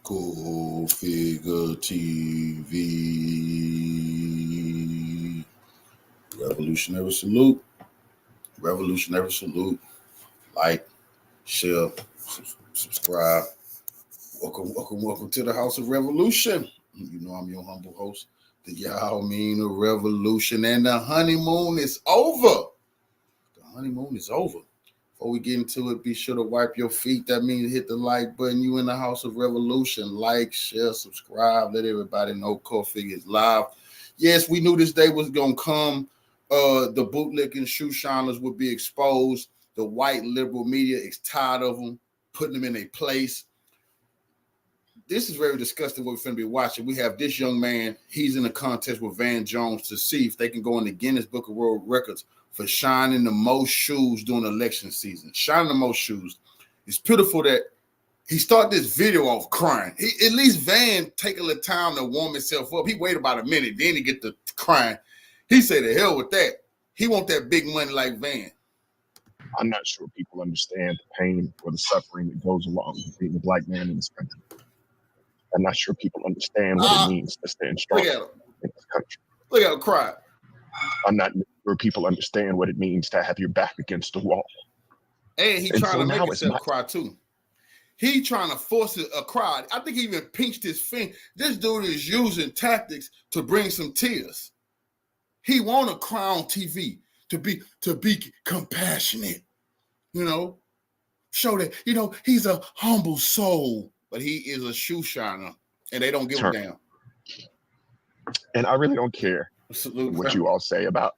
Go Figure TV. Revolutionary salute. Revolutionary salute. Like, share, subscribe. Welcome to the House of Revolution. You know I'm your humble host, the Y'all Mean the Revolution, and the honeymoon is over. The honeymoon is over. Before we get into it, be sure to wipe your feet. That means hit the like button. You in the House of Revolution. Like, share, subscribe. Let everybody know Go Figure is live. Yes, we knew this day was going to come. The bootlicking shoe shiners would be exposed. The white liberal media is tired of them, putting them in a place. This is very disgusting what we're going to be watching. We have this young man. He's in a contest with Van Jones to see if they can go in the Guinness Book of World Records for shining the most shoes during election season. Shining the most shoes. It's pitiful that he started this video off crying. At least Van take a little time to warm himself up. He waited about a minute, then he get to crying. He said, "The hell with that." He want that big money like Van. I'm not sure people understand the pain or the suffering that goes along with being a black man in this country. I'm not sure people understand what it means to stand strong in this country. Look at him cry. I'm not sure people understand what it means to have your back against the wall. And he trying to make himself cry too. He trying to force a cry. I think he even pinched his finger. This dude is using tactics to bring some tears. He want to cry on TV to be compassionate, show that, he's a humble soul, but he is a shoe shiner and they don't give a damn. And I really don't care what you all say about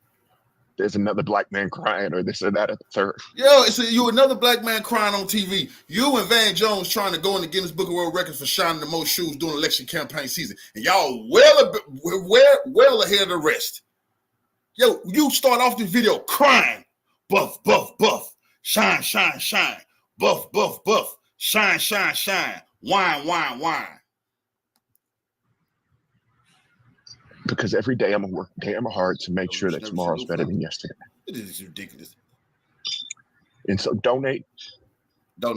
there's another black man crying or this or that or the third. Yo, it's you another black man crying on TV. You and Van Jones trying to go in the Guinness Book of World Records for shining the most shoes during election campaign season. And y'all well ahead of the rest. Yo, you start off this video crying. Buff, buff, buff. Shine, shine, shine. Buff, buff, buff. Shine, shine, shine. Wine, wine, wine. Because every day I'm going to work damn hard to make sure that tomorrow's better than yesterday. It is ridiculous. And so donate.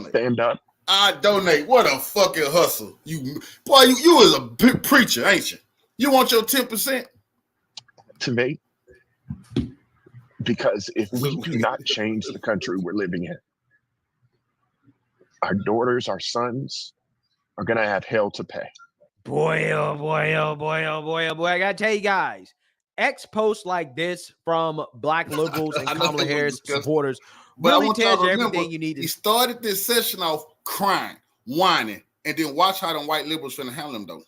Stand up. I donate. What a fucking hustle. You is a big preacher, ain't you? You want your 10%? To me. Because if we do not change the country we're living in, our daughters, our sons are going to have hell to pay. Boy, oh boy, oh boy, oh boy, oh boy. I got to tell you guys, X posts like this from black liberals and Kamala Harris supporters really tells you everything you need to. He started this session off crying, whining, and then watch how them white liberals finna handle him, though.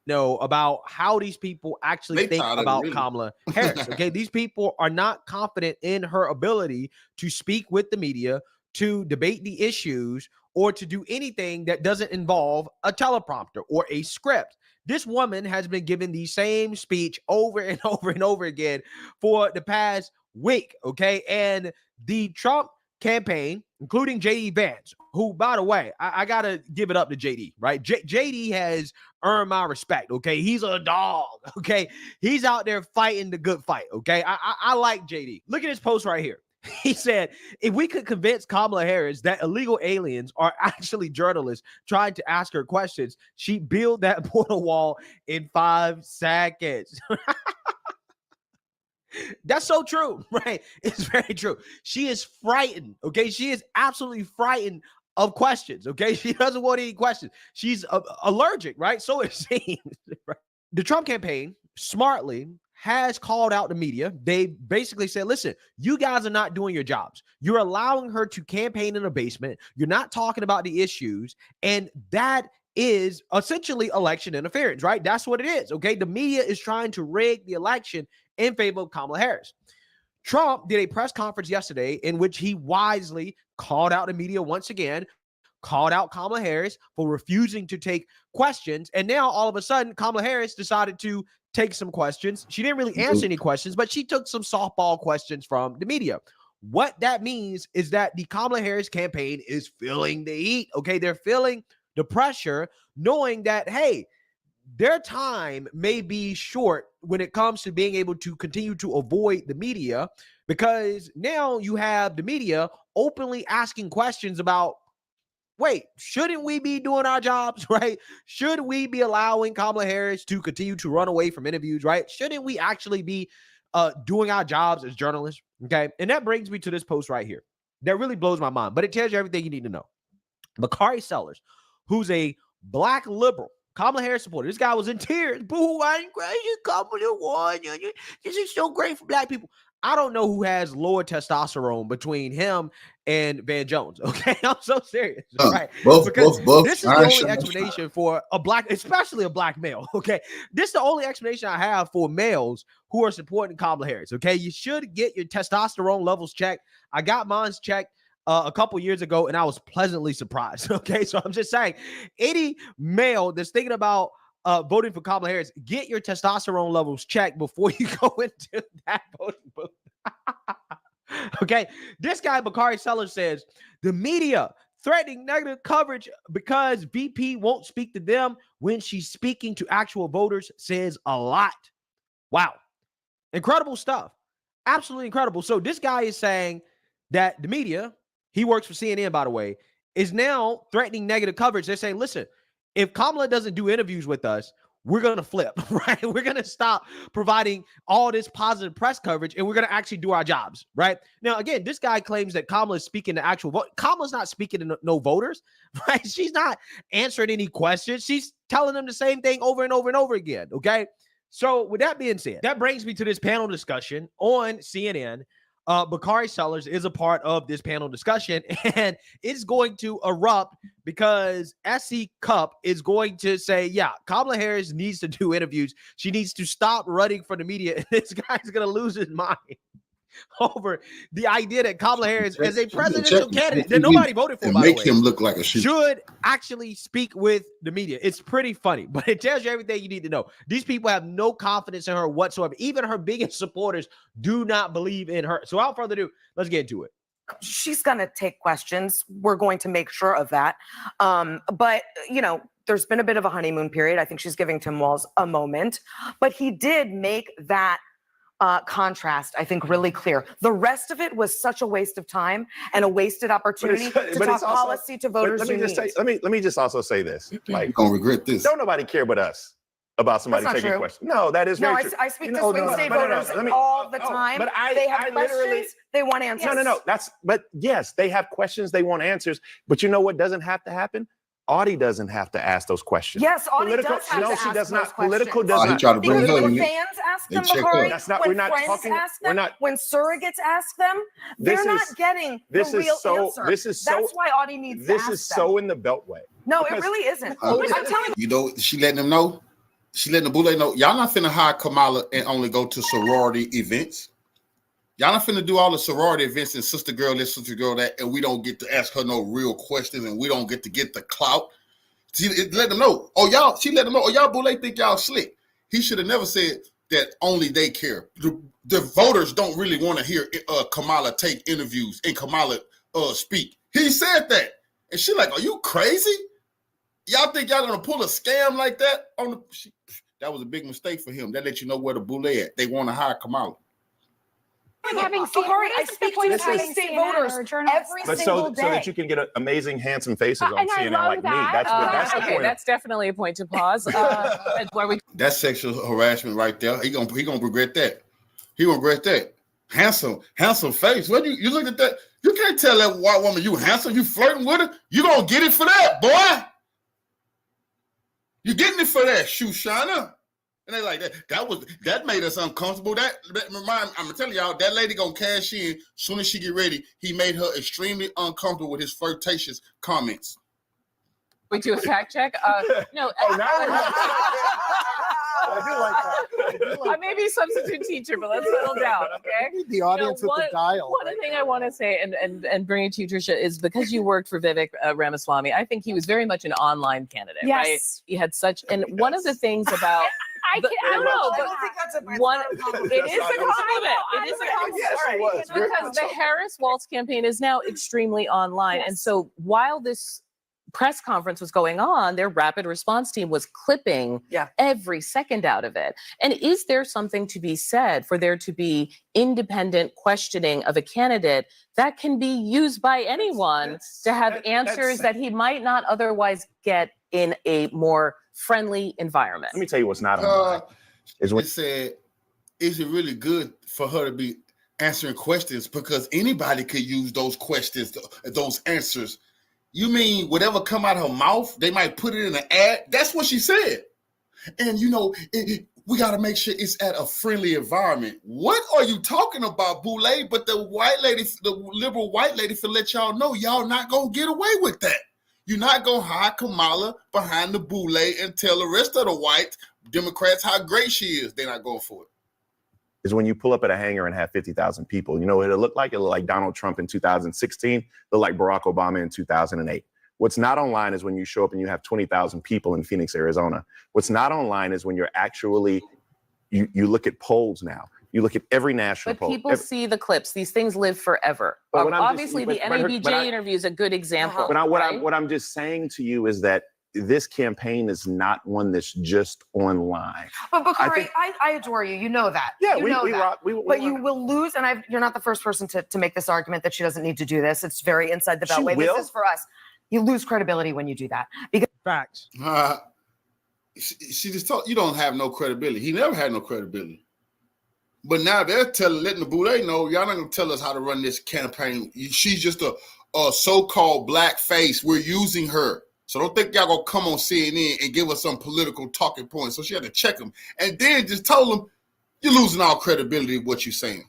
Know about how these people actually think about Kamala Harris. Okay, these people are not confident in her ability to speak with the media, to debate the issues, or to do anything that doesn't involve a teleprompter or a script. This woman has been giving the same speech over and over and over again for the past week, okay? And the Trump campaign, including J.D. Vance, who, by the way, I got to give it up to J.D., right? J.D. has earned my respect, okay? He's a dog, okay? He's out there fighting the good fight, okay? I like J.D. Look at his post right here. He said, if we could convince Kamala Harris that illegal aliens are actually journalists trying to ask her questions, she'd build that border wall in 5 seconds. That's so true, right? It's very true. She is frightened, okay? She is absolutely frightened of questions, okay? She doesn't want any questions. She's allergic, right? So it seems. Right? The Trump campaign smartly has called out the media. They basically said, listen, you guys are not doing your jobs. You're allowing her to campaign in a basement. You're not talking about the issues. And that is essentially election interference, right? That's what it is, okay? The media is trying to rig the election in favor of Kamala Harris. Trump did a press conference yesterday in which he wisely called out the media once again, called out Kamala Harris for refusing to take questions. And now all of a sudden, Kamala Harris decided to take some questions. She didn't really answer any questions, but she took some softball questions from the media. What that means is that the Kamala Harris campaign is feeling the heat. Okay, they're feeling the pressure, knowing that, hey, their time may be short when it comes to being able to continue to avoid the media, because now you have the media openly asking questions about wait, shouldn't we be doing our jobs, right? Should we be allowing Kamala Harris to continue to run away from interviews, right? Shouldn't we actually be doing our jobs as journalists? Okay. And that brings me to this post right here. That really blows my mind, but it tells you everything you need to know. Bakari Sellers, who's a black liberal, Kamala Harris supporter. This guy was in tears. Boo, I'm crazy. Kamala won. This is so great for black people. I don't know who has lower testosterone between him and Van Jones. Okay, I'm so serious, right? Both. This is the only explanation for a black, especially a black male. Okay, this is the only explanation I have for males who are supporting Kamala Harris. Okay, you should get your testosterone levels checked. I got mine checked a couple years ago, and I was pleasantly surprised. Okay, so I'm just saying, any male that's thinking about voting for Kamala Harris, get your testosterone levels checked before you go into that voting booth. Okay, this guy Bakari Sellers says the media threatening negative coverage because VP won't speak to them when she's speaking to actual voters says a lot. Wow, incredible stuff, absolutely incredible. So this guy is saying that the media, he works for CNN, by the way, is now threatening negative coverage. They're saying, listen, if Kamala doesn't do interviews with us, we're going to flip, right? We're going to stop providing all this positive press coverage, and we're going to actually do our jobs, right? Now, again, this guy claims that Kamala is speaking to actual vote. Kamala's not speaking to no voters, right? She's not answering any questions. She's telling them the same thing over and over and over again, okay? So with that being said, that brings me to this panel discussion on CNN. Bakari Sellers is a part of this panel discussion, and it's going to erupt because SC Cup is going to say, yeah, Kamala Harris needs to do interviews. She needs to stop running for the media. And this guy's going to lose his mind over the idea that Kamala Harris, as a presidential candidate that nobody voted for, by the way, him look like a should actually speak with the media. It's pretty funny, but it tells you everything you need to know. These people have no confidence in her whatsoever. Even her biggest supporters do not believe in her. So without further ado, let's get into it. She's going to take questions. We're going to make sure of that. But, you know, there's been a bit of a honeymoon period. I think she's giving Tim Walz a moment. But he did make that contrast, I think, really clear. The rest of it was such a waste of time and a wasted opportunity to talk policy to voters. Let me just also say this: like, gonna regret this. Don't nobody care but us about somebody taking questions. No, that is very true. I speak to swing state voters all the time. But they have questions, they want answers. No. But yes, they have questions, they want answers. But you know what doesn't have to happen? Audie doesn't have to ask those questions. Yes, Audie does have to ask she does those not. questions. Political does not. Try to bring Because her when in. fans ask them, check Bakari, That's not- when we're not friends talking- ask we're them, not- when surrogates ask them, they're not getting the real answer. That's why Audie needs to ask them. This is so in the Beltway. No, it really isn't. I'm telling you. You know, she letting them know. She letting the Boule know. Y'all not finna hire Kamala and only go to sorority events. Y'all not finna do all the sorority events and sister girl this, sister girl that, and we don't get to ask her no real questions, and we don't get to get the clout. She let them know. Oh, y'all, she let them know. Oh, y'all Boule think y'all slick. He should have never said that only they care. The voters don't really want to hear Kamala take interviews and Kamala speak. He said that. And she like, are you crazy? Y'all think y'all gonna pull a scam like that? That was a big mistake for him. That let you know where the Boule at. They want to hire Kamala. I speak to swing state voters every single day. So that you can get amazing, handsome faces on CNN like me. That's the point. That's definitely a point to pause. That's sexual harassment right there. He gonna regret that. He gonna regret that. Handsome face. When you look at that, you can't tell that white woman you handsome. You flirting with her. You gonna get it for that, boy. You getting it for that, shoe shiner. And they like that made us uncomfortable. I'm telling y'all, that lady gonna cash in soon as she get ready. He made her extremely uncomfortable with his flirtatious comments. We do a fact check. No. I do like that. I may be a substitute teacher, but let's settle down, okay? The audience at the dial. One thing I want to say and bring it to you, Tricia, is because you worked for Vivek Ramaswamy, I think he was very much an online candidate, right? He had such, and one of the things about I don't know. I don't think that's a it is a compliment. It is a compliment. Yes, it was. Because the Harris-Walz campaign is now extremely online. And so while this press conference was going on, their rapid response team was clipping every second out of it. And is there something to be said for there to be independent questioning of a candidate that can be used by anyone to have answers that he might not otherwise get in a more friendly environment? Let me tell you what's not online. It said, is it really good for her to be answering questions? Because anybody could use those questions, those answers. You mean whatever come out of her mouth, they might put it in an ad? That's what she said. And, you know, we got to make sure it's at a friendly environment. What are you talking about, Boule? But the white lady, the liberal white lady, for let y'all know, y'all not going to get away with that. You're not going to hide Kamala behind the Boule and tell the rest of the white Democrats how great she is. They're not going for it. Is when you pull up at a hangar and have 50,000 people. You know what it looked like? It looked like Donald Trump in 2016, looked like Barack Obama in 2008. What's not online is when you show up and you have 20,000 people in Phoenix, Arizona. What's not online is when you're actually, you look at polls now. You look at every national poll. But people see the clips. These things live forever. Obviously, the NABJ interview is a good example. But what I'm just saying to you is that this campaign is not one that's just online. But Bakari, I adore you. You know that. Yeah, you will lose. And you're not the first person to make this argument that she doesn't need to do this. It's very inside the Beltway. This is for us. You lose credibility when you do that. Because facts. She just told you don't have no credibility. He never had no credibility. But now they're letting the Boule know, y'all not gonna tell us how to run this campaign. She's just a so-called black face. We're using her. So don't think y'all gonna come on CNN and give us some political talking points. So she had to check them. And then just told them, you're losing all credibility of what you're saying.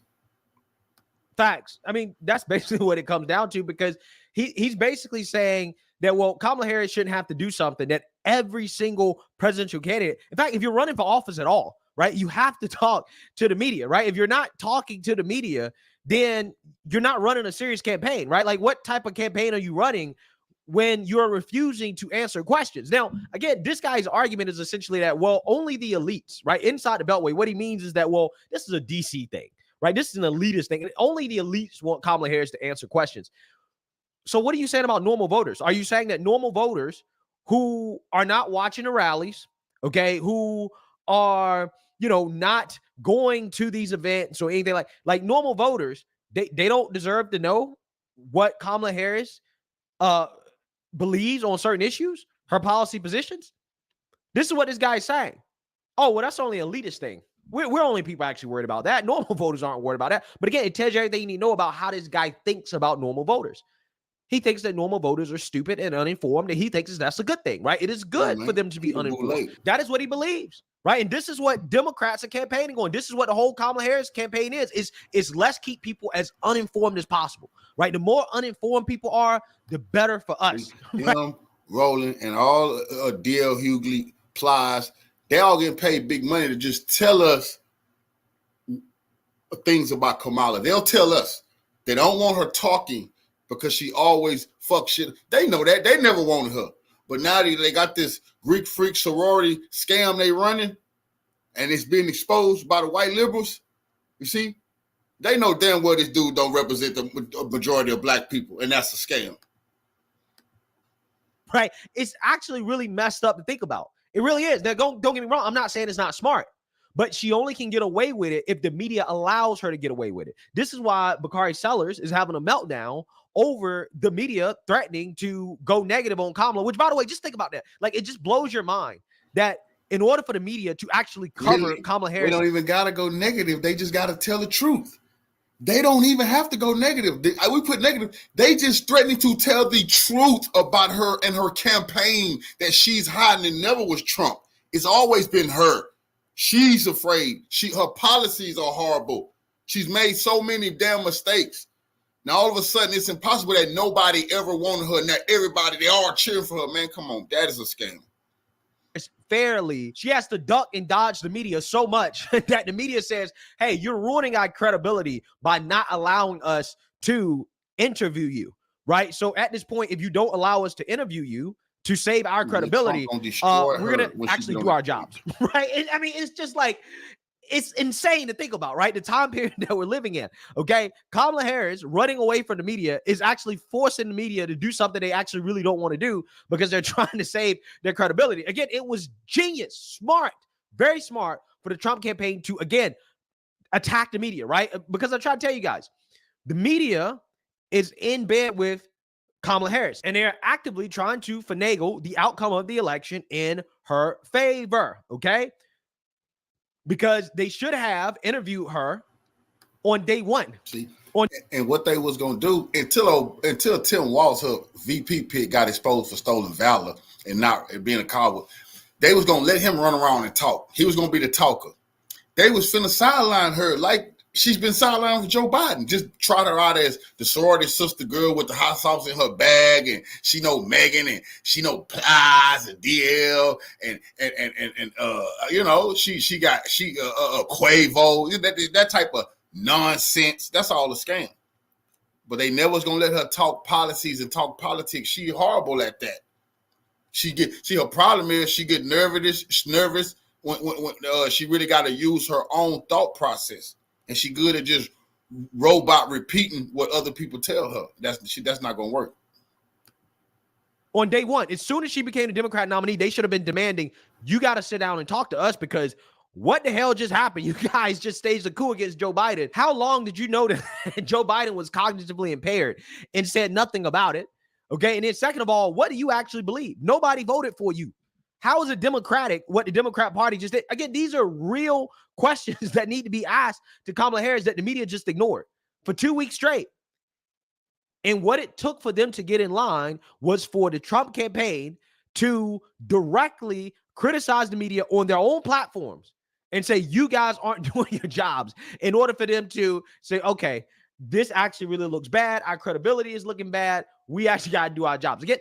Facts. I mean, that's basically what it comes down to, because he's basically saying that, well, Kamala Harris shouldn't have to do something that every single presidential candidate, in fact, if you're running for office at all, right, you have to talk to the media, right? If you're not talking to the media, then you're not running a serious campaign, right? Like, what type of campaign are you running when you're refusing to answer questions? Now, again, this guy's argument is essentially that, well, only the elites, right, inside the Beltway. What he means is that, well, this is a DC thing, right? This is an elitist thing. And only the elites want Kamala Harris to answer questions. So what are you saying about normal voters? Are you saying that normal voters who are not watching the rallies, okay, who are, you know, not going to these events or anything like normal voters, they don't deserve to know what Kamala Harris believes on certain issues, her policy positions? This is what this guy is saying. Oh, well, that's only an elitist thing. We're only people actually worried about that. Normal voters aren't worried about that. But again, it tells you everything you need to know about how this guy thinks about normal voters. He thinks that normal voters are stupid and uninformed, and he thinks that's a good thing, right? It is good for them to be uninformed. That is what he believes, right? And this is what Democrats are campaigning on. This is what the whole Kamala Harris campaign is let's keep people as uninformed as possible, right? The more uninformed people are, the better for us. Him, Roland, and all D.L. Hughley, Plies, they all getting paid big money to just tell us things about Kamala. They'll tell us. They don't want her talking because she always fuck shit. They know that. They never wanted her. But now they got this Greek freak sorority scam they running, and it's being exposed by the white liberals. You see? They know damn well this dude don't represent the majority of black people, and that's a scam. Right? It's actually really messed up to think about. It really is. Now, don't get me wrong. I'm not saying it's not smart, but she only can get away with it if the media allows her to get away with it. This is why Bakari Sellers is having a meltdown over the media threatening to go negative on Kamala, which, by the way, just think about that. Like, it just blows your mind that in order for the media to actually cover Kamala Harris, they don't even got to go negative. They just got to tell the truth. They don't even have to go negative. We put negative. They just threatening to tell the truth about her and her campaign, that she's hiding. It never was Trump. It's always been her. She's afraid. Her policies are horrible. She's made so many damn mistakes. Now, all of a sudden, it's impossible that nobody ever wanted her. Now, everybody, they all cheering for her. Man, come on. That is a scam. Fairly, she has to duck and dodge the media so much that the media says, hey, you're ruining our credibility by not allowing us to interview you, right? So at this point, if you don't allow us to interview you to save our credibility, we're going to actually do our jobs, right? I mean, it's just like, it's insane to think about, right? The time period that we're living in, okay? Kamala Harris running away from the media is actually forcing the media to do something they actually really don't want to do because they're trying to save their credibility. Again, it was genius, smart, very smart for the Trump campaign to, again, attack the media, right? Because I'm trying to tell you guys, the media is in bed with Kamala Harris, and they're actively trying to finagle the outcome of the election in her favor, okay? Because they should have interviewed her on day one. See, and what they was gonna do until Tim Walz, her VP pick, got exposed for stolen valor and not being a coward, they was gonna let him run around and talk. He was gonna be the talker. They was finna sideline her like she's been sidelined with Joe Biden. Just trot her out as the sorority sister girl with the hot sauce in her bag, and she know Megan, and she know Plies and DL, and you know she Quavo, that type of nonsense. That's all a scam. But they never was gonna let her talk policies and talk politics. She horrible at that. Her problem is she get nervous when she really got to use her own thought process. And she good at just robot repeating what other people tell her. That's not going to work. On day one, as soon as she became the Democrat nominee, they should have been demanding, you got to sit down and talk to us because what the hell just happened? You guys just staged a coup against Joe Biden. How long did you know that Joe Biden was cognitively impaired and said nothing about it? Okay. And then second of all, what do you actually believe? Nobody voted for you. How is it democratic what the Democrat Party just did? Again, these are real questions that need to be asked to Kamala Harris that the media just ignored for 2 weeks straight. And what it took for them to get in line was for the Trump campaign to directly criticize the media on their own platforms and say, you guys aren't doing your jobs, in order for them to say, okay, this actually really looks bad. Our credibility is looking bad. We actually got to do our jobs. Again,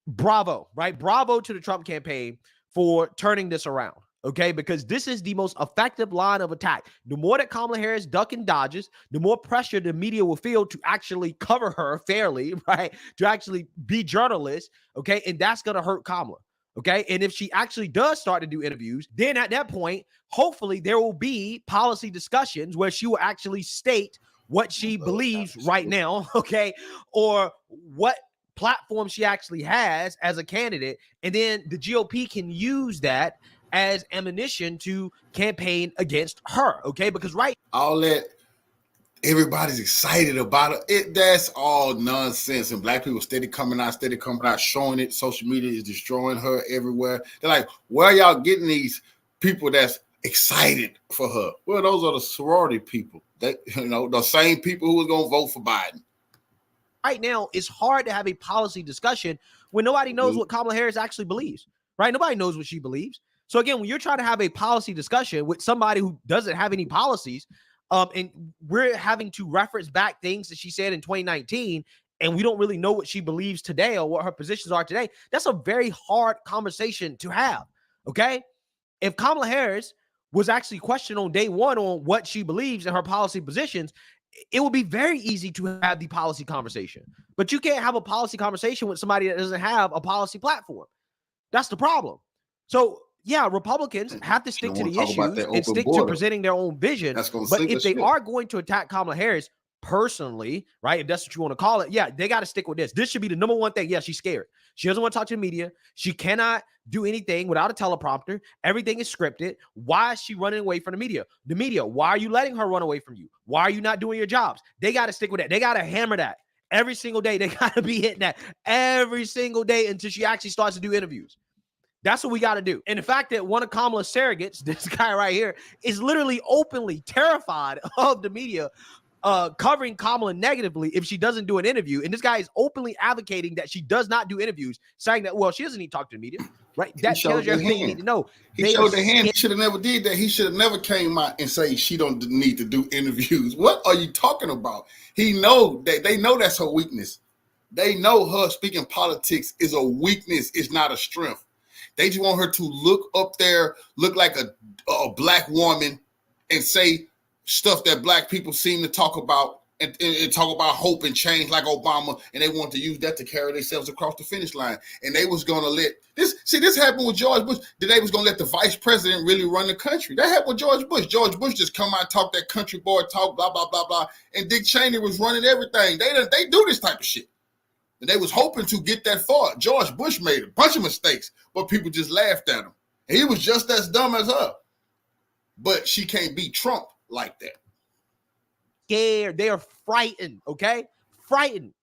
bravo, right? Bravo to the Trump campaign for turning this around, okay? Because this is the most effective line of attack. The more that Kamala Harris duck and dodges, the more pressure the media will feel to actually cover her fairly, right? To actually be journalists, okay? And that's going to hurt Kamala, okay? And if she actually does start to do interviews, then at that point, hopefully there will be policy discussions where she will actually state what she believes right now, okay? Or what platform she actually has as a candidate, and then the GOP can use that as ammunition to campaign against her, okay? Because all that everybody's excited about it, that's all nonsense, and black people steady coming out showing it. Social media is destroying her everywhere. They're like, where are y'all getting these people that's excited for her? Well, those are the sorority people, that, you know, the same people who was gonna vote for Biden. Right now, it's hard to have a policy discussion when nobody knows what Kamala Harris actually believes, right? Nobody knows what she believes. So again, when you're trying to have a policy discussion with somebody who doesn't have any policies, and we're having to reference back things that she said in 2019, and we don't really know what she believes today or what her positions are today, that's a very hard conversation to have, okay? If Kamala Harris was actually questioned on day one on what she believes and her policy positions, it would be very easy to have the policy conversation. But you can't have a policy conversation with somebody that doesn't have a policy platform. That's the problem. So, yeah, Republicans have to stick to the issues and stick to presenting their own vision. But if they are going to attack Kamala Harris personally, right, if that's what you want to call it, yeah, they got to stick with this. This should be the number one thing. Yeah, she's scared. She doesn't want to talk to the media. She cannot do anything without a teleprompter. Everything is scripted. Why is she running away from the media? The media, why are you letting her run away from you? Why are you not doing your jobs? They got to stick with that. They got to hammer that every single day. They got to be hitting that every single day until she actually starts to do interviews. That's what we got to do. And the fact that one of Kamala's surrogates, this guy right here, is literally openly terrified of the media covering Kamala negatively if she doesn't do an interview. And this guy is openly advocating that she does not do interviews, saying that, well, she doesn't need to talk to the media, right? That tells you everything you need to know. He showed the hand. He should have never did that. He should have never came out and say she don't need to do interviews. What are you talking about? He know that they know that's her weakness. They know her speaking politics is a weakness. It's not a strength. They just want her to look up there, look like a black woman and say stuff that black people seem to talk about and talk about hope and change like Obama. And they want to use that to carry themselves across the finish line. And they was going to let this See, this happened with George Bush. They was going to let the vice president really run the country. That happened with George Bush. George Bush just come out, talk that country boy talk, blah, blah, blah, blah. And Dick Cheney was running everything. They do this type of shit. And they was hoping to get that far. George Bush made a bunch of mistakes, but people just laughed at him. And he was just as dumb as her. But she can't beat Trump like that. Scared. They are frightened, okay? Frightened.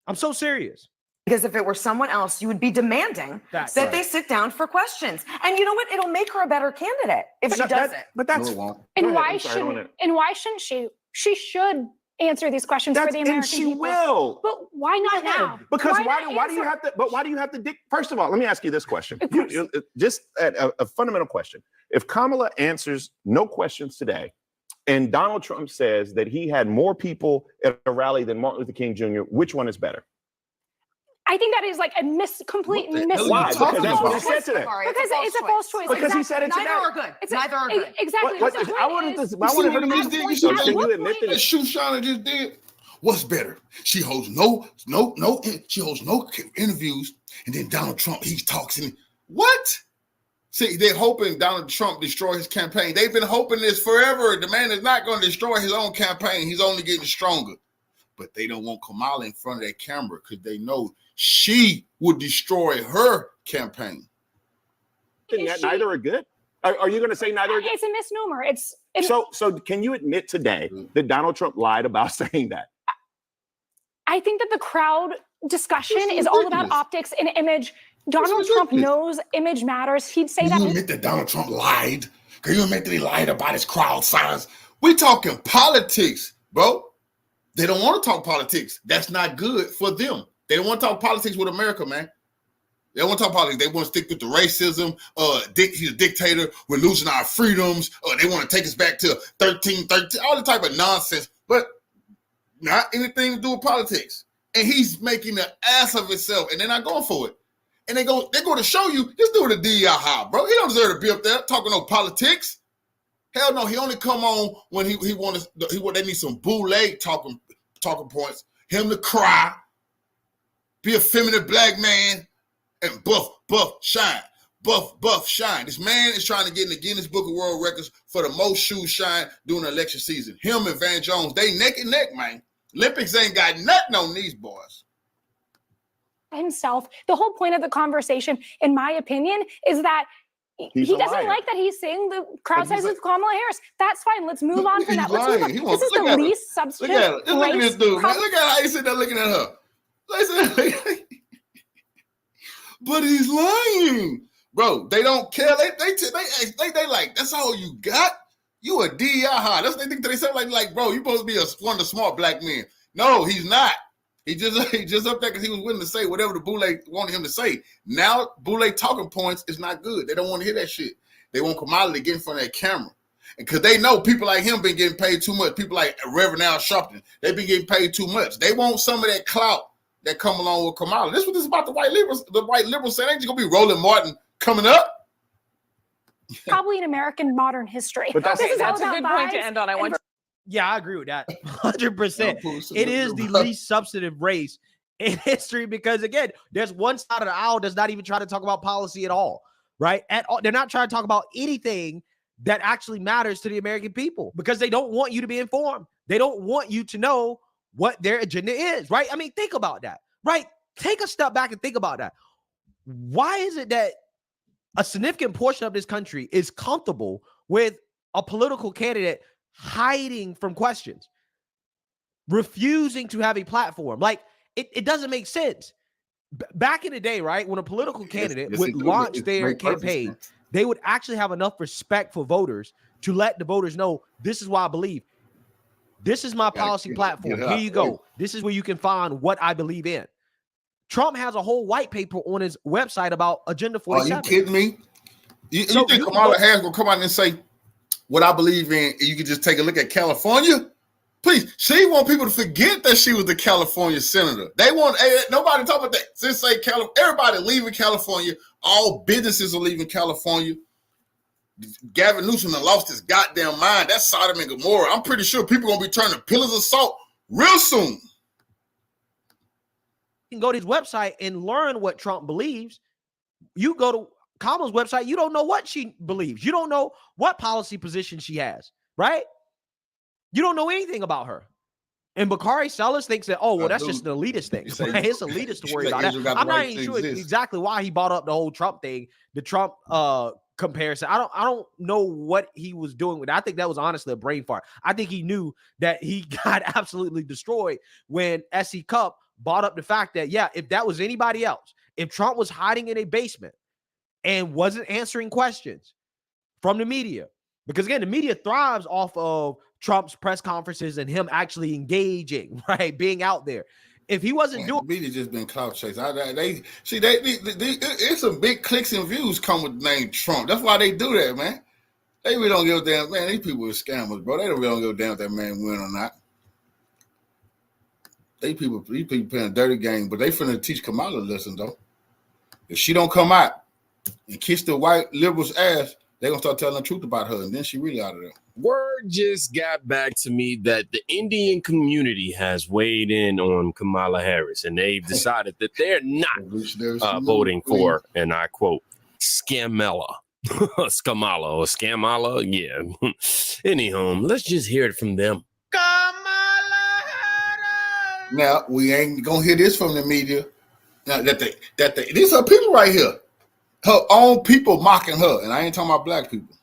I'm so serious. Because if it were someone else, you would be demanding that they sit down for questions. And you know what? It'll make her a better candidate if she does it. But that's and why shouldn't she? She should answer these questions for the American people. And she will. But why not now? Because why do you have to? But why do you have to? First of all, let me ask you this question. Just a fundamental question. If Kamala answers no questions today, and Donald Trump says that he had more people at a rally than Martin Luther King Jr., which one is better? I think that is like a complete Why? Because that's what he said today. Because it's a false choice. Because he said it today. Neither are good. Neither are good. Exactly. I wanted her to make You see what Shoshana just did? What's better? She holds no interviews, and then Donald Trump, he talks and what? See, they're hoping Donald Trump destroy his campaign. They've been hoping this forever. The man is not going to destroy his own campaign. He's only getting stronger. But they don't want Kamala in front of that camera because they know she would destroy her campaign. Neither are good. Are you going to say neither are good? It's a misnomer. So can you admit today that Donald Trump lied about saying that? I think that the crowd discussion is all about optics and image. Donald Trump knows image matters. He'd say that. Can you admit that Donald Trump lied? Can you admit that he lied about his crowd size? We talking politics, bro. They don't want to talk politics. That's not good for them. They don't want to talk politics with America, man. They don't want to talk politics. They want to stick with the racism. He's a dictator. We're losing our freedoms. They want to take us back to 1313, all the type of nonsense, but not anything to do with politics. And he's making an ass of himself, and they're not going for it. And they're going to show you this dude a DEI high, bro. He don't deserve to be up there talking no politics. Hell no, he only come on when they need some boule talking points. Him to cry, be a feminine black man, and buff, shine. Buff, shine. This man is trying to get in the Guinness Book of World Records for the most shoes shine during the election season. Him and Van Jones, they neck and neck, man. Olympics ain't got nothing on these boys. Himself. The whole point of the conversation, in my opinion, is that he doesn't like that he's saying the crowd size of Kamala Harris. That's fine. Let's move on from that. Let's move on. This is the least substantive. Look at this dude, man. Look at how he's sitting there looking at her. But he's lying, bro. They don't care. They like, that's all you got. You a DEI high. That's what they think to themselves. Like, bro, you supposed to be one of the smart black men. No, he's not. He just up there because he was willing to say whatever the Boule wanted him to say. Now, Boule talking points is not good. They don't want to hear that shit. They want Kamala to get in front of that camera. And because they know people like him been getting paid too much. People like Reverend Al Sharpton, they've been getting paid too much. They want some of that clout that come along with Kamala. This is what this is about the white liberals. The white liberals saying, ain't you going to be Roland Martin coming up? Probably in American modern history. But that's a good point to end on. Yeah, I agree with that. 100%. It is the least substantive race in history because, again, there's one side of the aisle that's not even trying to talk about policy at all, right? At all. They're not trying to talk about anything that actually matters to the American people because they don't want you to be informed. They don't want you to know what their agenda is, right? I mean, think about that, right? Take a step back and think about that. Why is it that a significant portion of this country is comfortable with a political candidate hiding from questions, refusing to have a platform? Like, it doesn't make sense. Back in the day, right, when a political candidate would launch their campaign, they would actually have enough respect for voters to let the voters know, this is what I believe. This is my policy platform. Here you go. This is where you can find what I believe in. Trump has a whole white paper on his website about Agenda 47. Are you kidding me? You think Kamala Harris will come out and say what I believe in? You can just take a look at California. Please, she want people to forget that she was the California senator. They want nobody talk about that. Since say everybody leaving California, all businesses are leaving California. Gavin Newsom done lost his goddamn mind. That's Sodom and Gomorrah. I'm pretty sure people gonna be turning pillars of salt real soon. You can go to his website and learn what Trump believes. you go to Kamala's website, you don't know what she believes. You don't know what policy position she has, right? You don't know anything about her. And Bakari Sellers thinks that, oh, well, that's just an elitist thing. Right? It's elitist to worry about that. I'm not even sure exactly why he brought up the whole Trump thing, the Trump comparison. I don't know what he was doing with it. I think that was honestly a brain fart. I think he knew that he got absolutely destroyed when SC Cup brought up the fact that, yeah, if that was anybody else, if Trump was hiding in a basement and wasn't answering questions from the media, because again, the media thrives off of Trump's press conferences and him actually engaging, right, being out there. If he wasn't doing, media just been clout chasing. They it's some big clicks and views come with the name Trump. That's why they do that, man. They really don't give a damn, man. These people are scammers, bro. They don't really give a damn if that man win or not. These people playing a dirty game, but they finna teach Kamala a lesson though. If she don't come out and kiss the white liberals' ass, they're gonna start telling the truth about her, and then she really out of there. Word just got back to me that the Indian community has weighed in on Kamala Harris, and they've decided that they're not voting for, and I quote, Scamella. Scamala or Scamala, yeah. Anyhow, let's just hear it from them. Kamala Harris. Now, we ain't gonna hear this from the media. Now, these are people right here. Her own people mocking her, and I ain't talking about black people.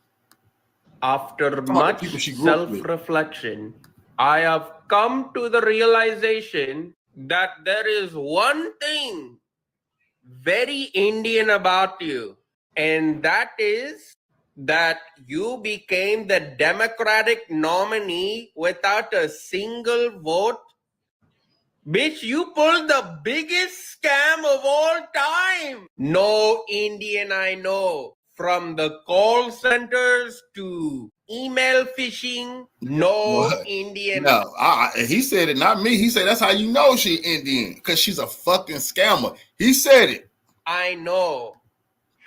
After much self-reflection, I have come to the realization that there is one thing very Indian about you, and that is that you became the Democratic nominee without a single vote. Bitch, you pulled the biggest scam of all time. No Indian I know, from the call centers to email phishing, no what? Indian. No, he said it, not me. He said that's how you know she Indian, because she's a fucking scammer. He said it. I know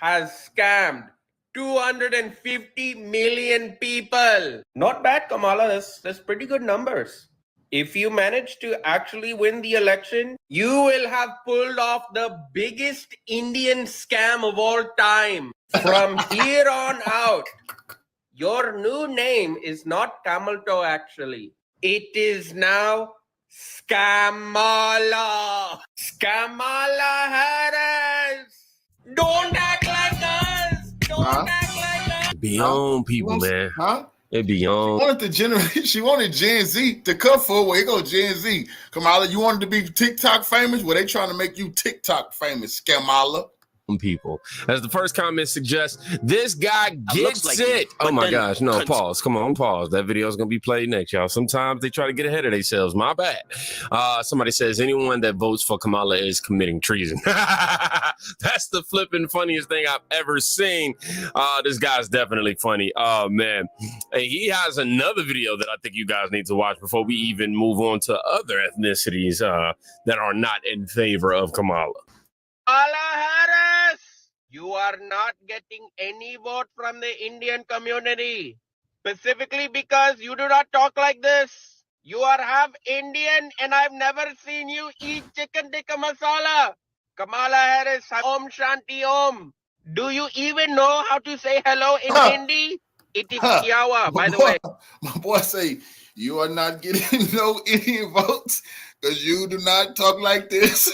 has scammed 250 million people. Not bad, Kamala. That's pretty good numbers. If you manage to actually win the election, you will have pulled off the biggest Indian scam of all time. From here on out, your new name is not Kamalto, actually. It is now Scamala. Scamala Harris. Don't act like us. Don't act like us. Beyond people, man. Huh? It beyond. She wanted Gen Z to come forward. Here go Gen Z. Kamala, you wanted to be TikTok famous? Well, they trying to make you TikTok famous, Kamala. People. As the first comment suggests, this guy gets like it. Oh my gosh, no, pause. Come on, pause. That video is going to be played next, y'all. Sometimes they try to get ahead of themselves. My bad. Somebody says anyone that votes for Kamala is committing treason. That's the flipping funniest thing I've ever seen. This guy's definitely funny. Oh, man. Hey, he has another video that I think you guys need to watch before we even move on to other ethnicities that are not in favor of Kamala. Kamala Harris, you are not getting any vote from the Indian community, specifically because you do not talk like this. You are half Indian, and I've never seen you eat chicken tikka masala. Kamala Harris, Om Shanti Om. Do you even know how to say hello in Hindi? It is Kiawa, by the way. My boy say, you are not getting no Indian votes because you do not talk like this.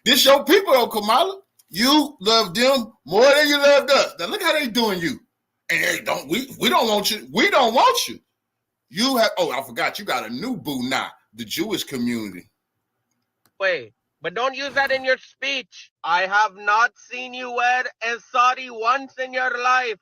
This your people, though, Kamala. You love them more than you loved us. Now look how they doing you. And they don't we don't want you. We don't want you. You have I forgot you got a new boo now, the Jewish community. Wait, but don't use that in your speech. I have not seen you wear a sari once in your life.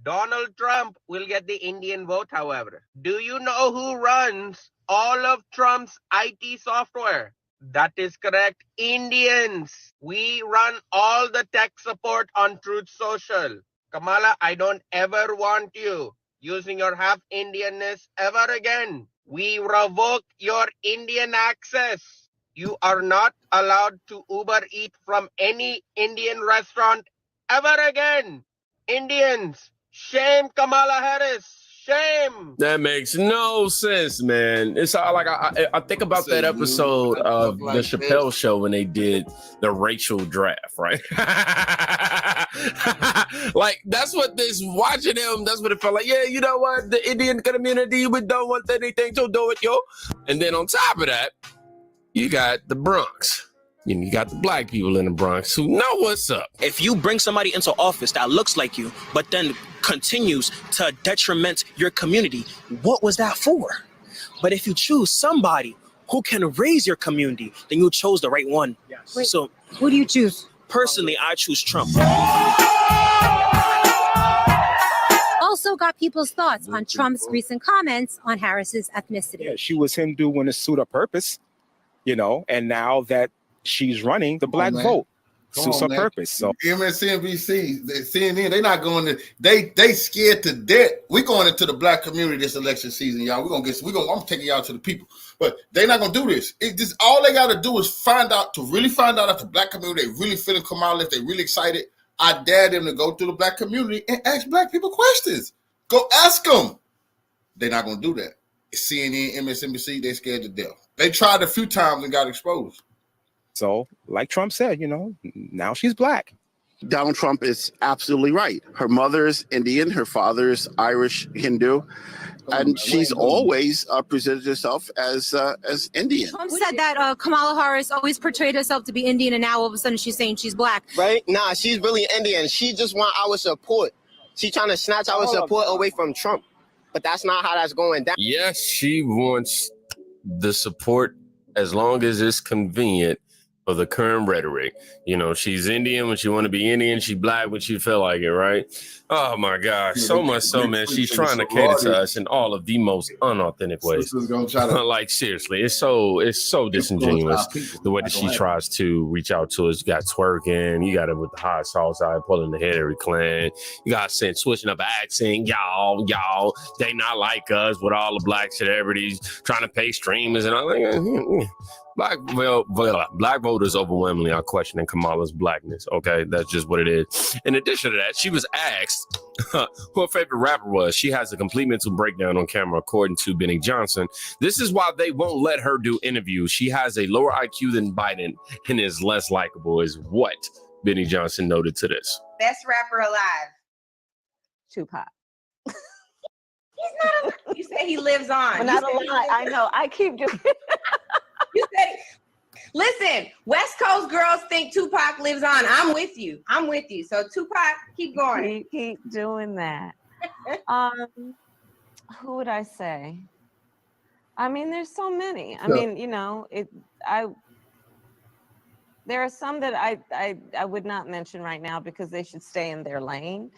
Donald Trump will get the Indian vote, however. Do you know who runs all of Trump's IT software? That is correct. Indians. We run all the tech support on Truth Social. Kamala, I don't ever want you using your half Indianness ever again. We revoke your Indian access. You are not allowed to Uber eat from any Indian restaurant ever again. Indians, shame Kamala Harris. Shame. That makes no sense, man. It's like I think about that episode of the Chappelle Show when they did the racial draft, right? Like, that's what this watching him, that's what it felt like. Yeah, you know what? The Indian community, we don't want anything to do with you. And then on top of that, you got the Bronx. And you got the black people in the Bronx who know what's up. If you bring somebody into office that looks like you, but then continues to detriment your community, what was that for? But if you choose somebody who can raise your community, then you chose the right one. Yes. Wait, so who do you choose? Personally, I choose Trump. Also got people's thoughts on Trump's recent comments on Harris's ethnicity. Yeah, she was Hindu when it suited her purpose, you know, and now that she's running, the black vote suits her purpose. So MSNBC, CNN, they not going to. They scared to death. We going into the black community this election season, y'all. I'm taking y'all to the people, but they not gonna do this. It just all they got to do is really find out if the black community they really feeling Kamala, if they really excited. I dare them to go to the black community and ask black people questions. Go ask them. They're not gonna do that. CNN, MSNBC, they scared to death. They tried a few times and got exposed. So, like Trump said, you know, now she's black. Donald Trump is absolutely right. Her mother's Indian, her father's Irish Hindu, and she's always presented herself as Indian. Trump said that Kamala Harris always portrayed herself to be Indian, and now all of a sudden she's saying she's black. Right? Nah, she's really Indian. She just want our support. She's trying to snatch our support away from Trump. But that's not how that's going down. Yes, she wants the support as long as it's convenient for the current rhetoric. You know, she's Indian when she want to be Indian. She black when she feel like it, right? Oh my gosh, so much so, man. She's trying to cater to us in all of the most unauthentic ways. Like seriously, it's so disingenuous the way that she tries to reach out to us. You got twerking, you got it with the hot sauce out, pulling the head every clan. You got switching up accent, y'all, they not like us with all the black celebrities trying to pay streamers and all that. Black voters overwhelmingly are questioning Kamala's blackness. Okay, that's just what it is. In addition to that, she was asked who her favorite rapper was. She has a complete mental breakdown on camera, according to Benny Johnson. This is why they won't let her do interviews. She has a lower IQ than Biden and is less likable, is what Benny Johnson noted to this. Best rapper alive. Tupac. He's not. You say he lives on. But not a lot. I know. I keep just. You said, listen, West Coast girls think Tupac lives on. I'm with you. So Tupac, keep going. Keep doing that. Who would I say? I mean, there's so many. I mean, you know, there are some that I would not mention right now because they should stay in their lane.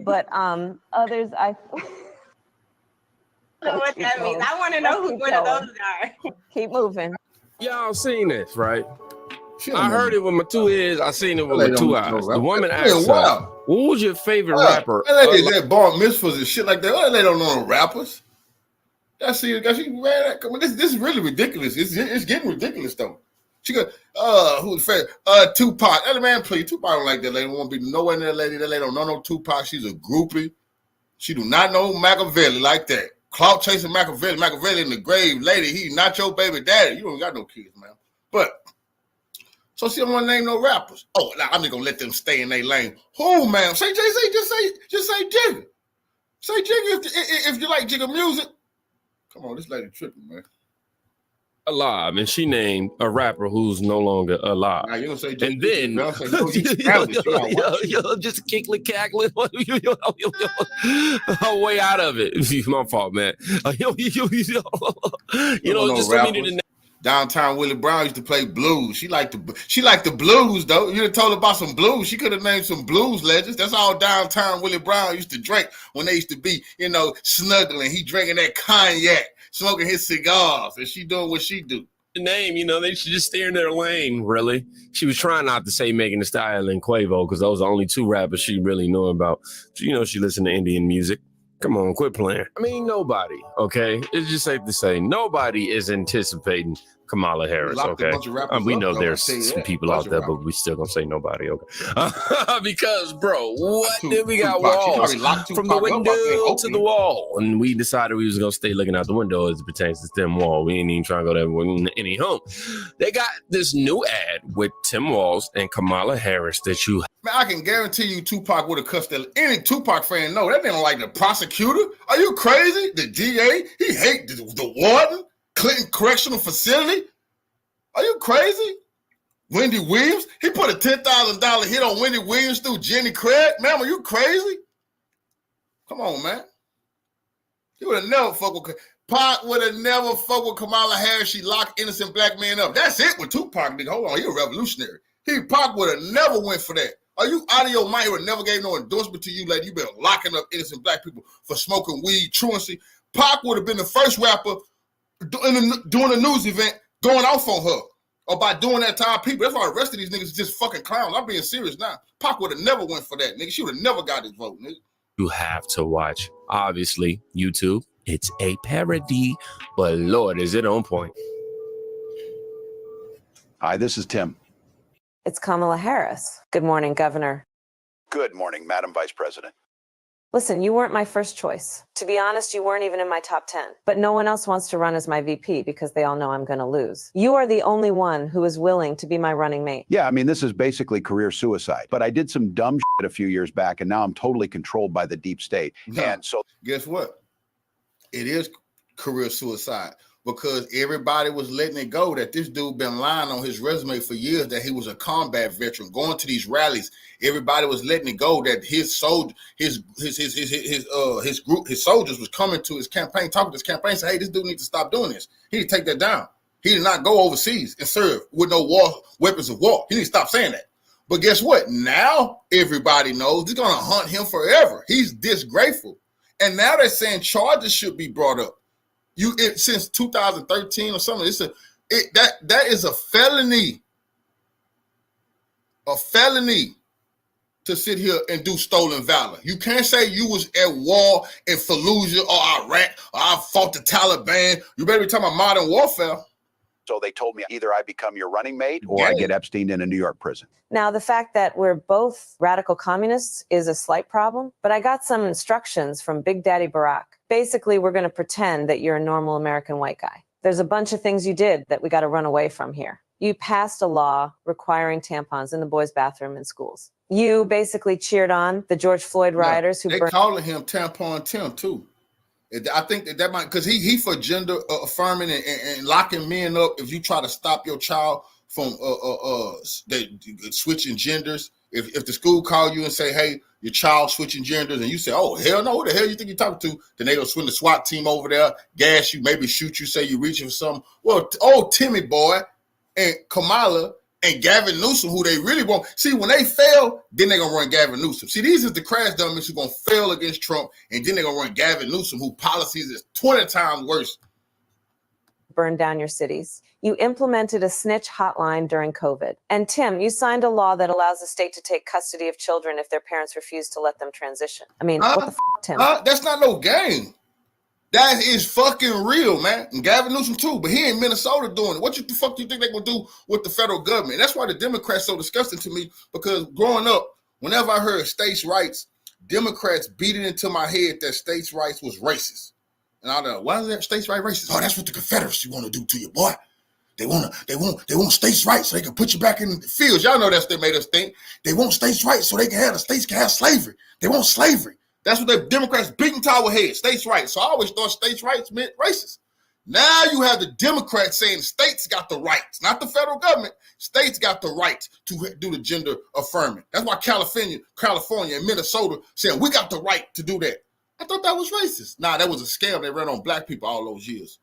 But others I know what that means. I want to know who one of those are. Keep moving. Y'all seen this, right? I heard it with my 2 ears. I seen it with my 2 eyes. The woman asked her, "What was your favorite rapper?" That bar mitzvahs and shit like that. Well, they don't know no rappers. That's she man. Come on, this is really ridiculous. It's getting ridiculous though. She got who's favorite? Tupac. That man, please. Tupac don't like that lady. Won't be nowhere near that lady. That lady don't know no Tupac. She's a groupie. She do not know Machiavelli like that. Clout chasing Machiavelli in the grave, lady. He's not your baby daddy. You don't got no kids, man. But so she don't want to name no rappers. Oh, now I'm just gonna let them stay in their lane. Oh, man, say Jay-Z, just say Jigga. Say Jigga if you like Jigga music. Come on, this lady tripping, man. Alive, and she named a rapper who's no longer alive. Nah, you don't say and then just kickling, cackling, way out of it. My fault, man. Just a minute. Downtown Willie Brown used to play blues. She liked the blues though. You done told her about some blues. She could have named some blues legends. That's all Downtown Willie Brown used to drink when they used to be, snuggling. He drinking that cognac, smoking his cigars, and she doing what she do. The name, they should just stay in their lane, really. She was trying not to say Megan Thee Stallion and Quavo because those are the only 2 rappers she really knew about. She listened to Indian music. Come on, quit playing. I mean, nobody, okay? It's just safe to say nobody is anticipating Kamala Harris. locked a Okay, bunch of rappers we up, know though, there's I'll tell you some that. people Bunch out of there, rappers. but we still gonna say nobody. Okay, because bro, what did we got Tupac. She walls probably locked from the Tupac up out there in window to the Oakland. wall, and we decided we was gonna stay looking out the window as it pertains to Tim Wall. We ain't even trying to go there any home. They got this new ad with Tim Walz and Kamala Harris that you. Man, I can guarantee you Tupac would have cussed that. Any Tupac fan know that didn't like the prosecutor. Are you crazy? The DA? He hate the warden? Clinton Correctional Facility? Are you crazy? Wendy Williams? He put a $10,000 hit on Wendy Williams through Jenny Craig? Man, are you crazy? Come on, man. He would have never fucked with Pac would have never fucked with Kamala Harris. She locked innocent black men up. That's it with Tupac, nigga. Hold on, he a revolutionary. Pac would have never went for that. Are you out of your mind? He would never gave no endorsement to you, lady. You been locking up innocent black people for smoking weed, truancy. Pac would have been the first rapper doing a news event going off on her or by doing that to our people. That's why the rest of these niggas is just fucking clowns. I'm being serious now. Pac would have never went for that, nigga. She would have never got his vote, nigga. You have to watch. Obviously, YouTube. It's a parody, but Lord, is it on point. Hi, this is Tim. It's Kamala Harris. Good morning, Governor. Good morning, Madam Vice President. Listen, you weren't my first choice. To be honest, you weren't even in my top 10. But no one else wants to run as my VP because they all know I'm going to lose. You are the only one who is willing to be my running mate. Yeah, I mean, this is basically career suicide. But I did some dumb shit a few years back, and now I'm totally controlled by the deep state. No. And so, guess what? It is career suicide because everybody was letting it go that this dude been lying on his resume for years that he was a combat veteran going to these rallies. Everybody was letting it go that his soldiers was coming to his campaign, talking to his campaign, say, hey, this dude needs to stop doing this. He need to take that down. He did not go overseas and serve with no weapons of war. He needs to stop saying that. But guess what? Now everybody knows they're gonna hunt him forever. He's disgraceful. And now they're saying charges should be brought up. Since 2013 or something, that is a felony. A felony to sit here and do stolen valor. You can't say you was at war in Fallujah or Iraq or I fought the Taliban. You better be talking about modern warfare. so they told me either I become your running mate or I get Epstein in a New York prison. Now, the fact that we're both radical communists is a slight problem, but I got some instructions from Big Daddy Barack. Basically, we're going to pretend that you're a normal American white guy. There's a bunch of things you did that we got to run away from here. You passed a law requiring tampons in the boys' bathroom in schools. You basically cheered on the George Floyd rioters who they burned. calling him Tampon Tim too. I think that might, because he for gender affirming and locking men up. If you try to stop your child from switching genders, if the school call you and say, hey, your child switching genders, and you say, oh hell no, who the hell you think you're talking to? Then they gonna swing the SWAT team over there, gas you, maybe shoot you, say you're reaching for something. Well, old Timmy boy and Kamala and Gavin Newsom, who they really want. See, when they fail, then they're going to run Gavin Newsom. See, these are the crash dummies who are going to fail against Trump, and then they're going to run Gavin Newsom, who policies is 20 times worse. Burn down your cities. You implemented a snitch hotline during COVID. And Tim, you signed a law that allows the state to take custody of children if their parents refuse to let them transition. I mean, what the f***, Tim? That's not no game. That is fucking real, man. And Gavin Newsom too, but he in Minnesota doing it. What the fuck do you think they're going to do with the federal government? And that's why the Democrats so disgusting to me, because growing up, whenever I heard states' rights, Democrats beat it into my head that states' rights was racist. And I know, why is that states' rights racist? Oh, that's what the Confederacy want to do to you, boy. They want states' rights so they can put you back in the fields. Y'all know that's what they made us think. They want states' rights so the states can have slavery. They want slavery. That's what the Democrats beating to our head, states' rights. So I always thought states' rights meant racist. Now you have the Democrats saying states got the rights, not the federal government. States got the right to do the gender affirming. That's why California and Minnesota said we got the right to do that. I thought that was racist. Nah, that was a scam they ran on black people all those years.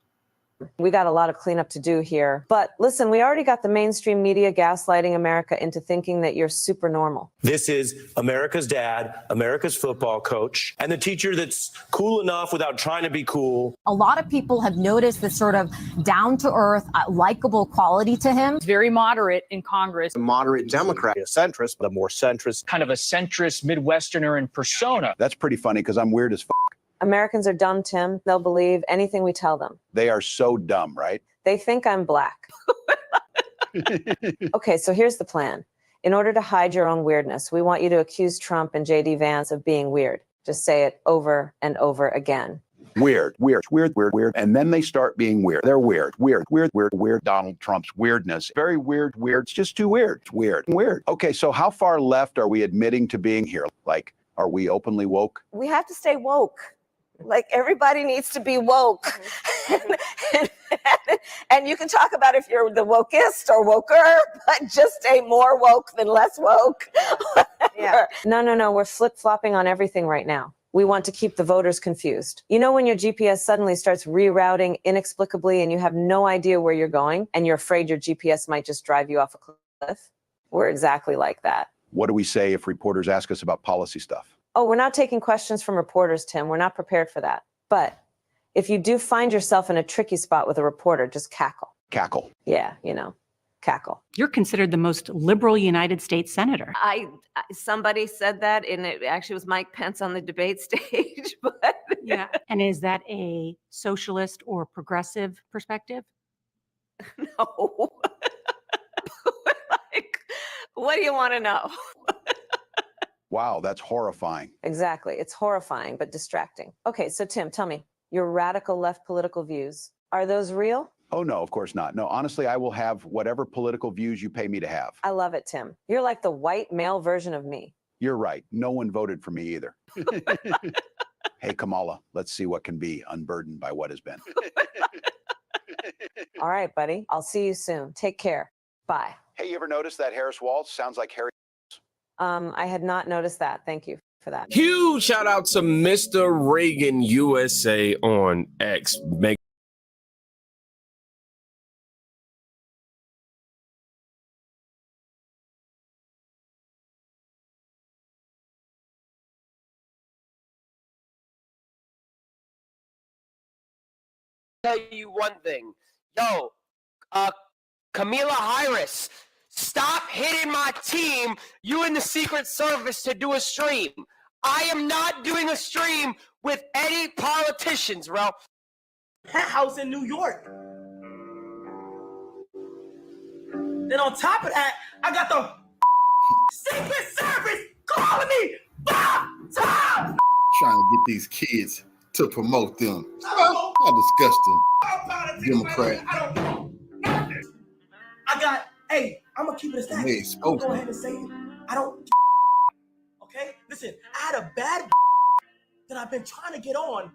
We got a lot of cleanup to do here. But listen, we already got the mainstream media gaslighting America into thinking that you're super normal. This is America's dad, America's football coach, and the teacher that's cool enough without trying to be cool. A lot of people have noticed this sort of down-to-earth, likable quality to him. He's very moderate in Congress. A moderate Democrat, a centrist, but a more centrist. Kind of a centrist Midwesterner in persona. That's pretty funny because I'm weird as f***. Americans are dumb, Tim. They'll believe anything we tell them. They are so dumb, right? They think I'm black. Okay, so here's the plan. In order to hide your own weirdness, we want you to accuse Trump and J.D. Vance of being weird. Just say it over and over again. Weird. And then they start being weird. They're weird. Donald Trump's weirdness. Very weird. It's just too weird. It's weird. Okay, so how far left are we admitting to being here? Like, are we openly woke? We have to stay woke. Like, everybody needs to be woke. And you can talk about if you're the wokest or woker, but just stay more woke than less woke. Yeah. No. We're flip-flopping on everything right now. We want to keep the voters confused. You know when your GPS suddenly starts rerouting inexplicably and you have no idea where you're going and you're afraid your GPS might just drive you off a cliff? We're exactly like that. What do we say if reporters ask us about policy stuff? Oh, we're not taking questions from reporters, Tim. We're not prepared for that. But if you do find yourself in a tricky spot with a reporter, just cackle. Cackle. Yeah, cackle. You're considered the most liberal United States senator. Somebody said that, and it actually was Mike Pence on the debate stage. But Yeah. And is that a socialist or progressive perspective? no. Like, what do you want to know? Wow, that's horrifying. Exactly. It's horrifying, but distracting. Okay, so Tim, tell me, your radical left political views, are those real? Oh, no, of course not. No, honestly, I will have whatever political views you pay me to have. I love it, Tim. You're like the white male version of me. You're right. No one voted for me either. Hey, Kamala, let's see what can be unburdened by what has been. All right, buddy. I'll see you soon. Take care. Bye. Hey, you ever notice that Harris Waltz sounds like Harry? I had not noticed that. Thank you for that. Huge shout out to Mr. Reagan USA on X. Make tell you one thing. Yo, Kamala Harris, stop hitting my team, you and the Secret Service, to do a stream. I am not doing a stream with any politicians, bro. House in New York. Then on top of that, I got the Secret Service calling me 5 times. Trying to get these kids to promote them. How disgusting. Democrat. I don't know nothing. Hey, I'm gonna keep it a stack. Hey, I'm gonna go ahead and say it. I don't. Okay, listen. I had a bad that I've been trying to get on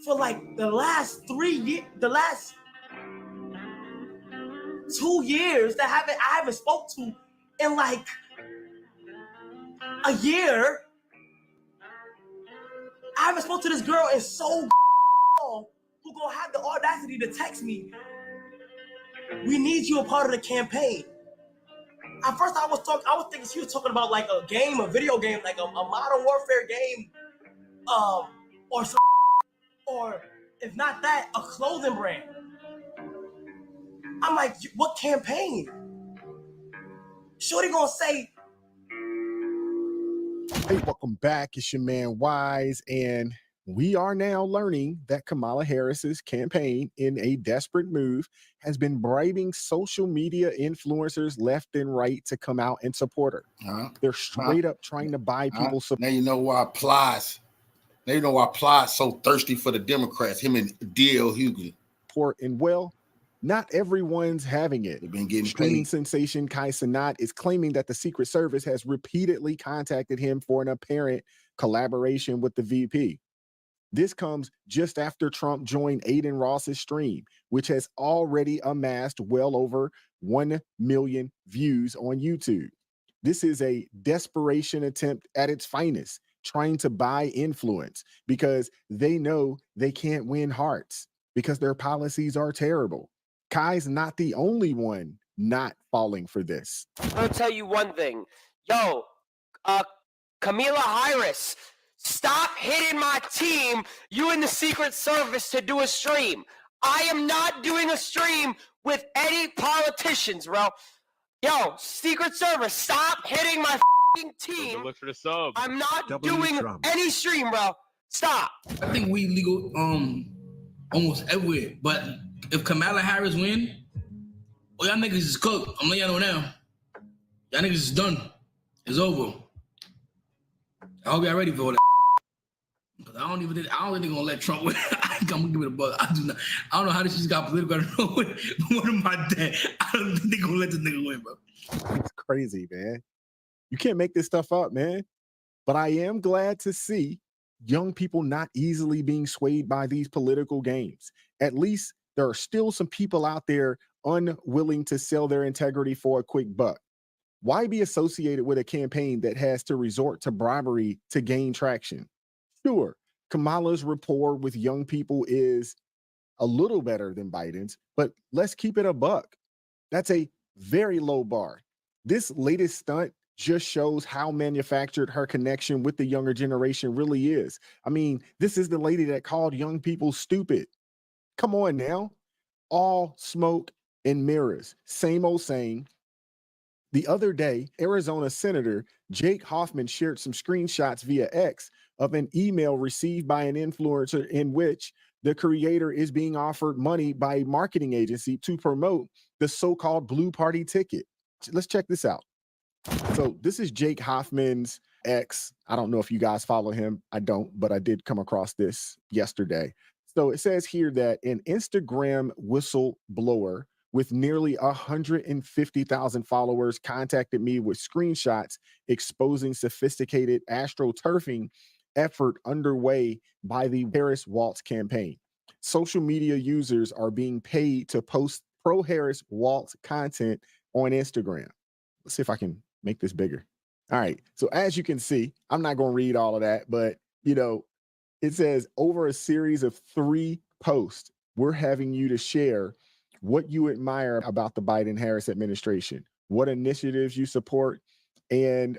for like the last 3 years, the last 2 years that I haven't spoke to in like a year. I haven't spoke to this girl in so long, who gonna have the audacity to text me, "We need you a part of the campaign." At first, I was thinking she was talking about like a game, a video game, like a Modern Warfare game, or some, or if not that, a clothing brand. I'm like, what campaign? Shorty gonna say, hey, welcome back. It's your man Wise, and we are now learning that Kamala Harris's campaign, in a desperate move, has been bribing social media influencers left and right to come out and support her. They're straight up trying to buy people support. Now you know why Plies. Now you know why Plies so thirsty for the Democrats. Him and D.L. Hughley. And well, not everyone's having it. They've been getting Streaming paid. sensation Kai Cenat is claiming that the Secret Service has repeatedly contacted him for an apparent collaboration with the VP. This comes just after Trump joined Aiden Ross's stream, which has already amassed well over 1 million views on YouTube. This is a desperation attempt at its finest, trying to buy influence because they know they can't win hearts because their policies are terrible. Kai's not the only one not falling for this. I'm gonna tell you one thing. Yo, Kamala Harris, stop hitting my team, you and the Secret Service, to do a stream. I am not doing a stream with any politicians, bro. Yo, Secret Service, stop hitting my team. Look for the sub. I'm not doing any stream, bro. Stop. I think we legal almost everywhere. But if Kamala Harris win, oh, y'all niggas is cooked. I'm letting y'all know now. Y'all niggas is done. It's over. I hope y'all ready for all that. Cause I don't think they're gonna let Trump win. I'm gonna give it a buzz. I don't know how this just got political. I don't know what am I dead? I don't think they're gonna let this nigga win, bro. It's crazy, man. You can't make this stuff up, man. But I am glad to see young people not easily being swayed by these political games. At least there are still some people out there unwilling to sell their integrity for a quick buck. Why be associated with a campaign that has to resort to bribery to gain traction? Sure, Kamala's rapport with young people is a little better than Biden's, but let's keep it a buck. That's a very low bar. This latest stunt just shows how manufactured her connection with the younger generation really is. I mean, this is the lady that called young people stupid. Come on now. All smoke and mirrors. Same old same. The other day, Arizona Senator Jake Hoffman shared some screenshots via X of an email received by an influencer in which the creator is being offered money by a marketing agency to promote the so-called Blue Party ticket. Let's check this out. So this is Jake Hoffman's X. I don't know if you guys follow him. I don't, but I did come across this yesterday. So it says here that an Instagram whistleblower with nearly 150,000 followers contacted me with screenshots exposing sophisticated astroturfing effort underway by the Harris Waltz campaign. Social media users are being paid to post pro-Harris Waltz content on Instagram. Let's see if I can make this bigger. All right. So as you can see, I'm not going to read all of that, but it says over a series of 3 posts, we're having you to share what you admire about the Biden-Harris administration, what initiatives you support,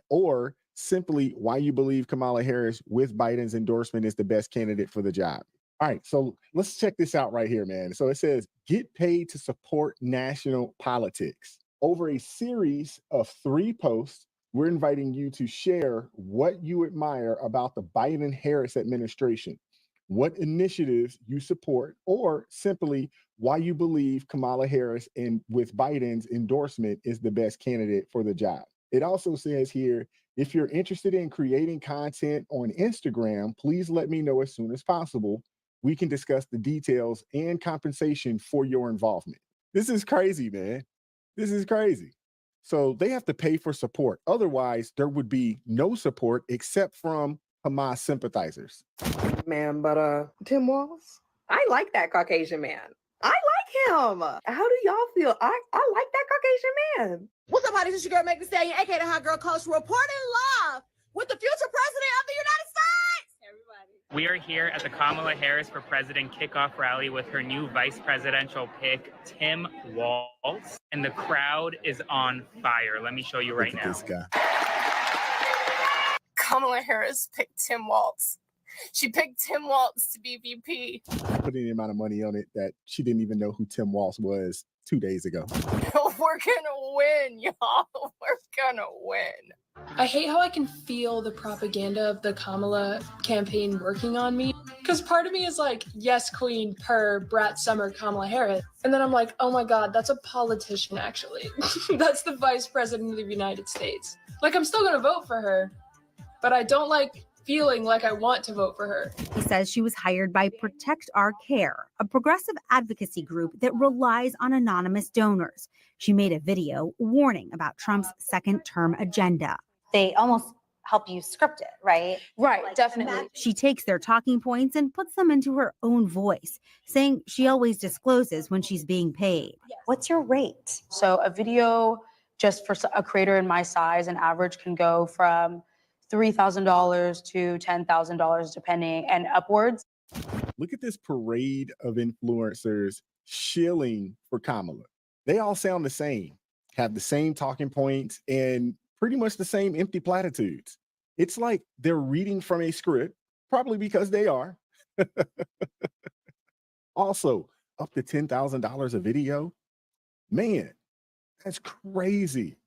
or simply why you believe Kamala Harris with Biden's endorsement is the best candidate for the job. All right, so let's check this out right here, man. So it says, get paid to support national politics. Over a series of 3 posts, we're inviting you to share what you admire about the Biden-Harris administration, what initiatives you support, or simply why you believe Kamala Harris and with Biden's endorsement is the best candidate for the job. It also says here, if you're interested in creating content on Instagram, please let me know as soon as possible. We can discuss the details and compensation for your involvement. This is crazy, man. This is crazy. So they have to pay for support. Otherwise, there would be no support except from Hamas sympathizers. Man, but Tim Walz, I like that Caucasian man. I like him. How do y'all feel? I like that Caucasian man. What's up, honey? This is your girl, Meg Thee Stallion, aka the Hot Girl Coach, reporting live with the future president of the United States. Everybody. We are here at the Kamala Harris for President kickoff rally with her new vice presidential pick, Tim Walz, and the crowd is on fire. Let me show you right now. This guy. Kamala Harris picked Tim Walz. She picked Tim Walz to be VP. Putting the amount of money on it that she didn't even know who Tim Walz was 2 days ago. We're gonna win, y'all. We're gonna win. I hate how I can feel the propaganda of the Kamala campaign working on me. Because part of me is like, yes, queen, per Brat Summer, Kamala Harris. And then I'm like, oh my God, that's a politician, actually. That's the vice president of the United States. Like, I'm still gonna vote for her, but I don't like feeling like I want to vote for her. He says she was hired by Protect Our Care, a progressive advocacy group that relies on anonymous donors. She made a video warning about Trump's second-term agenda. They almost help you script it, right? Right, definitely. She takes their talking points and puts them into her own voice, saying she always discloses when she's being paid. What's your rate? So a video just for a creator in my size, an average can go from $3,000 to $10,000 depending and upwards. Look at this parade of influencers shilling for Kamala. They all sound the same, have the same talking points, and pretty much the same empty platitudes. It's like they're reading from a script, probably because they are. Also, up to $10,000 a video. Man, that's crazy.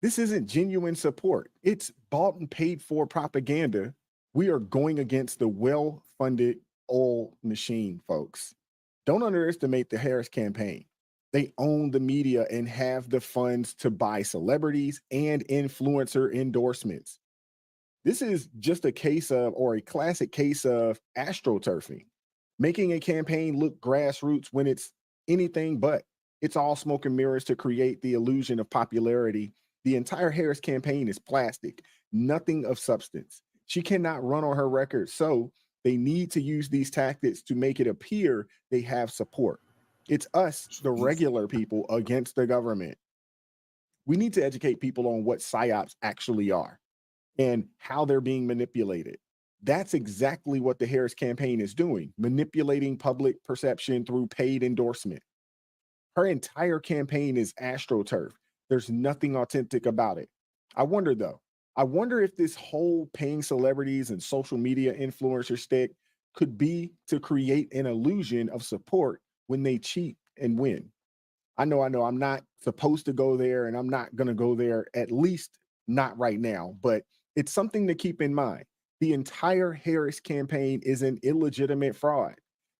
This isn't genuine support. It's bought and paid for propaganda. We are going against the well-funded oil machine, folks. Don't underestimate the Harris campaign. They own the media and have the funds to buy celebrities and influencer endorsements. This is just a case of, or a classic case of astroturfing, making a campaign look grassroots when it's anything but. It's all smoke and mirrors to create the illusion of popularity. The entire Harris campaign is plastic, nothing of substance. She cannot run on her record, so they need to use these tactics to make it appear they have support. It's us, the regular people, against the government. We need to educate people on what PSYOPs actually are and how they're being manipulated. That's exactly what the Harris campaign is doing, manipulating public perception through paid endorsement. Her entire campaign is astroturf. There's nothing authentic about it. I wonder if this whole paying celebrities and social media influencer stick could be to create an illusion of support when they cheat and win. I know I'm not supposed to go there, and I'm not going to go there, at least not right now, but it's something to keep in mind. The entire Harris campaign is an illegitimate fraud.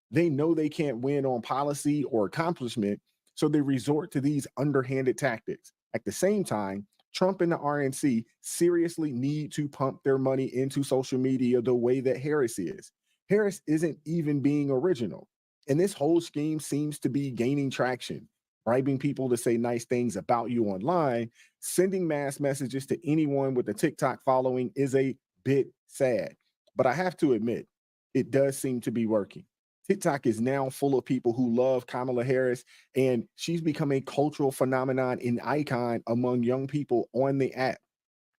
They know they can't win on policy or accomplishment, so they resort to these underhanded tactics. At the same time, Trump and the RNC seriously need to pump their money into social media the way that Harris is. Harris isn't even being original. And this whole scheme seems to be gaining traction, bribing people to say nice things about you online. Sending mass messages to anyone with a TikTok following is a bit sad, but I have to admit, it does seem to be working. TikTok is now full of people who love Kamala Harris, and she's become a cultural phenomenon and icon among young people on the app.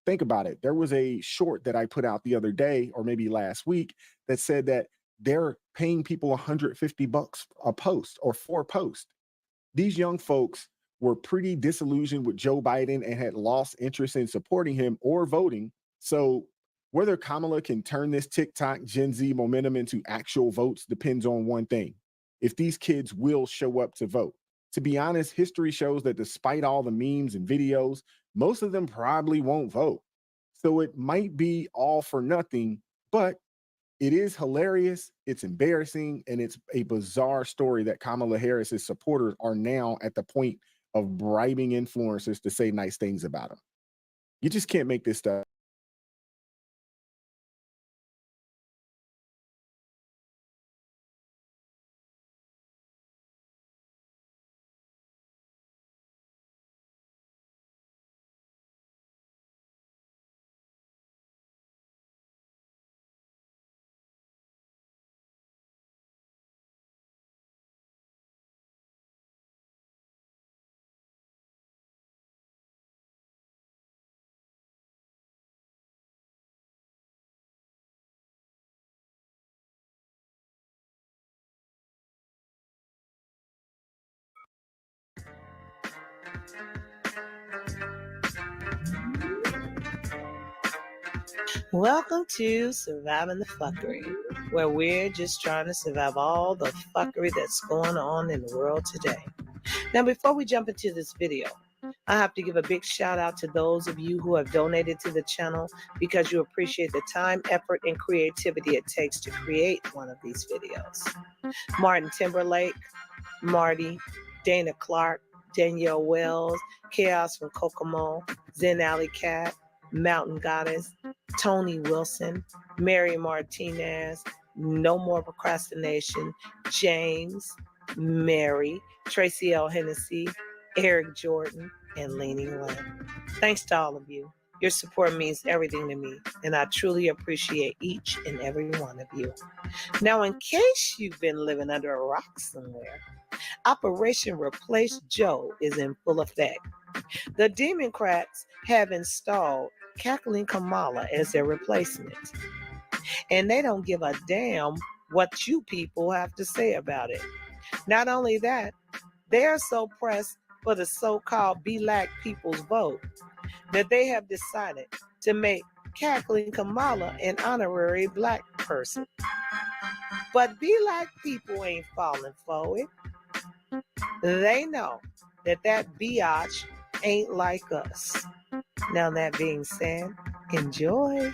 Think about it. There was a short that I put out the other day, or maybe last week, that said that they're paying people $150 a post or for a post. These young folks were pretty disillusioned with Joe Biden and had lost interest in supporting him or voting. So whether Kamala can turn this TikTok Gen Z momentum into actual votes depends on one thing: if these kids will show up to vote. To be honest, history shows that despite all the memes and videos, most of them probably won't vote. So it might be all for nothing, but it is hilarious, it's embarrassing, and it's a bizarre story that Kamala Harris's supporters are now at the point of bribing influencers to say nice things about them. You just can't make this stuff. Welcome to Surviving the Fuckery, where we're just trying to survive all the fuckery that's going on in the world today. Now, before we jump into this video, I have to give a big shout out to those of you who have donated to the channel because you appreciate the time, effort, and creativity it takes to create one of these videos. Martin Timberlake, Marty, Dana Clark, Danielle Wells, Chaos from Kokomo, Zen Alley Cat, Mountain Goddess, Tony Wilson, Mary Martinez, No More Procrastination, James, Mary, Tracy L. Hennessy, Eric Jordan, and Leaning Lynn. Thanks to all of you. Your support means everything to me, and I truly appreciate each and every one of you. Now, in case you've been living under a rock somewhere, Operation Replace Joe is in full effect. The Democrats have installed Cackling Kamala as their replacement, and they don't give a damn what you people have to say about it. Not only that, they are so pressed for the so-called Black people's vote that they have decided to make Cackling Kamala an honorary Black person. But Black people ain't falling for it. They know that biatch ain't like us. Now, that being said, enjoy.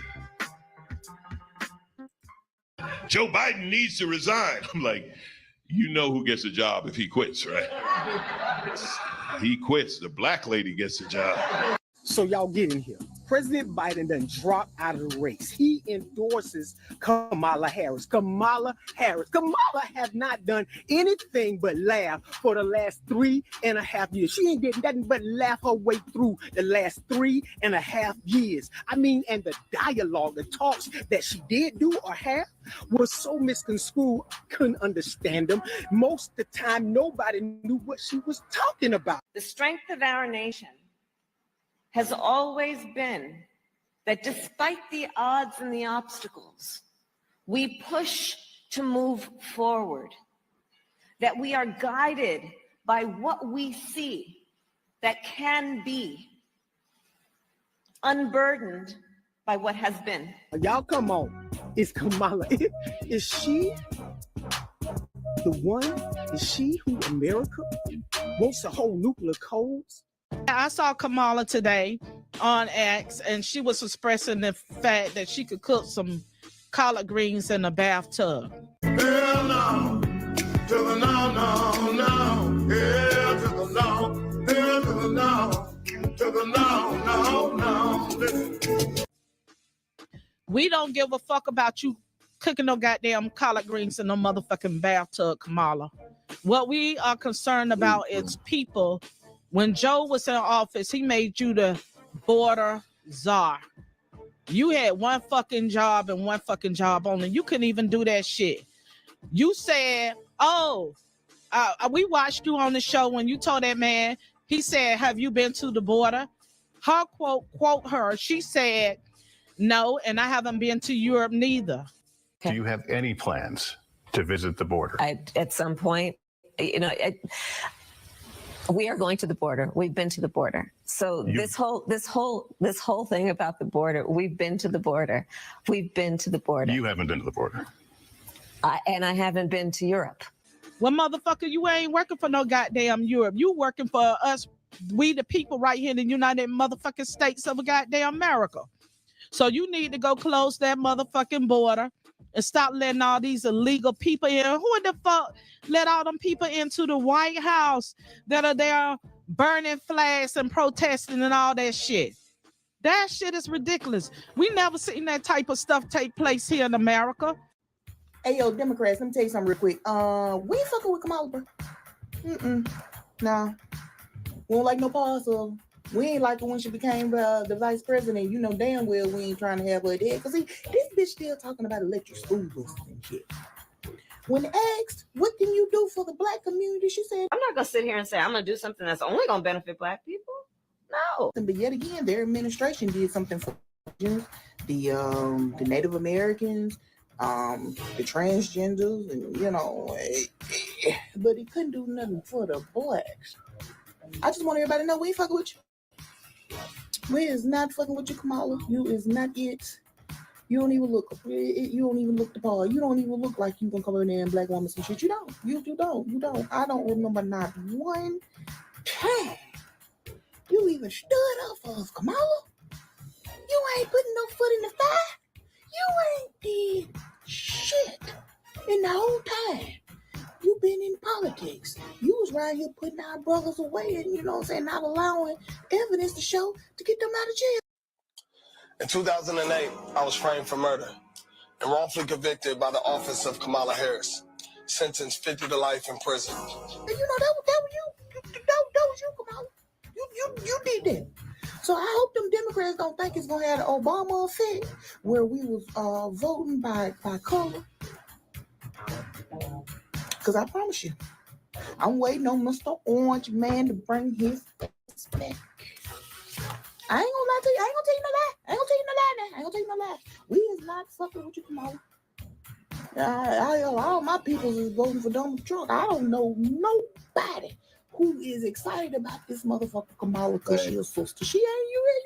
Joe Biden needs to resign. I'm like, You know who gets a job if he quits, right? He quits. The black lady gets the job. So y'all get in here. President Biden done dropped out of the race. He endorses Kamala Harris. Kamala have not done anything but laugh for the last 3.5 years. She ain't did nothing but laugh her way through the last 3.5 years. I mean, and the dialogue, the talks that she did do or have was so misconstrued, couldn't understand them. Most of the time, nobody knew what she was talking about. The strength of our nation has always been that despite the odds and the obstacles, we push to move forward, that we are guided by what we see that can be, unburdened by what has been. Y'all come on. Is Kamala, is she the one? Is she who America wants to hold nuclear codes? I saw Kamala today on X, and she was expressing the fact that she could cook some collard greens in a bathtub. Hell no, to the no, no, no. Hell to the no, hell to the no, to the no, no, no. We don't give a fuck about you cooking no goddamn collard greens in no motherfucking bathtub, Kamala. What we are concerned about is people. When Joe was in office, he made you the border czar. You had one fucking job and one fucking job only. You couldn't even do that shit. You said, we watched you on the show when you told that man, he said, have you been to the border? Her quote her, she said, no, and I haven't been to Europe neither. Do you have any plans to visit the border? At some point, we are going to the border. We've been to the border. So this whole thing about the border, we've been to the border. We've been to the border. You haven't been to the border. And I haven't been to Europe. Well, motherfucker, you ain't working for no goddamn Europe. You working for us, we the people right here in the United motherfucking States of goddamn America. So you need to go close that motherfucking border and stop letting all these illegal people in. Who in the fuck let all them people into the White House that are there burning flags and protesting and all that shit? That shit is ridiculous. We never seen that type of stuff take place here in America. Hey, yo, Democrats, let me tell you something real quick. We ain't fucking with Kamala, bro. Nah. We don't like no parts of. We ain't like it when she became the vice president. You know damn well we ain't trying to have her there. Because see, this bitch still talking about electric school buses and shit. When asked, what can you do for the black community? She said, I'm not going to sit here and say I'm going to do something that's only going to benefit black people. No. But yet again, their administration did something for the Native Americans, the transgenders, and but he couldn't do nothing for the blacks. I just want everybody to know we ain't fucking with you. We is not fucking with you, Kamala. You is not it. You don't even look. You don't even look the part. You don't even look like you gonna come in there and black woman some shit. You don't. You don't. I don't remember not one time you even stood up for us, Kamala. You ain't putting no foot in the fire. You ain't did shit in the whole time. You been in politics. You was right here putting our brothers away and, not allowing evidence to show to get them out of jail. In 2008, I was framed for murder and wrongfully convicted by the office of Kamala Harris, sentenced 50 to life in prison. And that was you. That was you, Kamala. You did that. So I hope them Democrats don't think it's gonna have the Obama effect where we was voting by color. Because I promise you, I'm waiting on Mr. Orange Man to bring his face back. I ain't gonna lie to you. I ain't gonna tell you no lie. I ain't gonna tell you no lie. We is not fucking with you, Kamala. All my people is voting for Donald Trump. I don't know nobody who is excited about this motherfucker Kamala because she a sister. She ain't you really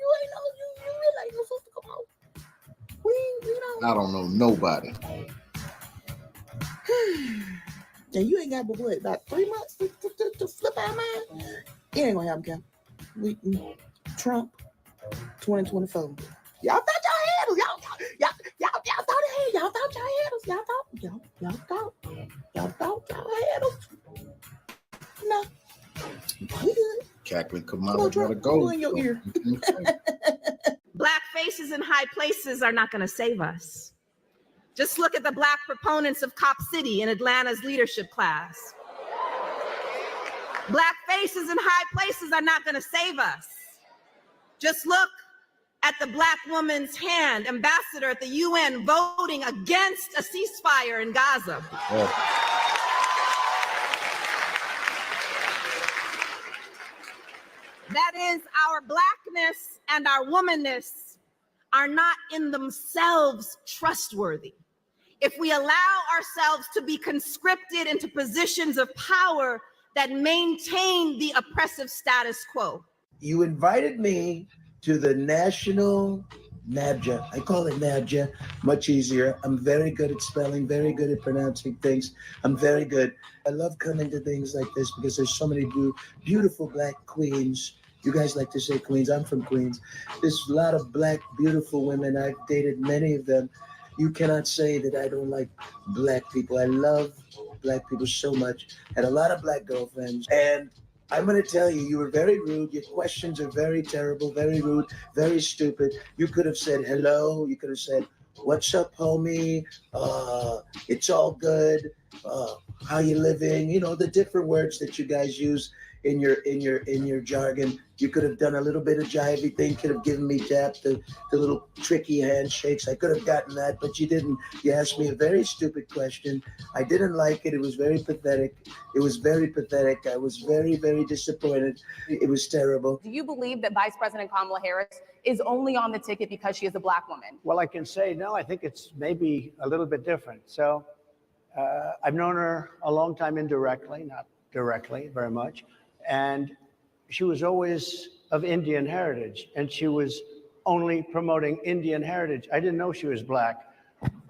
ain't no sister Kamala. I don't know nobody. And you ain't got but what, about 3 months to flip our mind? It ain't gonna happen, Cap. Trump 2024. Y'all thought y'all had us. Y'all thought y'all had us. Y'all thought y'all had us. cackling Kamala gotta go. in your ear. Black faces in high places are not going to save us. Just look at the Black proponents of Cop City in Atlanta's leadership class. Black faces in high places are not going to save us. Just look at the Black woman's hand ambassador at the UN voting against a ceasefire in Gaza. That is, our Blackness and our womanness are not in themselves trustworthy. If we allow ourselves to be conscripted into positions of power that maintain the oppressive status quo. You invited me to the National NABJA. I call it NABJA, much easier. I'm very good at spelling, very good at pronouncing things. I'm very good. I love coming to things like this because there's so many beautiful Black queens. You guys like to say Queens. I'm from Queens. There's a lot of Black, beautiful women. I've dated many of them. You cannot say that I don't like Black people. I love Black people so much. Had a lot of Black girlfriends. And I'm going to tell you, you were very rude. Your questions are very terrible, very rude, very stupid. You could have said hello. You could have said, what's up, homie? It's all good. How you living? You know, the different words that you guys use in your jargon. You could have done a little bit of jivey thing, could have given me the little tricky handshakes. I could have gotten that, but you didn't. You asked me a very stupid question. I didn't like it. It was very pathetic. It was very pathetic. I was very, very disappointed. It was terrible. Do you believe that Vice President Kamala Harris is only on the ticket because she is a Black woman? Well, I can say no. I think it's maybe a little bit different. So I've known her a long time indirectly, not directly very much. And she was always of Indian heritage, and she was only promoting Indian heritage. I didn't know she was Black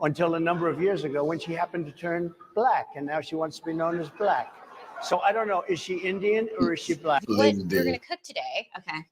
until a number of years ago when she happened to turn Black, and now she wants to be known as Black. So I don't know, is she Indian or is she Black? What we're going to cook today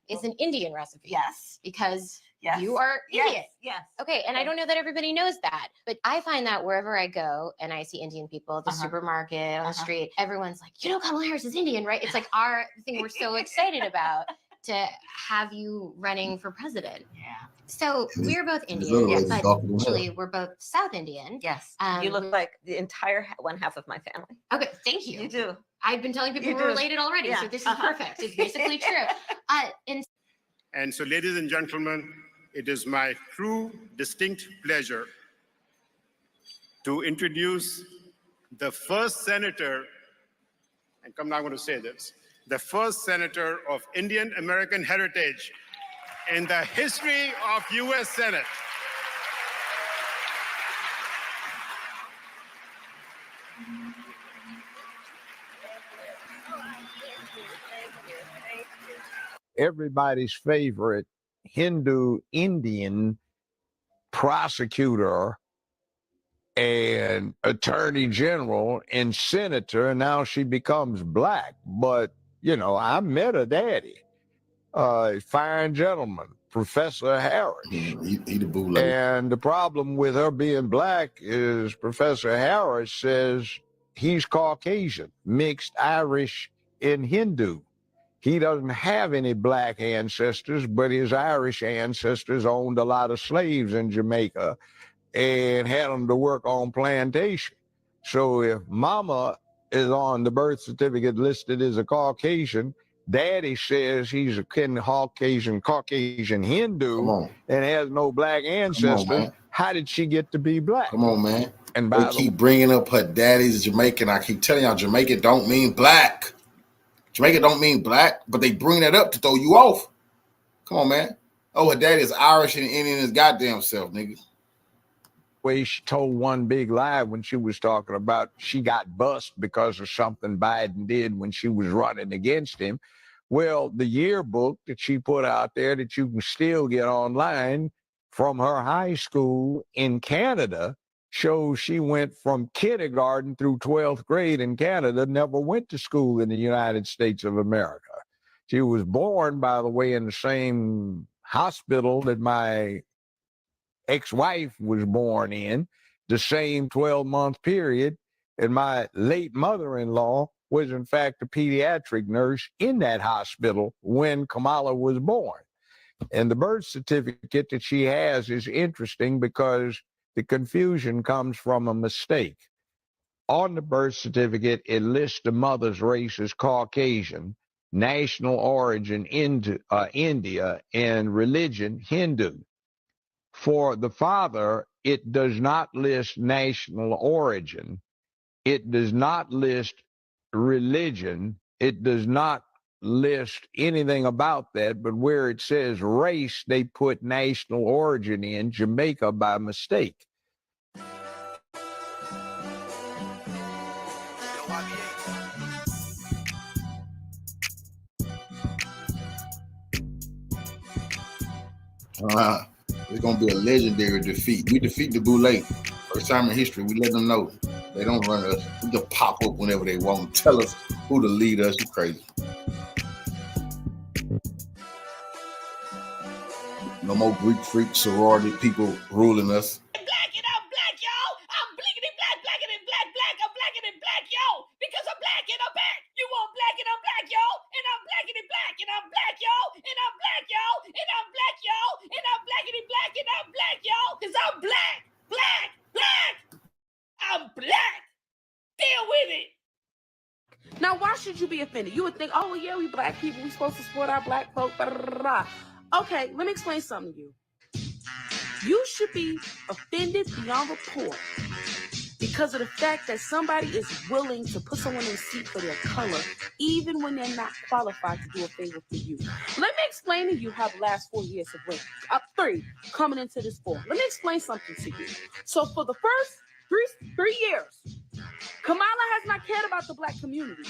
is an Indian recipe. Yes. Because you are Indian. Yes. Okay, and I don't know that everybody knows that, but I find that wherever I go and I see Indian people at the supermarket, on the street, everyone's like, you know, Kamala Harris is Indian, right? It's like our thing we're so excited about to have you running for president. Yeah. So we're both Indian, but actually we're both South Indian. Yes. You look like the entire one half of my family. Okay, thank you. You do. I've been telling people we're related already, so this is perfect. It's basically true. And so, ladies and gentlemen, it is my true, distinct pleasure to introduce the first senator, and I'm not going to say this, the first senator of Indian American heritage in the history of U.S. Senate. Everybody's favorite Hindu Indian prosecutor and attorney general and senator, and now she becomes Black. But, you know, I met her daddy, fine gentleman, Professor Harris. He the boule. And the problem with her being Black is Professor Harris says he's Caucasian, mixed Irish and Hindu. He doesn't have any Black ancestors, but his Irish ancestors owned a lot of slaves in Jamaica and had them to work on plantation. So if mama is on the birth certificate listed as a Caucasian, daddy says he's a Caucasian Hindu and has no Black ancestors. How did she get to be Black? Come on, man. And they keep bringing up her daddy's Jamaican. I keep telling y'all, Jamaican don't mean Black. Jamaica don't mean Black, but they bring that up to throw you off. Come on, man. Oh, her daddy is Irish and Indian his goddamn self, nigga. Way she told one big lie when she was talking about she got bust because of something Biden did when she was running against him. Well, the yearbook that she put out there that you can still get online from her high school in Canada shows she went from kindergarten through 12th grade in Canada, never went to school in the United States of America. She was born, by the way, in the same hospital that my ex-wife was born in, the same 12-month period, and my late mother-in-law was in fact a pediatric nurse in that hospital when Kamala was born. And the birth certificate that she has is interesting because the confusion comes from a mistake. On the birth certificate, it lists the mother's race as Caucasian, national origin India, and religion Hindu. For the father, it does not list national origin. It does not list religion. It does not list anything about that, but where it says race, they put national origin in Jamaica by mistake. It's gonna be a legendary defeat. We defeat the Boule. First time in history, we let them know they don't run us. We just pop up whenever they want. Tell us who to lead us. You crazy. No more Greek freak sorority people ruling us. Because I'm black and I'm back. You want black and I'm black, y'all. And I'm blackity black and I'm black, y'all. And I'm black, y'all. And I'm black, y'all. And I'm blackity black and I'm black, y'all. Because I'm black, black, black. I'm black. Deal with it. Now, why should you be offended? You would think, oh, yeah, we black people, we supposed to support our black folk. Blah, blah, blah. Okay, let me explain something to you. You should be offended beyond report because of the fact that somebody is willing to put someone in a seat for their color, even when they're not qualified to do a favor for you. Let me explain to you how the last 4 years have went. Three, coming into this 4. Let me explain something to you. So for the first three years, Kamala has not cared about the black community,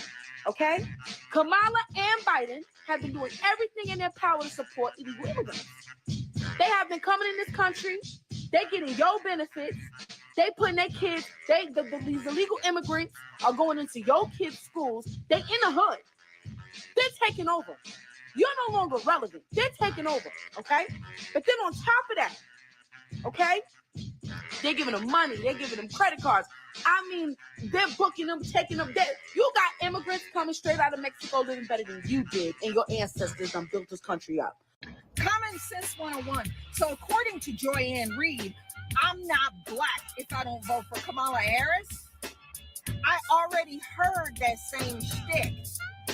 okay? Kamala and Biden have been doing everything in their power to support illegal immigrants. They have been coming in this country. They're getting your benefits. They putting their kids, these illegal immigrants are going into your kids' schools. They in the hood. They're taking over. You're no longer relevant. They're taking over, okay? But then on top of that, okay, they're giving them money. They're giving them credit cards. I mean, they're booking them, taking them. You got immigrants coming straight out of Mexico living better than you did, and your ancestors done built this country up. Common sense 101. So according to Joy-Ann Reid, I'm not black if I don't vote for Kamala Harris. I already heard that same shtick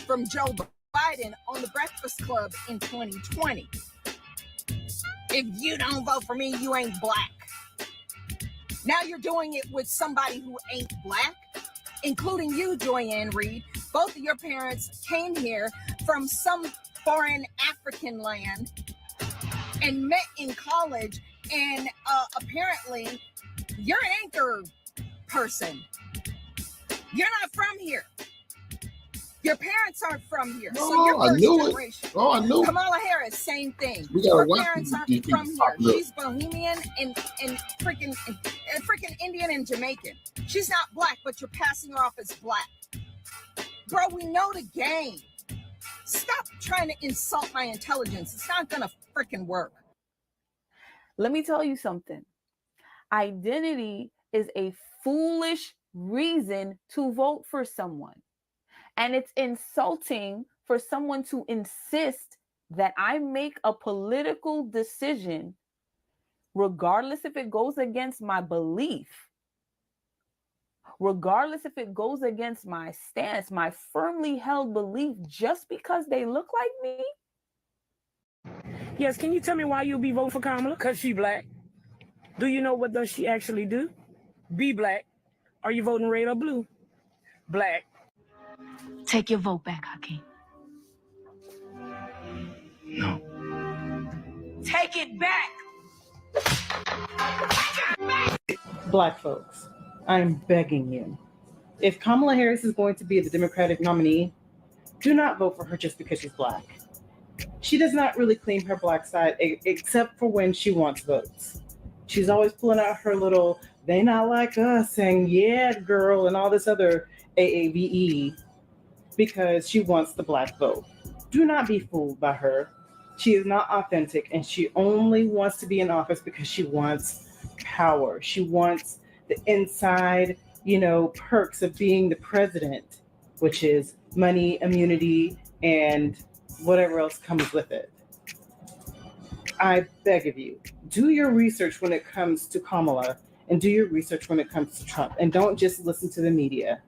from Joe Biden on the Breakfast Club in 2020. If you don't vote for me, you ain't black. Now you're doing it with somebody who ain't black, including you, Joy-Ann Reid. Both of your parents came here from some foreign African land and met in college, and apparently you're an anchor person. You're not from here. Your parents aren't from here, so you're first generation. I knew it. Kamala Harris, same thing. We gotta Her watch parents aren't these from people. here. She's Bohemian and freaking Indian and Jamaican. She's not black, but you're passing her off as black. Bro, we know the game. Stop trying to insult my intelligence. It's not gonna freaking work. Let me tell you something. Identity is a foolish reason to vote for someone. And it's insulting for someone to insist that I make a political decision, regardless if it goes against my belief, regardless if it goes against my stance, my firmly held belief, just because they look like me. Yes, can you tell me why you'll be voting for Kamala? Because she black. Do you know what does she actually do? Be black. Are you voting red or blue? Black. Take your vote back, Hakeem. No. Take it back. Black folks, I'm begging you. If Kamala Harris is going to be the Democratic nominee, do not vote for her just because she's black. She does not really claim her black side except for when she wants votes. She's always pulling out her little, they not like us, saying, yeah, girl, and all this other AAVE because she wants the black vote. Do not be fooled by her. She is not authentic, and she only wants to be in office because she wants power. She wants the inside, perks of being the president. which is money, immunity, and whatever else comes with it. I beg of you, do your research when it comes to Kamala and do your research when it comes to Trump, and don't just listen to the media.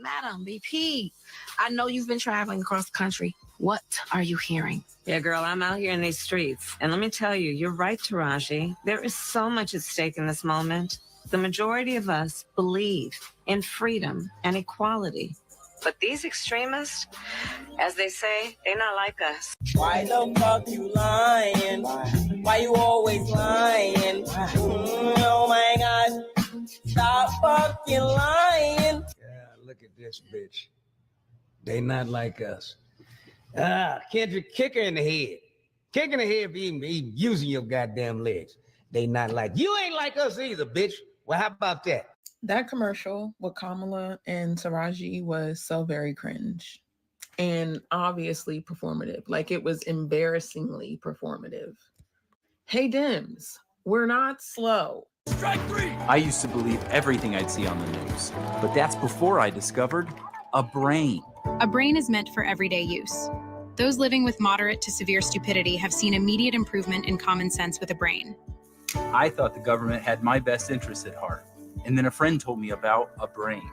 Madam VP, I know you've been traveling across the country. What are you hearing? Yeah, girl, I'm out here in these streets. And let me tell you, you're right, Taraji. There is so much at stake in this moment. The majority of us believe in freedom and equality. But these extremists, as they say, they're not like us. Why the fuck you lying? Why you always lying? Oh my God. Stop fucking lying. Yeah, look at this bitch. They not like us. Kendrick, kick her in the head. Kick her in the head for even using your goddamn legs. They not like you. Ain't like us either, bitch. Well, how about that? That commercial with Kamala and Taraji was so very cringe and obviously performative. Like, it was embarrassingly performative. Hey, Dems, we're not slow. Strike three! I used to believe everything I'd see on the news, but that's before I discovered a brain. A brain is meant for everyday use. Those living with moderate to severe stupidity have seen immediate improvement in common sense with a brain. I thought the government had my best interests at heart. And then a friend told me about a brain.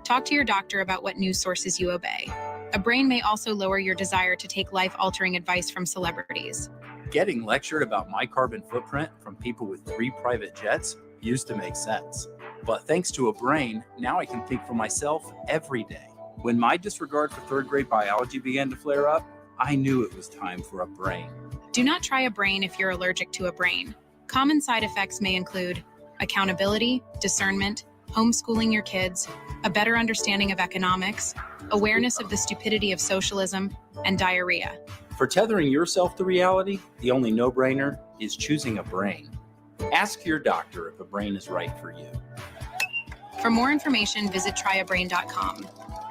Talk to your doctor about what news sources you obey. A brain may also lower your desire to take life-altering advice from celebrities. Getting lectured about my carbon footprint from people with 3 private jets used to make sense. But thanks to a brain, now I can think for myself every day. When my disregard for 3rd grade biology began to flare up, I knew it was time for a brain. Do not try a brain if you're allergic to a brain. Common side effects may include accountability, discernment, homeschooling your kids, a better understanding of economics, awareness of the stupidity of socialism, and diarrhea. For tethering yourself to reality, the only no-brainer is choosing a brain. Ask your doctor if a brain is right for you. For more information, visit tryabrain.com.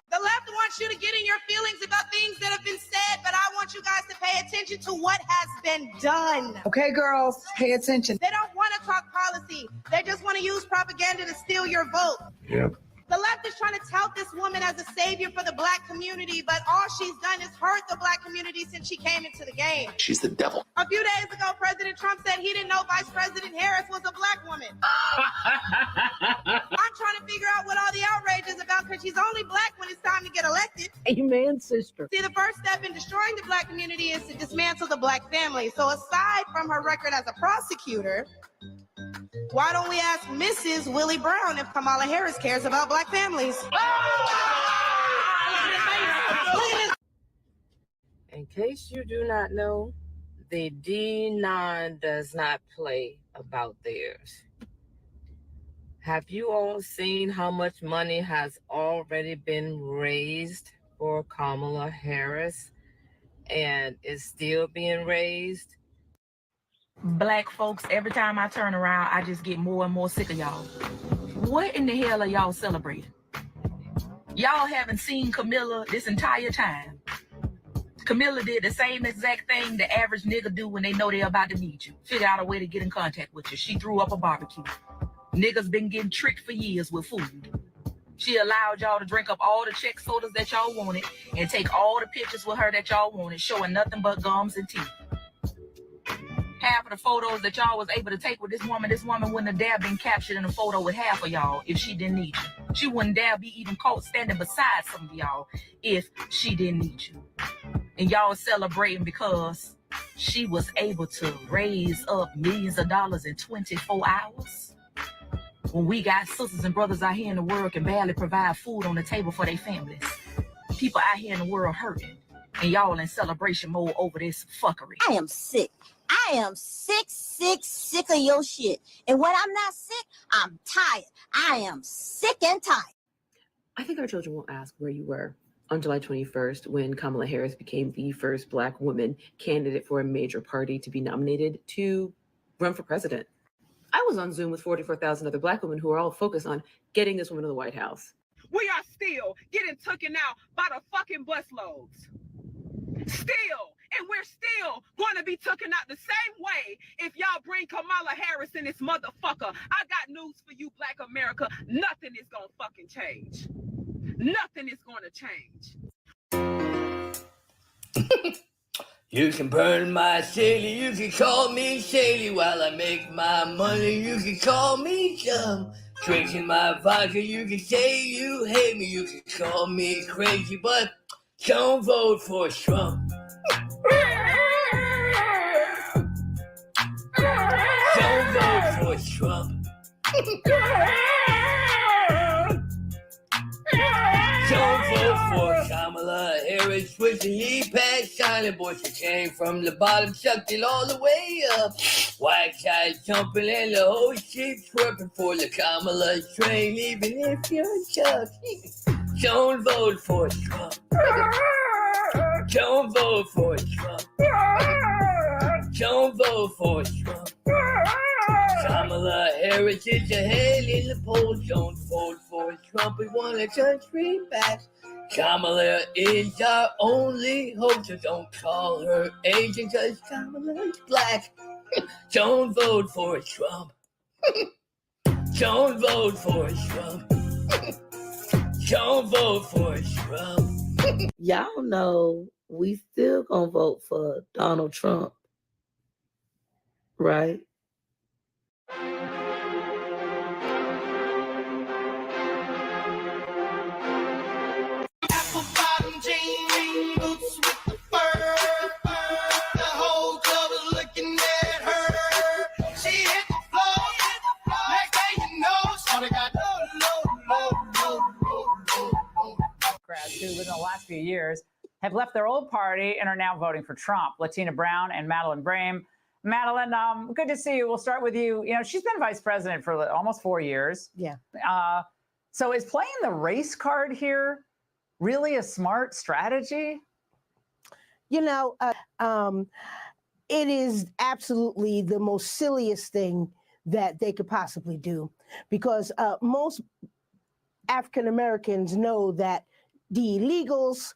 The left wants you to get in your feelings about things that have been said, but I want you guys to pay attention to what has been done. Okay, girls, pay attention. They don't want to talk policy. They just want to use propaganda to steal your vote. Yep. The left is trying to tout this woman as a savior for the black community, but all she's done is hurt the black community since she came into the game. She's the devil. A few days ago, President Trump said he didn't know Vice President Harris was a black woman. I'm trying to figure out what all the outrage is about because she's only black when it's time to get elected. Amen, sister. See, the first step in destroying the black community is to dismantle the black family. So aside from her record as a prosecutor, why don't we ask Mrs. Willie Brown if Kamala Harris cares about black families? In case you do not know, the D9 does not play about theirs. Have you all seen how much money has already been raised for Kamala Harris and is still being raised? Black folks, every time I turn around, I just get more and more sick of y'all. What in the hell are y'all celebrating? Y'all haven't seen Camilla this entire time. Camilla did the same exact thing the average nigga do when they know they're about to meet you. Figure out a way to get in contact with you. She threw up a barbecue. Niggas been getting tricked for years with food. She allowed y'all to drink up all the check sodas that y'all wanted and take all the pictures with her that y'all wanted, showing nothing but gums and teeth. Half of the photos that y'all was able to take with this woman wouldn't have dare been captured in a photo with half of y'all if she didn't need you. She wouldn't dare be even caught standing beside some of y'all if she didn't need you. And y'all celebrating because she was able to raise up millions of dollars in 24 hours. When we got sisters and brothers out here in the world can barely provide food on the table for their families. People out here in the world hurting. And y'all in celebration mode over this fuckery. I am sick. I am sick of your shit. And when I'm not sick, I'm tired. I am sick and tired. I think our children will ask where you were on July 21st when Kamala Harris became the first Black woman candidate for a major party to be nominated to run for president. I was on Zoom with 44,000 other Black women who are all focused on getting this woman to the White House. We are still getting taken out by the fucking busloads. Still. And we're still going to be taken out the same way if y'all bring Kamala Harris in this motherfucker. I got news for you, Black America. Nothing is going to fucking change. nothing is going to change. You can burn my city, you can call me shady while I make my money, you can call me dumb. Drinking my vodka, you can say you hate me, you can call me crazy, but don't vote for Trump. Don't vote for Trump. Don't vote for Kamala Harris with the knee pad shining. Boy, she came from the bottom, chucked it all the way up. White guys jumping and the whole shit twerking for the Kamala train, even if you're Chuck. Don't vote for Trump. Don't vote for Trump. Don't vote for Trump. Kamala Harris is ahead in the polls. Don't vote for Trump. We want a country back. Kamala is our only hope, so don't call her Asian because Kamala's black. Don't vote for Trump. Don't vote for Trump. Don't vote for Trump. Y'all know we still gonna vote for Donald Trump, right? Apple bottom jean boots with the fur. The whole club is looking at her. She hit the floor. Next thing you know, shorty got low. Democrats who, within the last few years, have left their old party and are now voting for Trump. Latina Brown and Madeline Brame. Madeline, good to see you. We'll start with you. You know, she's been vice president for almost 4 years. Yeah. So is playing the race card here really a smart strategy? You know, it is absolutely the most silliest thing that they could possibly do, because most African Americans know that the illegals'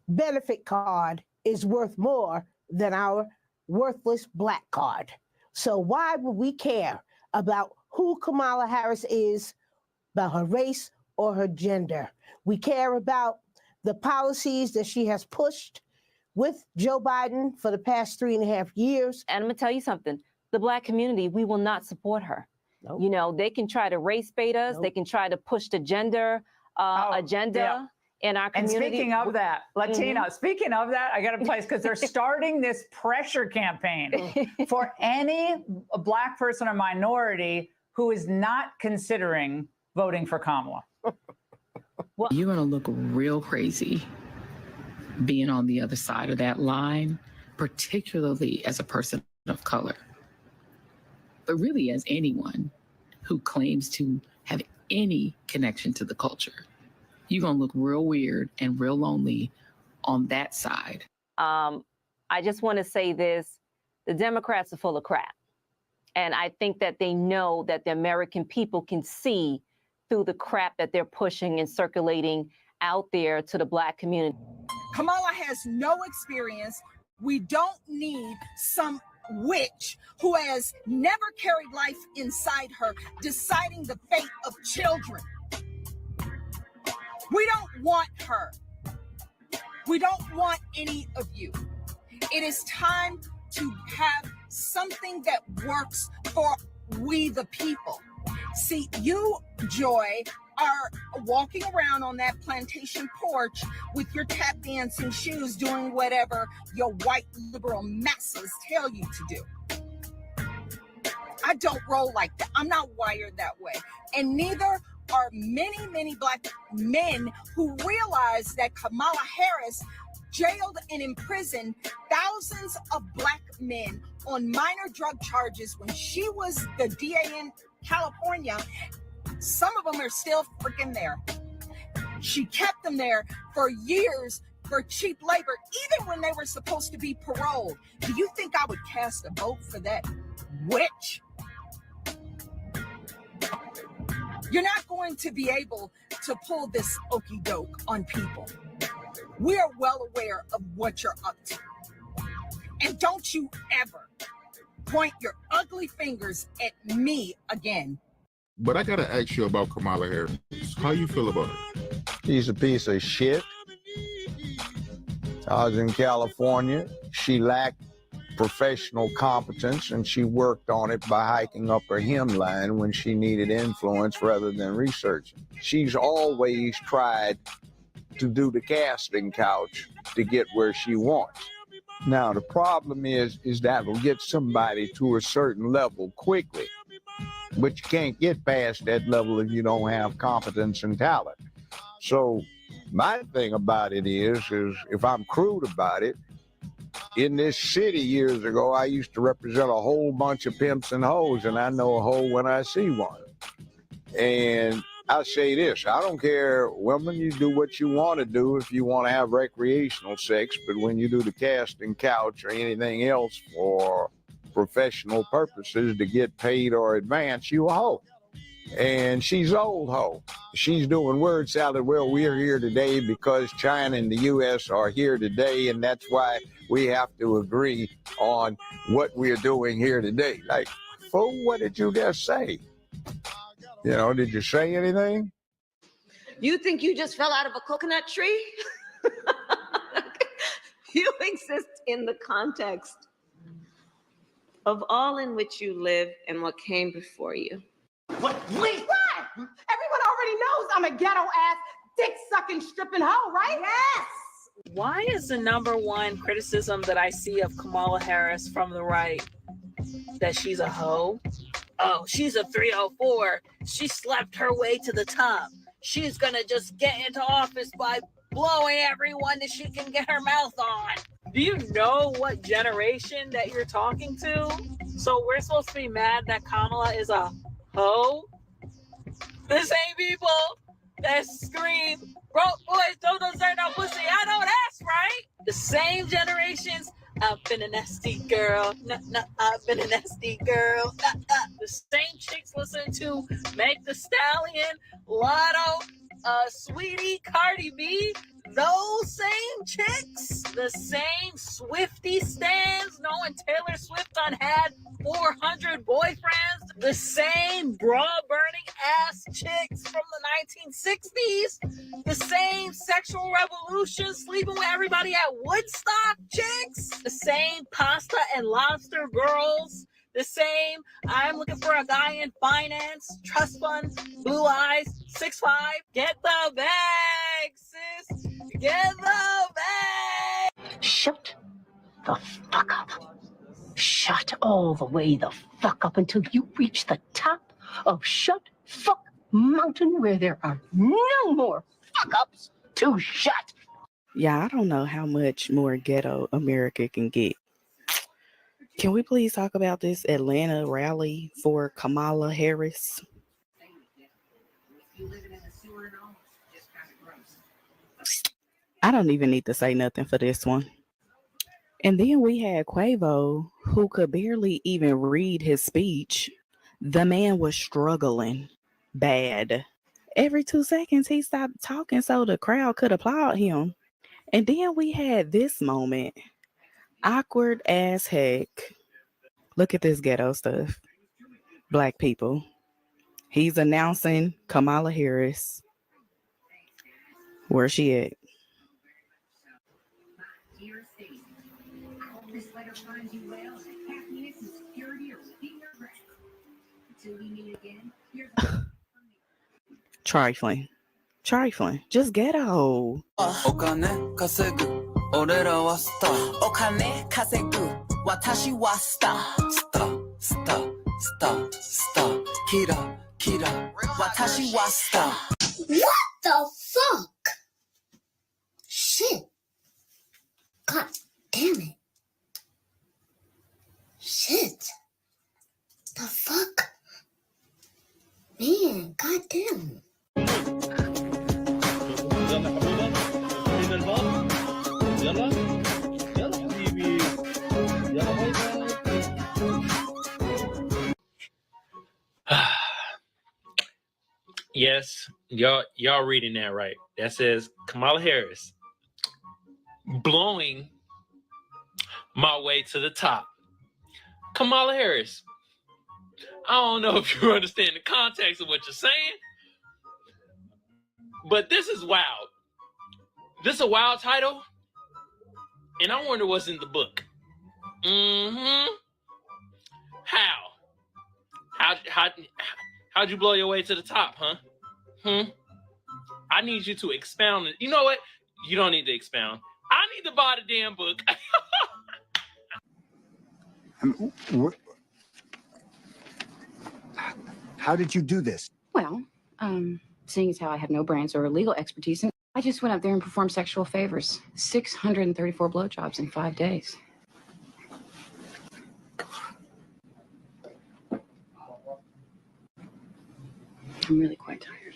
benefit card is worth more than our worthless black card. So why would we care about who Kamala Harris is, about her race or her gender? We care about the policies that she has pushed with Joe Biden for the past 3.5 years. And I'm gonna tell you something, the black community, we will not support her. Nope. You know, they can try to race bait us. They can try to push the gender agenda in our community. And speaking of that, Latina, speaking of that, I got a place because they're starting this pressure campaign for any black person or minority who is not considering voting for Kamala. You're going to look real crazy being on the other side of that line, particularly as a person of color, but really as anyone who claims to have any connection to the culture. You're going to look real weird and real lonely on that side. I just want to say this, the Democrats are full of crap. And I think that they know that the American people can see through the crap that they're pushing and circulating out there to the black community. Kamala has no experience. We don't need some witch who has never carried life inside her deciding the fate of children. We don't want her. We don't want any of you. It is time to have something that works for we the people. See, you, Joy, are walking around on that plantation porch with your tap dancing shoes doing whatever your white liberal masses tell you to do. I don't roll like that. I'm not wired that way. And neither are many, many black men who realize that Kamala Harris jailed and imprisoned thousands of black men on minor drug charges when she was the DA in California. Some of them are still freaking there. She kept them there for years for cheap labor, even when they were supposed to be paroled. Do you think I would cast a vote for that witch? You're not going to be able to pull this okie doke on people. We are well aware of what you're up to. And don't you ever point your ugly fingers at me again. But I gotta ask you about Kamala Harris. How you feel about her? She's a piece of shit. I was in California. She lacked professional competence, and she worked on it by hiking up her hemline when she needed influence rather than researching. She's always tried to do the casting couch to get where she wants. Now, the problem is that will get somebody to a certain level quickly, but you can't get past that level if you don't have competence and talent. So my thing about it is if I'm crude about it, in this city years ago, I used to represent a whole bunch of pimps and hoes, and I know a hoe when I see one. And I say this, I don't care, women, you do what you want to do if you want to have recreational sex, but when you do the casting couch or anything else for professional purposes to get paid or advance, you a hoe. And she's an old hoe. She's doing word salad. Well, we're here today because China and the U.S. are here today, and that's why we have to agree on what we're doing here today. Like, fool, what did you just say? You know, did you say anything? You think you just fell out of a coconut tree? You exist in the context of all in which you live and what came before you. What? Wait, what? Everyone already knows I'm a ghetto-ass, dick-sucking, stripping hoe, right? Yes! Why is the number one criticism that I see of Kamala Harris from the right that she's a hoe? Oh, she's a 304. She slept her way to the top. She's gonna just get into office by blowing everyone that she can get her mouth on. Do you know what generation that you're talking to? So we're supposed to be mad that Kamala is a hoe? The same people that scream, broke boys don't deserve no pussy, I know that's right. The same generations, I've been a nasty girl, I've been a nasty girl, The same chicks listen to Meg the Stallion, Lotto, Sweetie, Cardi B, those same chicks, the same Swiftie stands knowing Taylor Swift done had 400 boyfriends, the same bra-burning ass chicks from the 1960s, the same sexual revolution sleeping with everybody at Woodstock chicks, the same pasta and lobster girls, the same I'm looking for a guy in finance, trust fund, blue eyes, 6'5". Get the bag, sis. Get the bag. Shut the fuck up. Shut all the way the fuck up until you reach the top of Shut Fuck Mountain where there are no more fuck ups to shut. Yeah, I don't know how much more ghetto America can get. Can we please talk about this Atlanta rally for Kamala Harris? I don't even need to say nothing for this one. And then we had Quavo, who could barely even read his speech. The man was struggling bad. Every 2 seconds, he stopped talking so the crowd could applaud him. And then we had this moment. Awkward as heck. Look at this ghetto stuff. Black people. He's announcing Kamala Harris. Where's she at? Trifling. Just ghetto. お金稼ぐ俺らはスターお金稼ぐ私はスタースタースタースタースターキラキラ私はスター What the fuck? Shit. God damn it. Shit. The fuck? Man, god damn. يلا حبيبة من الباب يلا يلا حبيبي يلا باي باي. Yes, y'all reading that right. That says Kamala Harris blowing my way to the top. Kamala Harris, I don't know if you understand the context of what you're saying, But this is wild. This is a wild title, and I wonder what's in the book. How'd you blow your way to the top, huh? I need you to expound it. You know what? You don't need to expound. I need to buy the damn book. How did you do this? Well, seeing as how I have no brains or legal expertise, I just went up there and performed sexual favors. 634 blowjobs in 5 days. I'm really quite tired.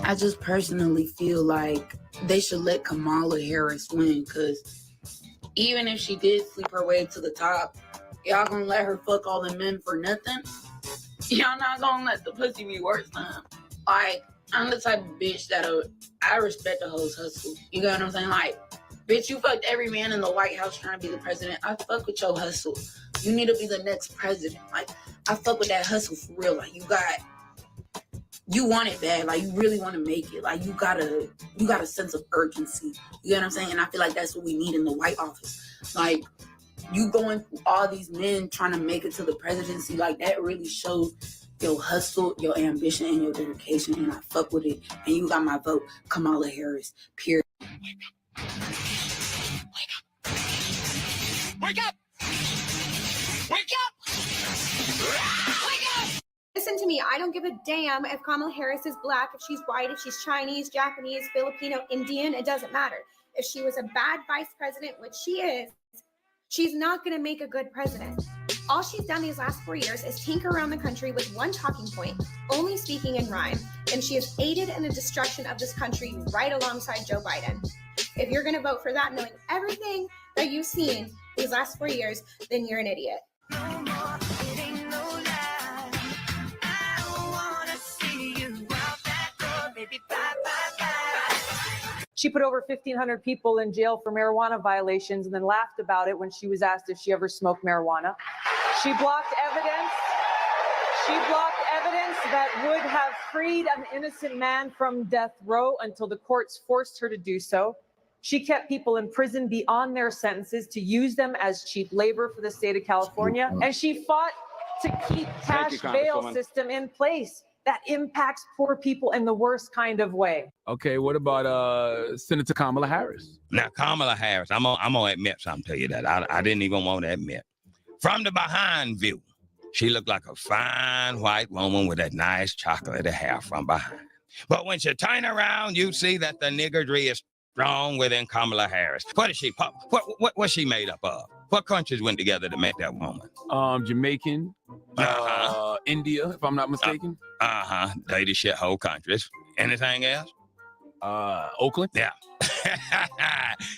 I just personally feel like they should let Kamala Harris win, because even if she did sleep her way to the top, y'all gonna let her fuck all the men for nothing? Y'all not gonna let the pussy be worse than him. Like, I'm the type of bitch that I respect the hoes hustle. You know what I'm saying? Like, bitch, you fucked every man in the White House trying to be the president. I fuck with your hustle. You need to be the next president. Like, I fuck with that hustle for real. Like, you want it bad. Like, you really want to make it. Like, you got a sense of urgency. You know what I'm saying? And I feel like that's what we need in the White Office. Like, you going through all these men trying to make it to the presidency, like, that really shows your hustle, your ambition, and your dedication, and I fuck with it. And you got my vote, Kamala Harris, period. Wake up! Wake up! Wake up! Listen to me. I don't give a damn if Kamala Harris is black, if she's white, if she's Chinese, Japanese, Filipino, Indian. It doesn't matter. If she was a bad vice president, which she is, she's not going to make a good president. All she's done these last 4 years is tinker around the country with one talking point, only speaking in rhyme, and she has aided in the destruction of this country right alongside Joe Biden. If you're going to vote for that, knowing everything that you've seen these last 4 years, then you're an idiot. She put over 1,500 people in jail for marijuana violations and then laughed about it when she was asked if she ever smoked marijuana. She blocked evidence. She blocked evidence that would have freed an innocent man from death row until the courts forced her to do so. She kept people in prison beyond their sentences to use them as cheap labor for the state of California. And she fought to keep cash bail system in place that impacts poor people in the worst kind of way. Okay, what about Senator Kamala Harris? Now, Kamala Harris, I'm gonna admit something to you that I didn't even want to admit. From the behind view, she looked like a fine white woman with that nice chocolatey hair from behind. But when she turn around, you see that the niggardry is strong within Kamala Harris. What is she? What's she made up of? What countries went together to make that woman? Jamaican, India, if I'm not mistaken. Dirty shithole countries. Anything else? Oakland? Yeah.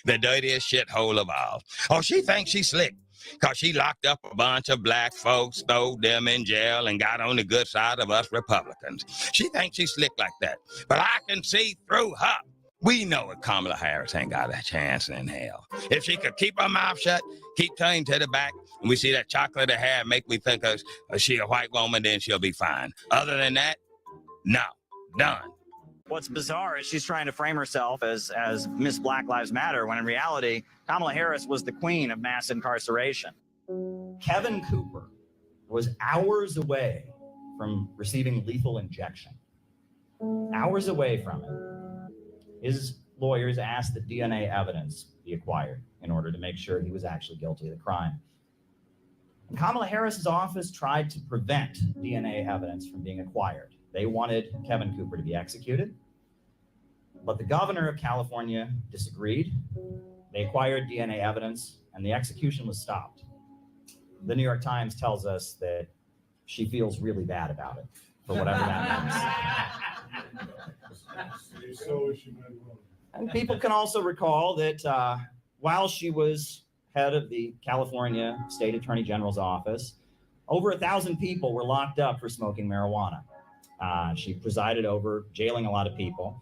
The dirtiest shithole of all. Oh, she thinks she's slick because she locked up a bunch of black folks, threw them in jail, and got on the good side of us Republicans. She thinks she's slick like that. But I can see through her. We know that Kamala Harris ain't got a chance in hell. If she could keep her mouth shut, keep turning to the back, and we see that chocolate hair make me think of she a white woman, then she'll be fine. Other than that, no, done. What's bizarre is she's trying to frame herself as Miss Black Lives Matter, when in reality, Kamala Harris was the queen of mass incarceration. Kevin Cooper was hours away from receiving lethal injection. Hours away from it. His lawyers asked that DNA evidence be acquired in order to make sure he was actually guilty of the crime. And Kamala Harris's office tried to prevent DNA evidence from being acquired. They wanted Kevin Cooper to be executed, but the governor of California disagreed. They acquired DNA evidence, and the execution was stopped. The New York Times tells us that she feels really bad about it, for whatever that means. And people can also recall that while she was head of the California State Attorney General's office, over 1,000 people were locked up for smoking marijuana. She presided over jailing a lot of people.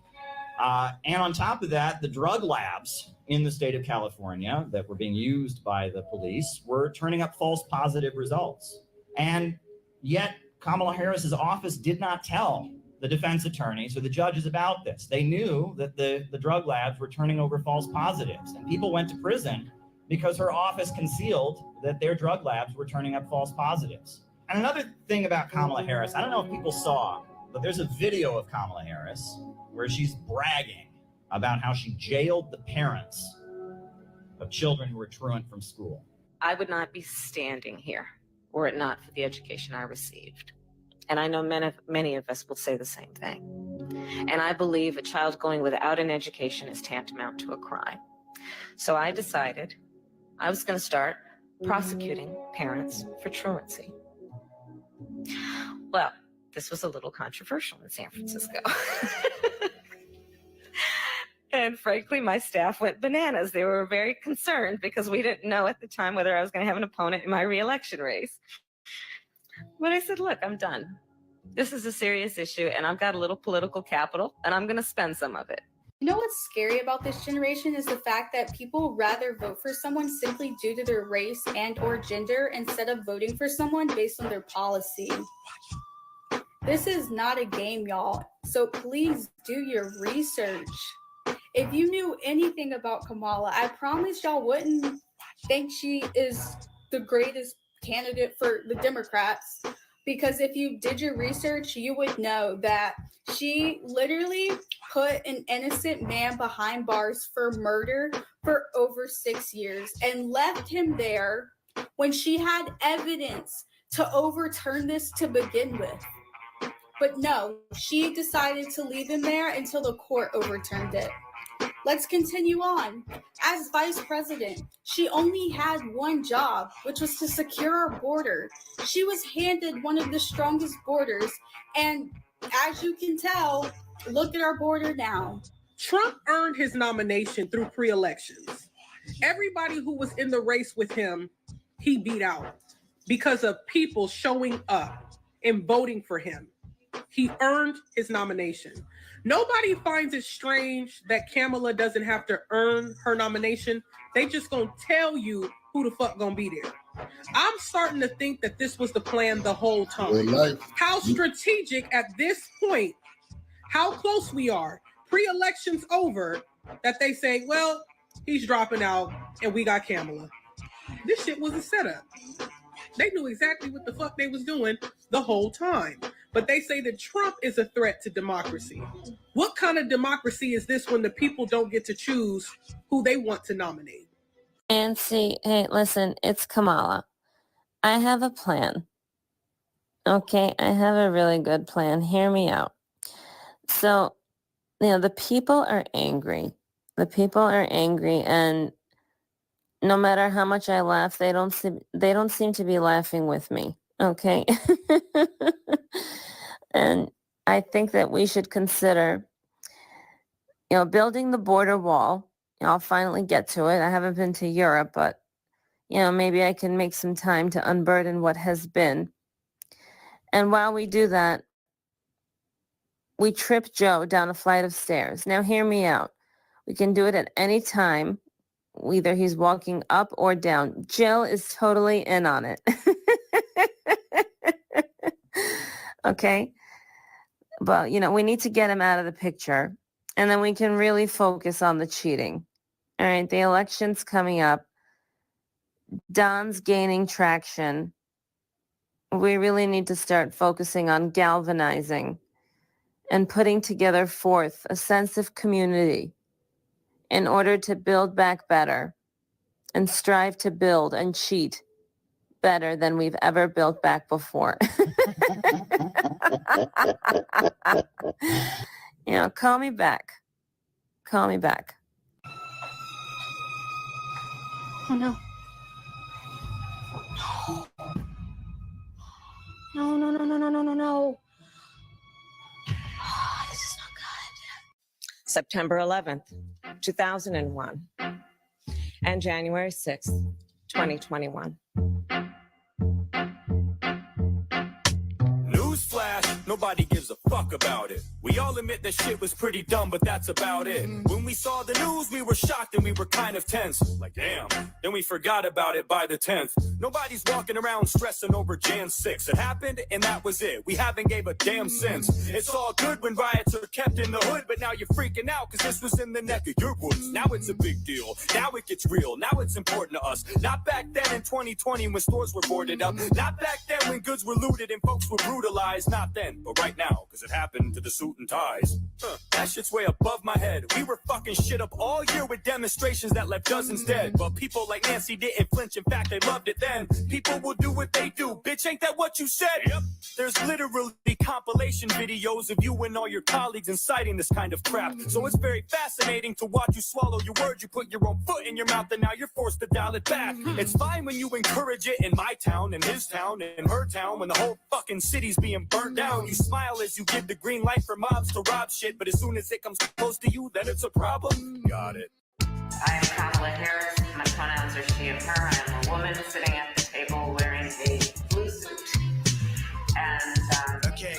And on top of that, the drug labs in the state of California that were being used by the police were turning up false positive results. And yet Kamala Harris's office did not tell the defense attorneys or the judges about this. They knew that the drug labs were turning over false positives, and people went to prison because her office concealed that their drug labs were turning up false positives. And another thing about Kamala Harris, I don't know if people saw, but there's a video of Kamala Harris where she's bragging about how she jailed the parents of children who were truant from school. I would not be standing here were it not for the education I received. And I know many of us will say the same thing. And I believe a child going without an education is tantamount to a crime. So I decided I was going to start prosecuting parents for truancy. Well, this was a little controversial in San Francisco. And frankly, my staff went bananas. They were very concerned because we didn't know at the time whether I was going to have an opponent in my re-election race. But I said, look, I'm done. This is a serious issue, and I've got a little political capital, and I'm going to spend some of it. You know what's scary about this generation is the fact that people rather vote for someone simply due to their race and or gender instead of voting for someone based on their policy. This is not a game, y'all. So please do your research. If you knew anything about Kamala, I promise y'all wouldn't think she is the greatest candidate for the Democrats. Because if you did your research, you would know that she literally put an innocent man behind bars for murder for over 6 years and left him there when she had evidence to overturn this to begin with. But no, she decided to leave him there until the court overturned it. Let's continue on. As vice president, she only had one job, which was to secure our border. She was handed one of the strongest borders, and as you can tell, look at our border now. Trump earned his nomination through pre-elections. Everybody who was in the race with him, he beat out because of people showing up and voting for him. He earned his nomination. Nobody finds it strange that Kamala doesn't have to earn her nomination. They just gonna tell you who the fuck gonna be there. I'm starting to think that this was the plan the whole time. How strategic at this point, how close we are, pre-election's over, that they say, well, he's dropping out and we got Kamala. This shit was a setup. They knew exactly what the fuck they was doing the whole time. But they say that Trump is a threat to democracy. What kind of democracy is this when the people don't get to choose who they want to nominate? Nancy, hey, listen, it's Kamala. I have a plan. Okay, I have a really good plan. Hear me out. So, the people are angry. The people are angry, and no matter how much I laugh, they don't seem to be laughing with me. Okay. And I think that we should consider, building the border wall. I'll finally get to it. I haven't been to Europe, but, maybe I can make some time to unburden what has been. And while we do that, we trip Joe down a flight of stairs. Now, hear me out. We can do it at any time. Either he's walking up or down. Jill is totally in on it. Okay? But, we need to get him out of the picture. And then we can really focus on the cheating. All right, the election's coming up. Don's gaining traction. We really need to start focusing on galvanizing and putting together forth a sense of community in order to build back better and strive to build and cheat better than we've ever built back before. Call me back. Call me back. Oh no. No. Oh, this is not good. September 11th, 2001, and January 6th, 2021. Newsflash, nobody gives a fuck about it. We all admit that shit was pretty dumb, but that's about it. When we saw the news, we were shocked and we were kind of tense. Like, damn. Then we forgot about it by the 10th. Nobody's walking around stressing over Jan 6. It happened, and that was it. We haven't gave a damn since. It's all good when riots are kept in the hood, but now you're freaking out because this was in the neck of your woods. Now it's a big deal. Now it gets real. Now it's important to us. Not back then in 2020 when stores were boarded up. Not back then when goods were looted and folks were brutalized. Not then, but right now, because it happened to the suit and ties. That shit's way above my head. We were fucking shit up all year with demonstrations that left dozens dead. But people like Nancy didn't flinch. In fact, they loved it then. People will do what they do. Bitch, ain't that what you said? Yep. There's literally compilation videos of you and all your colleagues inciting this kind of crap. So it's very fascinating to watch you swallow your words. You put your own foot in your mouth and now you're forced to dial it back. It's fine when you encourage it in my town, in his town, in her town, when the whole fucking city's being burnt down. You smile as you give the green light for mobs to rob shit, but as soon as it comes close to you, then it's a problem. Got it. I am Kamala Harris. My pronouns are she and her. I am a woman sitting at the table wearing a blue suit. And, okay.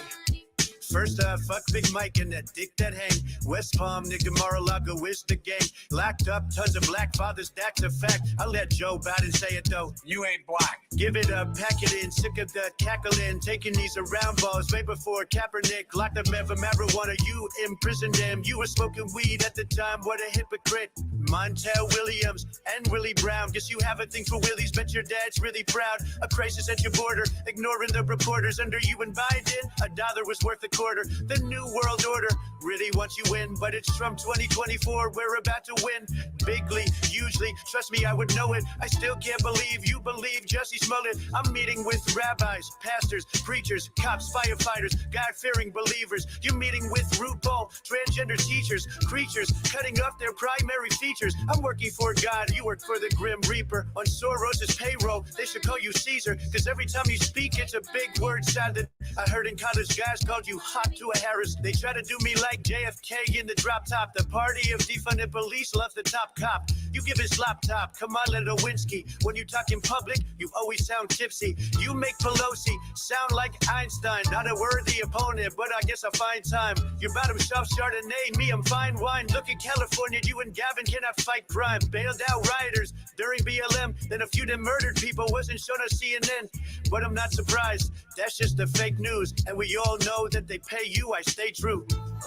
First, fuck Big Mike and that dick that hang. West Palm, nigga, Mar-a-Lago is the gang. Locked up, tons of black fathers, that's a fact. I'll let Joe Biden say it though. You ain't black. Give it up, pack it in, sick of the cackling. Taking these around balls way before Kaepernick. Locked up for marijuana, you imprisoned them. You were smoking weed at the time, what a hypocrite. Montel Williams and Willie Brown. Guess you have a thing for Willies, bet your dad's really proud. A crisis at your border, ignoring the reporters under you and Biden. $1 was worth a quarter. The new world order really wants you in, but it's Trump 2024. We're about to win bigly, hugely. Trust me, I would know it. I still can't believe you believe Jussie Smollett. I'm meeting with rabbis, pastors, preachers, cops, firefighters, God-fearing believers. You're meeting with RuPaul, transgender teachers, creatures cutting off their primary features. I'm working for God, you work for the Grim Reaper. On Soros's payroll, they should call you Caesar, because every time you speak, it's a big word salad. I heard in college guys called you hot to a Harris. They try to do me like JFK in the drop top. The party of defunded police love the top cop. You give his laptop, Kamala Lewinsky. When you talk in public, you always sound tipsy. You make Pelosi sound like Einstein. Not a worthy opponent, but I guess I'll find time. Your bottom shelf Chardonnay, me, I'm fine wine. Look at California, you and Gavin cannot fight crime. Bailed out rioters during BLM, then a few that murdered people wasn't shown on CNN. But I'm not surprised, that's just the fake news. And we all know that they pay you, I stay true.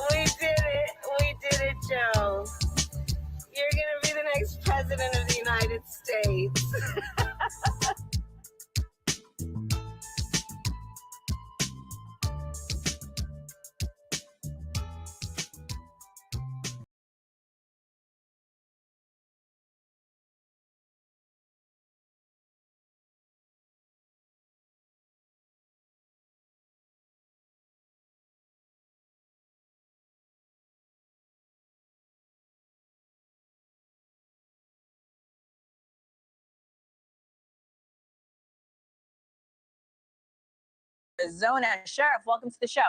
We did it, Joe. You're gonna be the next president of the United States. Zona Sheriff, welcome to the show.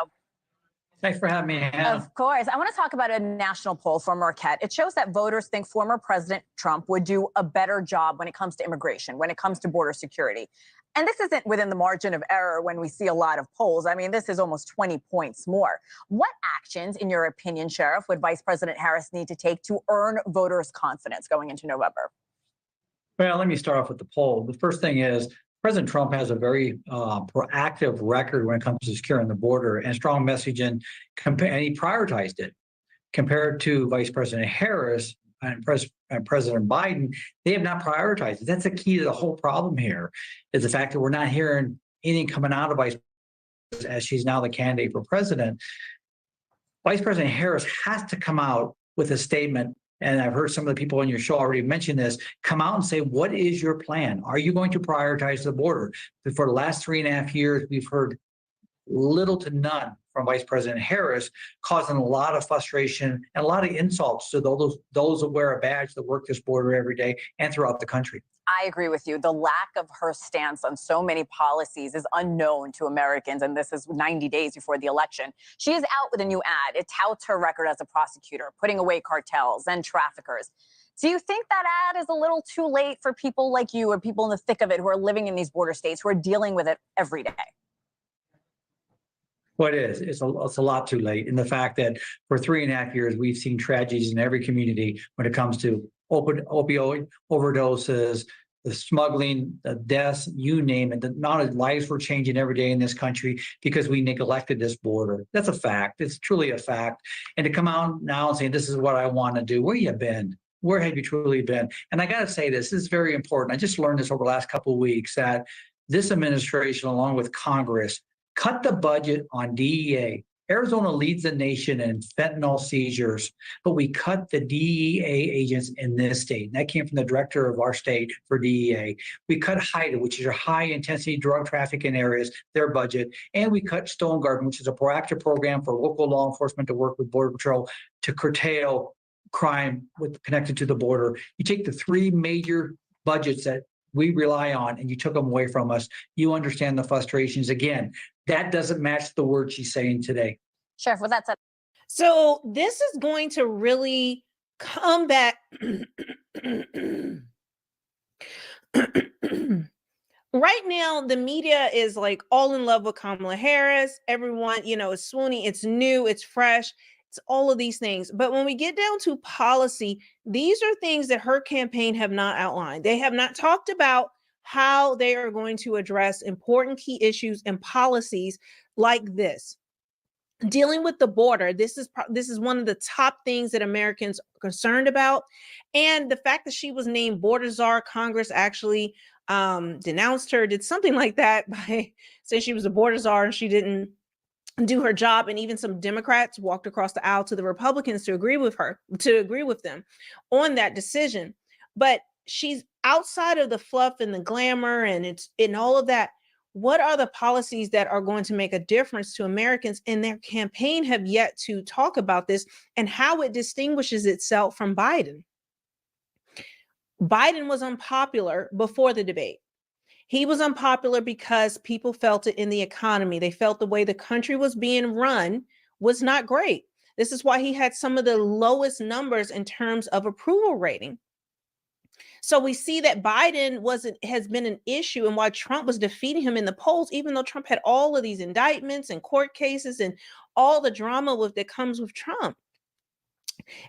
Thanks for having me, Hannah. Of course. I want to talk about a national poll from Marquette. It shows that voters think former President Trump would do a better job when it comes to immigration, when it comes to border security. And this isn't within the margin of error when we see a lot of polls. I mean, this is almost 20 points more. What actions, in your opinion, Sheriff, would Vice President Harris need to take to earn voters' confidence going into November? Well, let me start off with the poll. The first thing is President Trump has a very proactive record when it comes to securing the border and strong messaging, and he prioritized it. Compared to Vice President Harris and President Biden, they have not prioritized it. That's the key to the whole problem here, is the fact that we're not hearing anything coming out of Vice President as she's now the candidate for president. Vice President Harris has to come out with a statement, and I've heard some of the people on your show already mention this, come out and say, what is your plan? Are you going to prioritize the border? For the last 3.5 years, we've heard little to none from Vice President Harris, causing a lot of frustration and a lot of insults to those that wear a badge that work this border every day and throughout the country. I agree with you. The lack of her stance on so many policies is unknown to Americans, and this is 90 days before the election. She is out with a new ad. It touts her record as a prosecutor, putting away cartels and traffickers. Do you think that ad is a little too late for people like you or people in the thick of it who are living in these border states who are dealing with it every day? Well, it is. It's a lot too late. And the fact that for 3.5 years, we've seen tragedies in every community when it comes to opioid overdoses, the smuggling, the deaths, you name it. The amount of lives we're changing every day in this country because we neglected this border. That's a fact. It's truly a fact. And to come out now and say, this is what I want to do, where you been? Where have you truly been? And I got to say this is very important. I just learned this over the last couple of weeks that this administration, along with Congress, cut the budget on DEA. Arizona leads the nation in fentanyl seizures, but we cut the DEA agents in this state. And that came from the director of our state for DEA. We cut HIDTA, which is your high intensity drug trafficking areas, their budget. And we cut Stone Garden, which is a proactive program for local law enforcement to work with Border Patrol to curtail crime connected to the border. You take the three major budgets that we rely on and you took them away from us. You understand the frustrations. Again, that doesn't match the word she's saying today. Sheriff, with that said. So this is going to really come back. Right now, the media is like all in love with Kamala Harris. Everyone, is swooning. It's new, it's fresh. It's all of these things. But when we get down to policy, these are things that her campaign have not outlined. They have not talked about how they are going to address important key issues and policies like this. Dealing with the border, this is one of the top things that Americans are concerned about. And the fact that she was named border czar, Congress actually denounced her, did something like that by saying she was a border czar and she didn't do her job. And even some Democrats walked across the aisle to the Republicans to agree with them on that decision. But she's outside of the fluff and the glamour and it's in all of that. What are the policies that are going to make a difference to Americans? And their campaign have yet to talk about this and how it distinguishes itself from Biden. Biden was unpopular before the debate. He was unpopular because people felt it in the economy. They felt the way the country was being run was not great. This is why he had some of the lowest numbers in terms of approval rating. So we see that Biden has been an issue, and why Trump was defeating him in the polls, even though Trump had all of these indictments and court cases and all the drama that comes with Trump.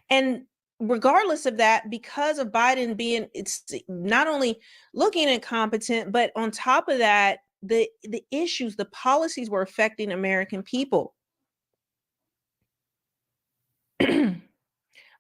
And regardless of that, because of Biden it's not only looking incompetent, but on top of that, the issues, the policies were affecting American people.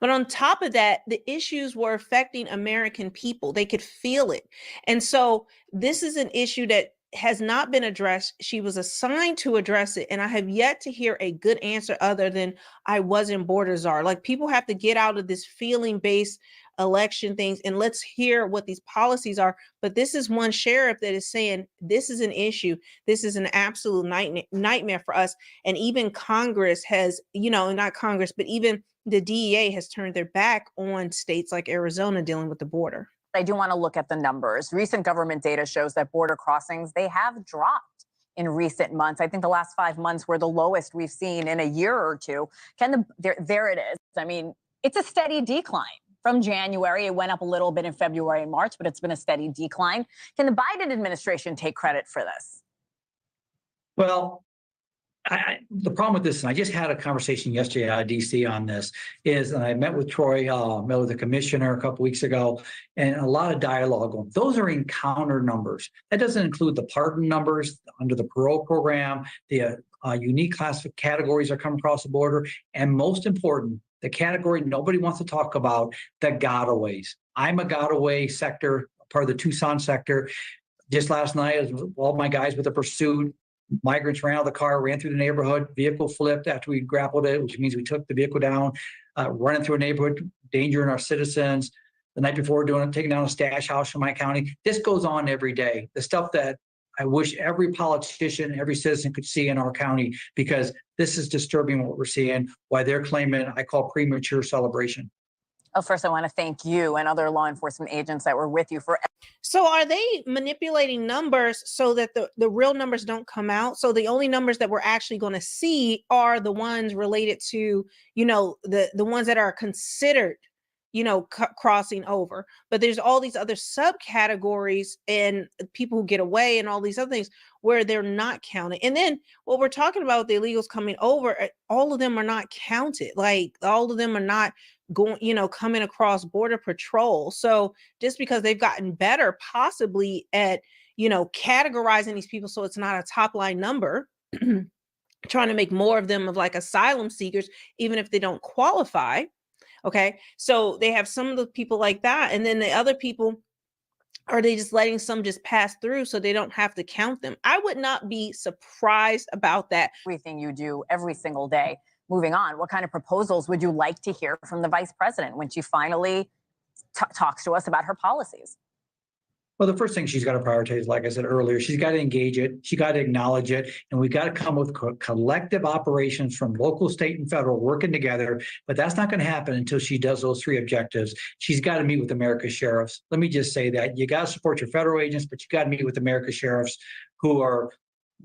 But on top of that, the issues were affecting American people. They could feel it. And so this is an issue that has not been addressed. She was assigned to address it. And I have yet to hear a good answer other than I wasn't border czar. Like, people have to get out of this feeling-based election things and let's hear what these policies are. But this is one sheriff that is saying this is an issue. This is an absolute nightmare for us. And even Congress has, not Congress, but even the DEA has turned their back on states like Arizona dealing with the border. I do want to look at the numbers. Recent government data shows that border crossings, they have dropped in recent months. I think the last 5 months were the lowest we've seen in a year or two. There it is. I mean, it's a steady decline. From January, it went up a little bit in February and March, but it's been a steady decline. Can the Biden administration take credit for this? Well, the problem with this, and I just had a conversation yesterday out of DC on this, and I met with Troy Miller, the commissioner, a couple weeks ago, and a lot of dialogue going. Those are encounter numbers. That doesn't include the pardon numbers under the parole program, the unique classified categories that come across the border, and most important, the category nobody wants to talk about, the gotaways. I'm a gotaway sector, part of the Tucson sector. Just last night, all my guys with the pursuit, migrants ran out of the car, ran through the neighborhood, vehicle flipped after we grappled it, which means we took the vehicle down, running through a neighborhood, endangering our citizens. The night before, taking down a stash house in my county. This goes on every day. The stuff that I wish every politician, every citizen could see in our county, because this is disturbing what we're seeing, why they're claiming, I call premature celebration. Oh, first, I want to thank you and other law enforcement agents that were with you for. So are they manipulating numbers so that the real numbers don't come out? So the only numbers that we're actually going to see are the ones related to, the ones that are considered, crossing over. But there's all these other subcategories and people who get away and all these other things where they're not counted. And then what we're talking about, the illegals coming over, all of them are not counted. Like all of them are not going, coming across border patrol. So just because they've gotten better possibly at, categorizing these people so it's not a top line number, trying to make more of them of like asylum seekers, even if they don't qualify. Okay. So they have some of the people like that. And then the other people, are they just letting some just pass through so they don't have to count them? I would not be surprised about that. Everything you do every single day. Moving on, what kind of proposals would you like to hear from the vice president when she finally talks to us about her policies? Well, the first thing she's got to prioritize, like I said earlier, she's got to engage it. She got to acknowledge it. And we got to come with collective operations from local, state, and federal working together. But that's not going to happen until she does those three objectives. She's got to meet with America's sheriffs. Let me just say that you got to support your federal agents, but you got to meet with America's sheriffs who are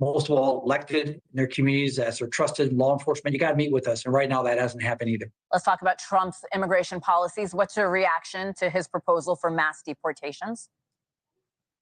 most of all elected in their communities as their trusted law enforcement. You got to meet with us. And right now that hasn't happened either. Let's talk about Trump's immigration policies. What's your reaction to his proposal for mass deportations?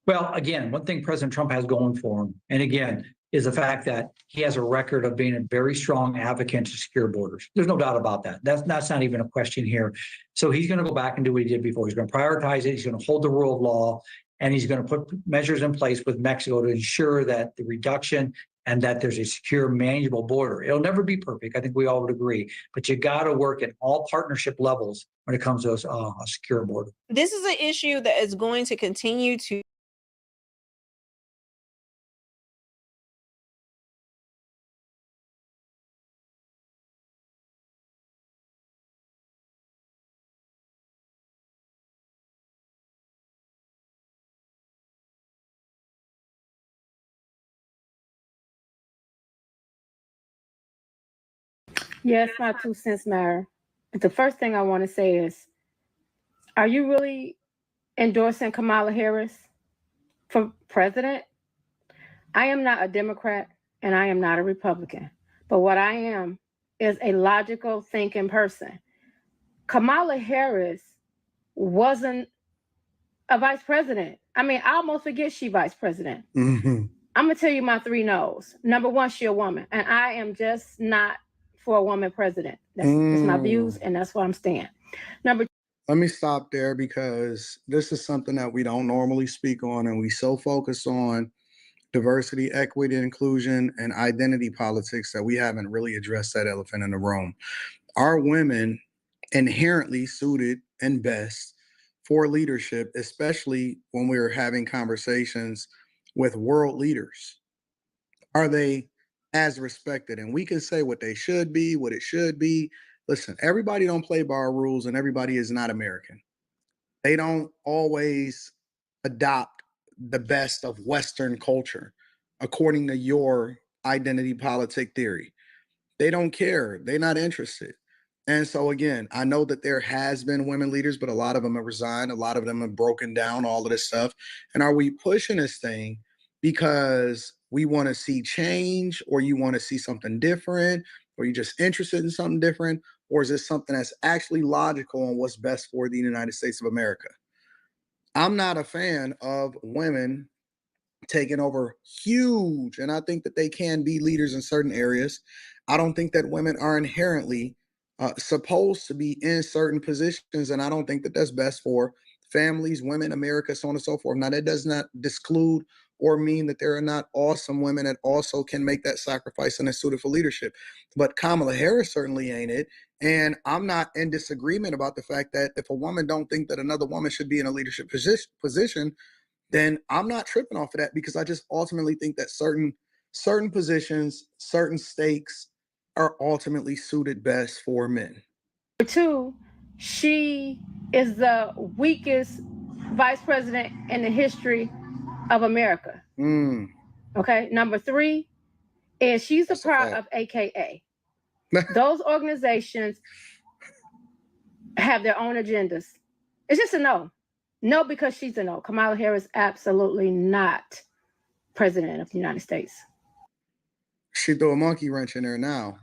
Well, again, one thing President Trump has going for him, and again, is the fact that he has a record of being a very strong advocate to secure borders. There's no doubt about that. That's not even a question here. So he's going to go back and do what he did before. He's going to prioritize it. He's going to hold the rule of law, and he's going to put measures in place with Mexico to ensure that the reduction and that there's a secure, manageable border. It'll never be perfect. I think we all would agree, but you got to work at all partnership levels when it comes to a secure border. This is an issue that is going to continue to Yes, my 2 cents matter. The first thing I want to say is, are you really endorsing Kamala Harris for president? I am not a Democrat and I am not a Republican, but what I am is a logical thinking person. Kamala Harris wasn't a vice president. I mean, I almost forget she vice president. Mm-hmm. I'm going to tell you my 3 no's. Number 1, she a woman, and I am just not for a woman president. That's my views, and that's where I'm staying. Number 2. Let me stop there because this is something that we don't normally speak on, and we so focus on diversity, equity, inclusion, and identity politics that we haven't really addressed that elephant in the room. Are women inherently suited and best for leadership, especially when we're having conversations with world leaders? Are they as respected? And we can say what they should be, what it should be. Listen, everybody don't play by our rules, and everybody is not American. They don't always adopt the best of Western culture according to your identity politic theory. They don't care. They're not interested. And so again, I know that there has been women leaders, but a lot of them have resigned. A lot of them have broken down, all of this stuff. And are we pushing this thing because we want to see change, or you want to see something different, or you're just interested in something different? Or is this something that's actually logical on what's best for the United States of America? I'm not a fan of women taking over huge, and I think that they can be leaders in certain areas. I don't think that women are inherently supposed to be in certain positions, and I don't think that that's best for families, women, America, so on and so forth. Now, that does not disclude or mean that there are not awesome women that also can make that sacrifice and are suited for leadership. But Kamala Harris certainly ain't it. And I'm not in disagreement about the fact that if a woman don't think that another woman should be in a leadership position, then I'm not tripping off of that, because I just ultimately think that certain positions, certain stakes are ultimately suited best for men. Number 2, she is the weakest vice president in the history of America. Okay. Number 3 is she's a part of AKA. Those organizations have their own agendas. It's just a no. No, because she's a no. Kamala Harris, absolutely not president of the United States. She threw a monkey wrench in there now.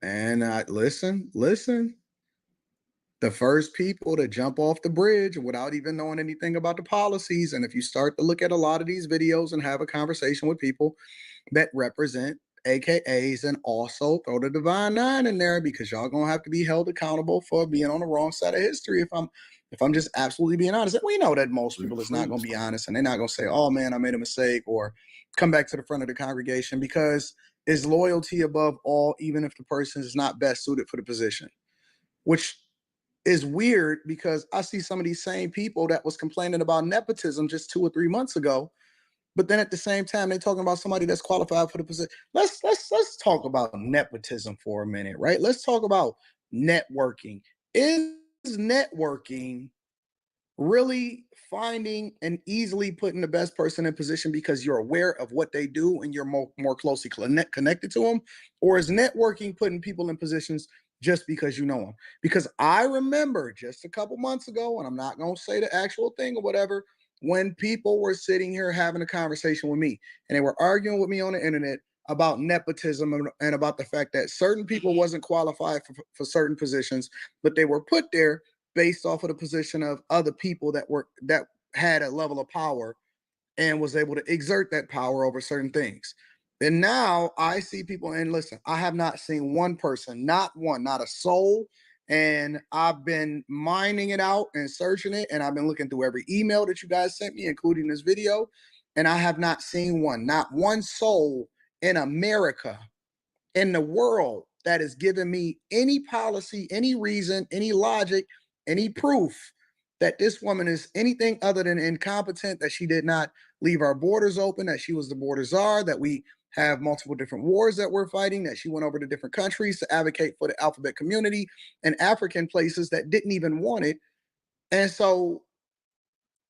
And listen. the first people to jump off the bridge without even knowing anything about the policies. And if you start to look at a lot of these videos and have a conversation with people that represent AKAs, and also throw the Divine Nine in there, because y'all gonna have to be held accountable for being on the wrong side of history. If I'm just absolutely being honest, and we know that most people is not gonna be honest, and they're not gonna say, "Oh man, I made a mistake," or come back to the front of the congregation, because is loyalty above all, even if the person is not best suited for the position. Which is weird, because I see some of these same people that was complaining about nepotism just 2 or 3 months ago, but then at the same time they're talking about somebody that's qualified for the position. Let's talk about nepotism for a minute, right? Let's talk about networking. Is networking really finding and easily putting the best person in position because you're aware of what they do and you're more closely connected to them? Or is networking putting people in positions just because you know them? Because I remember just a couple months ago, and I'm not going to say the actual thing or whatever, when people were sitting here having a conversation with me and they were arguing with me on the internet about nepotism and about the fact that certain people wasn't qualified for certain positions, but they were put there based off of the position of other people that had a level of power and was able to exert that power over certain things. And now I see people, and listen, I have not seen one person, not one, not a soul. And I've been mining it out and searching it, and I've been looking through every email that you guys sent me, including this video, and I have not seen one, not one soul in America, in the world, that has given me any policy, any reason, any logic, any proof that this woman is anything other than incompetent, that she did not leave our borders open, that she was the border czar, that we have multiple different wars that we're fighting, that she went over to different countries to advocate for the alphabet community and African places that didn't even want it. And so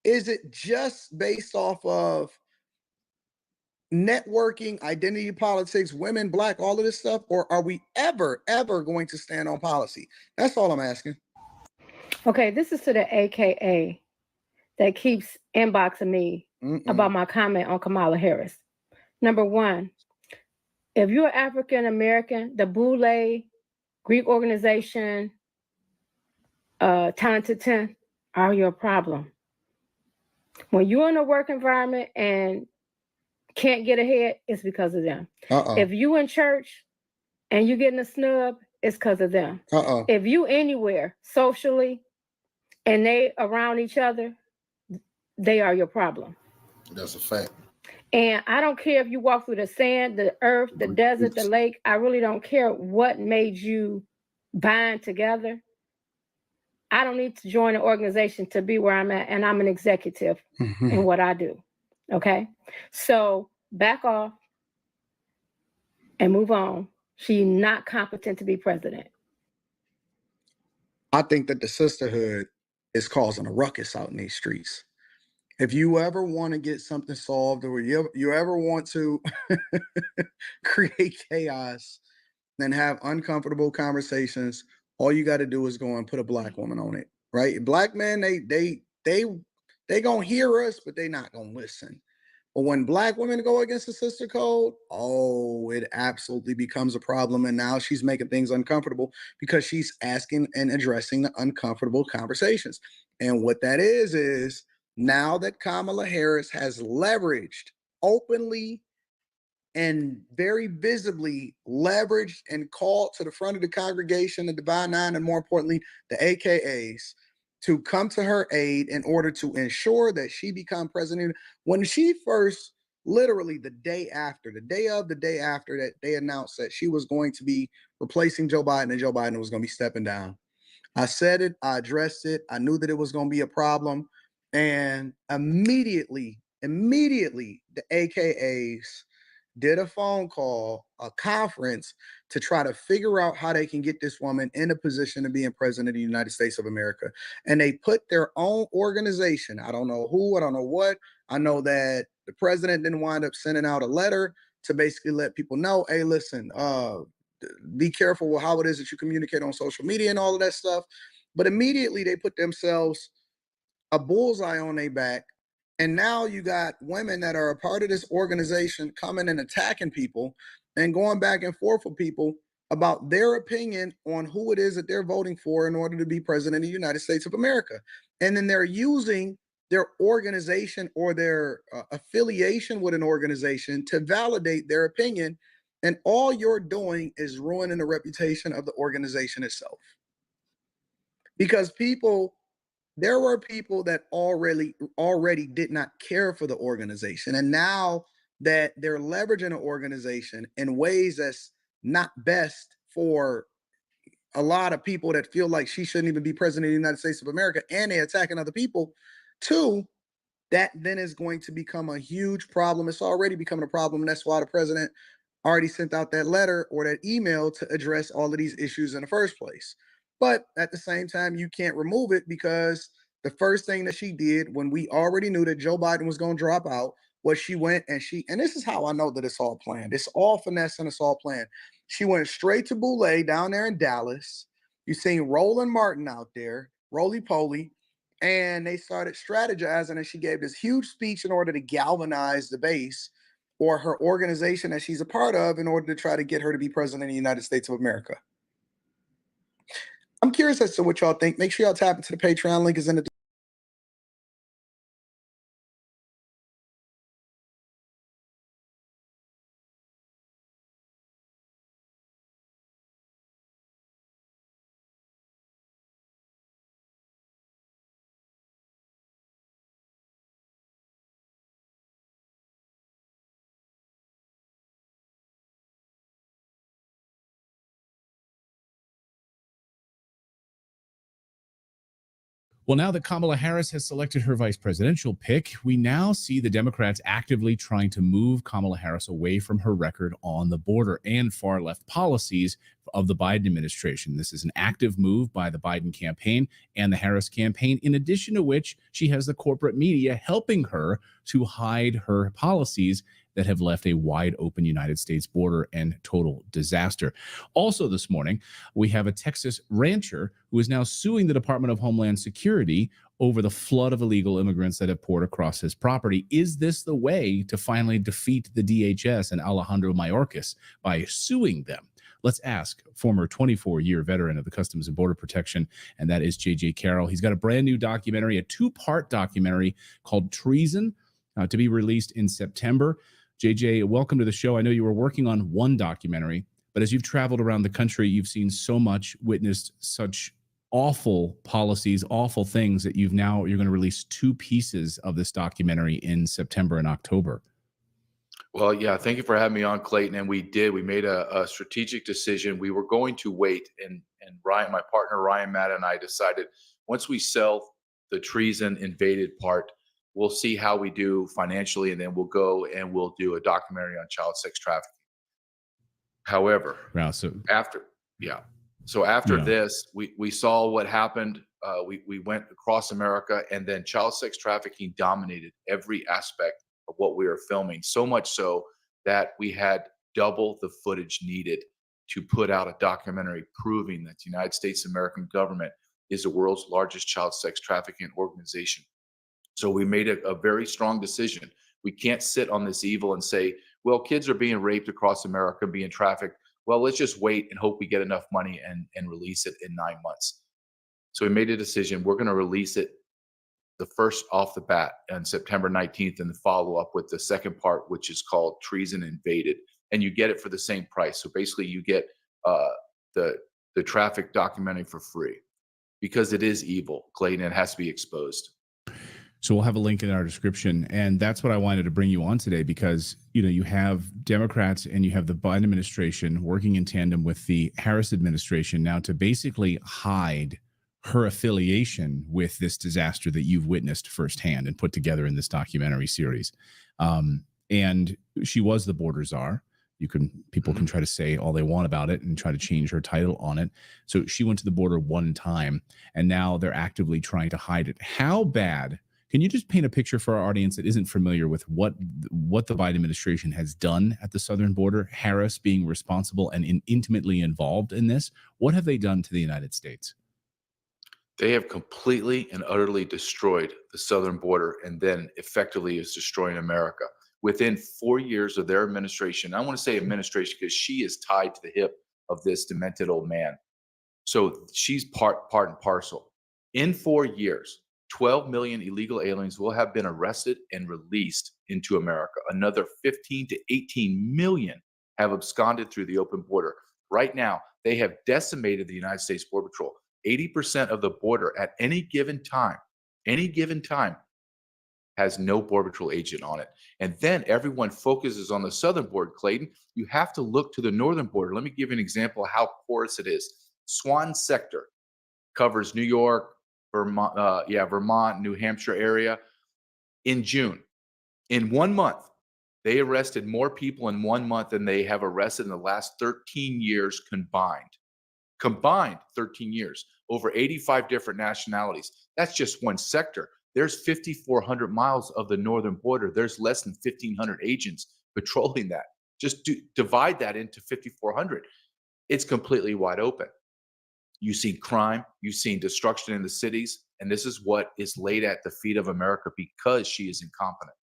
is it just based off of networking, identity politics, women, black, all of this stuff? Or are we ever going to stand on policy? That's all I'm asking. Okay, this is to the AKA that keeps inboxing me about my comment on Kamala Harris. Number one, if you're African American, the Boule, Greek organization, Talented 10 are your problem. When you're in a work environment and can't get ahead, it's because of them. If you in church and you getting a snub, it's because of them. If you anywhere socially and they around each other, they are your problem. That's a fact. And I don't care if you walk through the sand, the earth, the desert, the lake. I really don't care what made you bind together. I don't need to join an organization to be where I'm at, and I'm an executive in what I do. Okay? So back off and move on. She's not competent to be president. I think that the sisterhood is causing a ruckus out in these streets. If you ever want to get something solved, or you ever want to create chaos and have uncomfortable conversations, all you got to do is go and put a black woman on it, right? Black men, they gonna hear us, but they not gonna listen. But when black women go against the sister code, oh, it absolutely becomes a problem. And now she's making things uncomfortable because she's asking and addressing the uncomfortable conversations. And what that is now that Kamala Harris has leveraged openly and very visibly leveraged and called to the front of the congregation, the Divine Nine, and more importantly, the AKAs, to come to her aid in order to ensure that she become president. When she first, literally the day after that they announced that she was going to be replacing Joe Biden and Joe Biden was going to be stepping down, I said it, I addressed it, I knew that it was going to be a problem. And immediately, the AKAs did a phone call, a conference, to try to figure out how they can get this woman in a position to be president of the United States of America. And they put their own organization. I don't know who, I don't know what. I know that the president didn't wind up sending out a letter to basically let people know, hey, listen, be careful with how it is that you communicate on social media and all of that stuff. But immediately they put themselves a bullseye on their back. And now you got women that are a part of this organization coming and attacking people and going back and forth with people about their opinion on who it is that they're voting for in order to be president of the United States of America. And then they're using their organization or their affiliation with an organization to validate their opinion. And all you're doing is ruining the reputation of the organization itself. Because there were people that already did not care for the organization. And now that they're leveraging an organization in ways that's not best for a lot of people that feel like she shouldn't even be president of the United States of America, and they're attacking other people too, that then is going to become a huge problem. It's already becoming a problem. And that's why the president already sent out that letter or that email to address all of these issues in the first place. But at the same time, you can't remove it, because the first thing that she did when we already knew that Joe Biden was going to drop out was she went and this is how I know that it's all planned. It's all finesse and it's all planned. She went straight to Boule down there in Dallas. You seen Roland Martin out there, roly poly, and they started strategizing, and she gave this huge speech in order to galvanize the base or her organization that she's a part of in order to try to get her to be president of the United States of America. I'm curious as to what y'all think. Make sure y'all tap into the Patreon. Link is in the Well, now that Kamala Harris has selected her vice presidential pick, we now see the Democrats actively trying to move Kamala Harris away from her record on the border and far left policies of the Biden administration. This is an active move by the Biden campaign and the Harris campaign, in addition to which she has the corporate media helping her to hide her policies that have left a wide open United States border and total disaster. Also this morning, we have a Texas rancher who is now suing the Department of Homeland Security over the flood of illegal immigrants that have poured across his property. Is this the way to finally defeat the DHS and Alejandro Mayorkas, by suing them? Let's ask former 24-year veteran of the Customs and Border Protection, and that is J.J. Carroll. He's got a brand new documentary, a two-part documentary called Treason, to be released in September. JJ, welcome to the show. I know you were working on one documentary, but as you've traveled around the country, you've seen so much, witnessed such awful policies, awful things, that you're going to release two pieces of this documentary in September and October. Well, yeah, thank you for having me on, Clayton. And we made a strategic decision. We were going to wait, and Ryan, my partner, Ryan Matt, and I decided once we sell the treason invaded part, we'll see how we do financially, and then we'll go and we'll do a documentary on child sex trafficking. However, after this, we saw what happened. We went across America, and then child sex trafficking dominated every aspect of what we were filming, so much so that we had double the footage needed to put out a documentary proving that the United States American government is the world's largest child sex trafficking organization. So we made a very strong decision. We can't sit on this evil and say, well, kids are being raped across America, being trafficked. Well, let's just wait and hope we get enough money and release it in 9 months. So we made a decision. We're going to release it the first off the bat on September 19th, and follow up with the second part, which is called Treason Invaded. And you get it for the same price. So basically you get the traffic documentary for free, because it is evil, Clayton, and it has to be exposed. So we'll have a link in our description. And that's what I wanted to bring you on today, because, you have Democrats and you have the Biden administration working in tandem with the Harris administration now to basically hide her affiliation with this disaster that you've witnessed firsthand and put together in this documentary series. And she was the border czar. People can try to say all they want about it and try to change her title on it. So she went to the border one time, and now they're actively trying to hide it. How bad? Can you just paint a picture for our audience that isn't familiar with what the Biden administration has done at the southern border, Harris being responsible and intimately involved in this? What have they done to the United States? They have completely and utterly destroyed the southern border, and then effectively is destroying America. Within 4 years of their administration, I want to say administration because she is tied to the hip of this demented old man. So she's part and parcel. In 4 years, 12 million illegal aliens will have been arrested and released into America. Another 15 to 18 million have absconded through the open border. Right now, they have decimated the United States Border Patrol. 80% of the border at any given time, has no Border Patrol agent on it. And then everyone focuses on the southern border, Clayton. You have to look to the northern border. Let me give you an example of how porous it is. Swan sector covers New York, Vermont, New Hampshire area. In June, in 1 month, they arrested more people in 1 month than they have arrested in the last 13 years combined. Combined 13 years, over 85 different nationalities. That's just one sector. There's 5,400 miles of the northern border. There's less than 1,500 agents patrolling that. Just divide that into 5,400. It's completely wide open. You've seen crime, you've seen destruction in the cities, and this is what is laid at the feet of America because she is incompetent.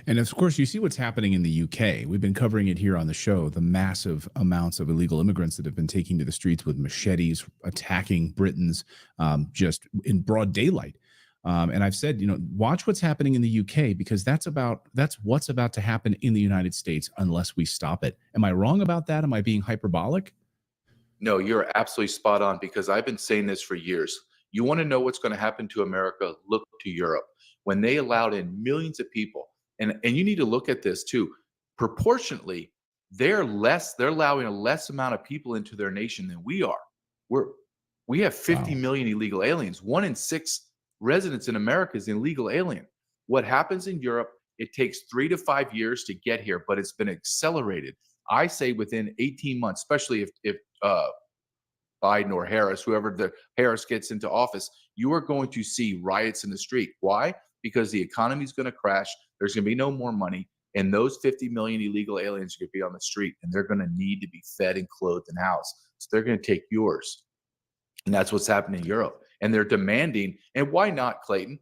And of course, you see what's happening in the UK. We've been covering it here on the show, the massive amounts of illegal immigrants that have been taking to the streets with machetes, attacking Britons just in broad daylight. And I've said, watch what's happening in the UK, because that's what's about to happen in the United States unless we stop it. Am I wrong about that? Am I being hyperbolic? No, you're absolutely spot on, because I've been saying this for years. You want to know what's going to happen to America? Look to Europe. When they allowed in millions of people, and you need to look at this too, proportionately, they're allowing a less amount of people into their nation than we are. We have 50 million illegal aliens. 1 in 6 residents in America is an illegal alien. What happens in Europe, it takes 3 to 5 years to get here, but it's been accelerated. I say within 18 months, especially if Biden or Harris, whoever the Harris gets into office, you are going to see riots in the street. Why? Because the economy is going to crash. There's going to be no more money. And those 50 million illegal aliens are going to be on the street, and they're going to need to be fed and clothed and housed. So they're going to take yours. And that's what's happening in Europe. And they're demanding, and why not, Clayton?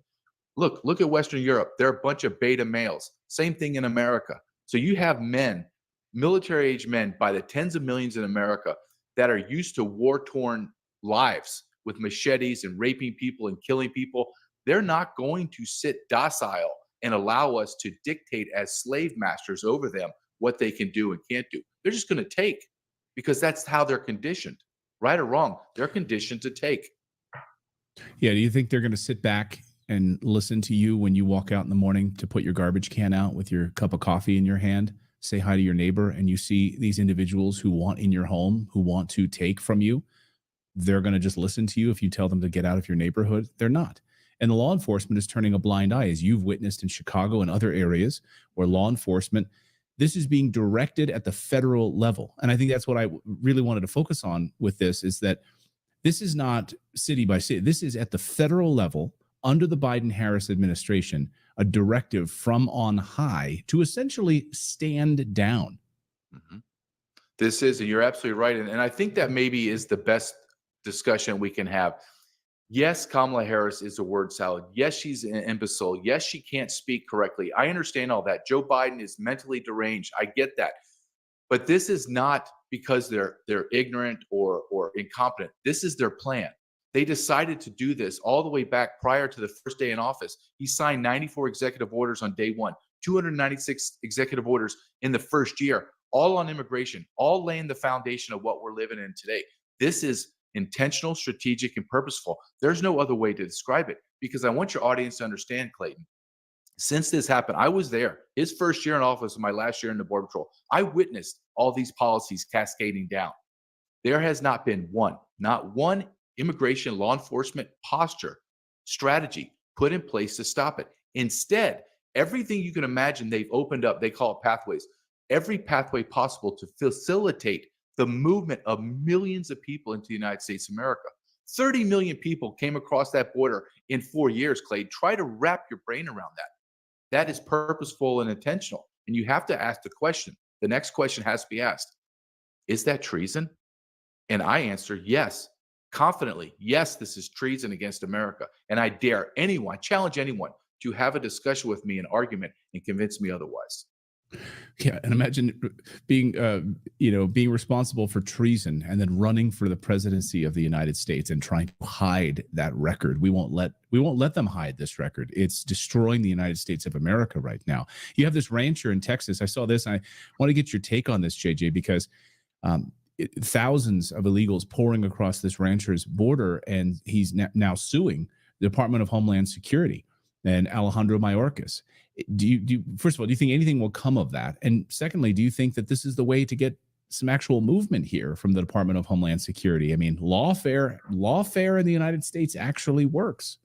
Look at Western Europe. They're a bunch of beta males. Same thing in America. So you have men, military-age men by the tens of millions in America that are used to war-torn lives with machetes and raping people and killing people. They're not going to sit docile and allow us to dictate as slave masters over them what they can do and can't do. They're just going to take, because that's how they're conditioned. Right or wrong, they're conditioned to take. Yeah. Do you think they're going to sit back and listen to you when you walk out in the morning to put your garbage can out with your cup of coffee in your hand, say hi to your neighbor, and you see these individuals who want in your home, who want to take from you? They're going to just listen to you if you tell them to get out of your neighborhood? They're not. And the law enforcement is turning a blind eye, as you've witnessed in Chicago and other areas where law enforcement, this is being directed at the federal level. And I think that's what I really wanted to focus on with this, is that this is not city by city. This is at the federal level under the Biden-Harris administration, a directive from on high to essentially stand down. Mm-hmm. This is, and you're absolutely right. And I think that maybe is the best discussion we can have. Yes, Kamala Harris is a word salad. Yes, she's an imbecile. Yes, she can't speak correctly. I understand all that. Joe Biden is mentally deranged. I get that. But this is not because they're ignorant or incompetent. This is their plan. They decided to do this all the way back prior to the first day in office. He signed 94 executive orders on day one, 296 executive orders in the first year, all on immigration, all laying the foundation of what we're living in today. This is intentional, strategic, and purposeful. There's no other way to describe it, because I want your audience to understand, Clayton. Since this happened, I was there. His first year in office and my last year in the Border Patrol. I witnessed all these policies cascading down. There has not been not one immigration law enforcement posture, strategy put in place to stop it. Instead, everything you can imagine, they've opened up. They call it pathways. Every pathway possible to facilitate the movement of millions of people into the United States of America. 30 million people came across that border in 4 years, Clay. Try to wrap your brain around that. That is purposeful and intentional. And you have to ask the question. The next question has to be asked. Is that treason? And I answer yes, confidently. Yes, this is treason against America. And I dare anyone, challenge anyone to have a discussion with me, an argument, and convince me otherwise. Yeah, and imagine being, being responsible for treason and then running for the presidency of the United States and trying to hide that record. We won't let them hide this record. It's destroying the United States of America right now. You have this rancher in Texas. I saw this. And I want to get your take on this, JJ, because thousands of illegals pouring across this rancher's border, and he's now suing the Department of Homeland Security and Alejandro Mayorkas. Do you first of all, do you think anything will come of that? And secondly, do you think that this is the way to get some actual movement here from the Department of Homeland Security? I mean, lawfare in the United States actually works.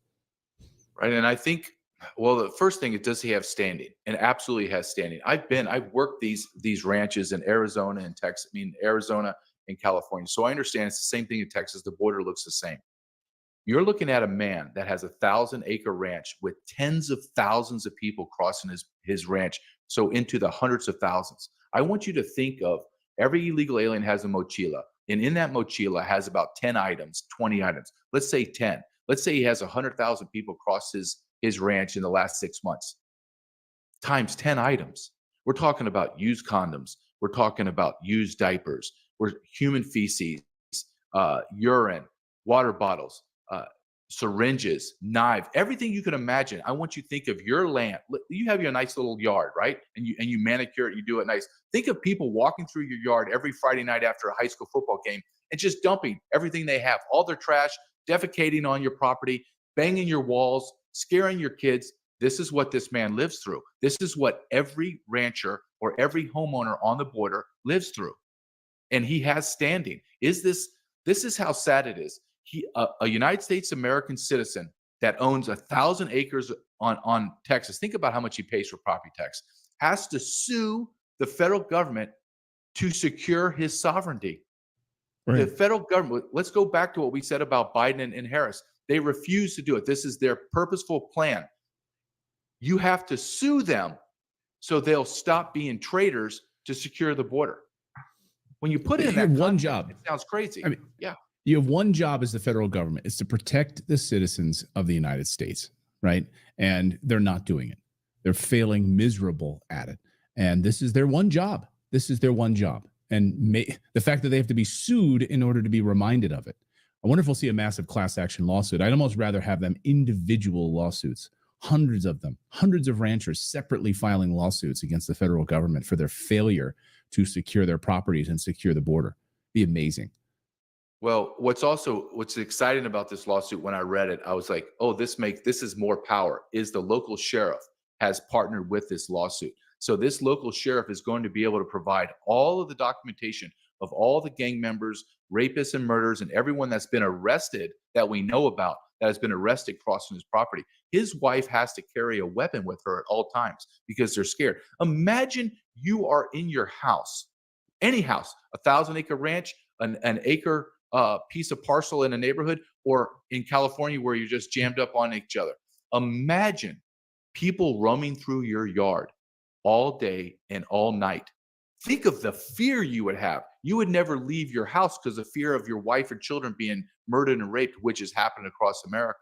Right. And I think, well, the first thing, does he have standing? And absolutely has standing. I've worked these ranches in Arizona and Texas, Arizona and California. So I understand it's the same thing in Texas. The border looks the same. You're looking at a man that has a 1,000-acre ranch with tens of thousands of people crossing his ranch, so into the hundreds of thousands. I want you to think of every illegal alien has a mochila, and in that mochila has about 10 items, 20 items. Let's say 10. Let's say he has 100,000 people cross his ranch in the last 6 months. Times 10 items. We're talking about used condoms. We're talking about used diapers. We're human feces, urine, water bottles, syringes, knives, everything you can imagine. I want you to think of your land. You have your nice little yard, right? And you manicure it, you do it nice. Think of people walking through your yard every Friday night after a high school football game and just dumping everything they have, all their trash, defecating on your property, banging your walls, scaring your kids. This is what this man lives through. This is what every rancher or every homeowner on the border lives through. And he has standing. This is how sad it is. A United States American citizen that owns 1,000 acres on Texas, think about how much he pays for property tax, has to sue the federal government to secure his sovereignty. Right. The federal government, let's go back to what we said about Biden and Harris. They refuse to do it. This is their purposeful plan. You have to sue them so they'll stop being traitors to secure the border. When you put it in that one job, it sounds crazy. Yeah. You have one job as the federal government. It's to protect the citizens of the United States, right? And they're not doing it. They're failing miserable at it. And this is their one job. And the fact that they have to be sued in order to be reminded of it. I wonder if we'll see a massive class action lawsuit. I'd almost rather have them individual lawsuits, hundreds of them, hundreds of ranchers separately filing lawsuits against the federal government for their failure to secure their properties and secure the border. Be amazing. Well, what's exciting about this lawsuit, when I read it, I was like, oh, this is more power, is the local sheriff has partnered with this lawsuit. So this local sheriff is going to be able to provide all of the documentation of all the gang members, rapists and murderers, and everyone that's been arrested that we know about that has been arrested crossing his property. His wife has to carry a weapon with her at all times because they're scared. Imagine you are in your house, any house, 1,000-acre ranch, an acre piece of parcel in a neighborhood, or in California where you're just jammed up on each other. Imagine people roaming through your yard all day and all night. Think of the fear you would have. You would never leave your house because of fear of your wife or children being murdered and raped, which has happened across America.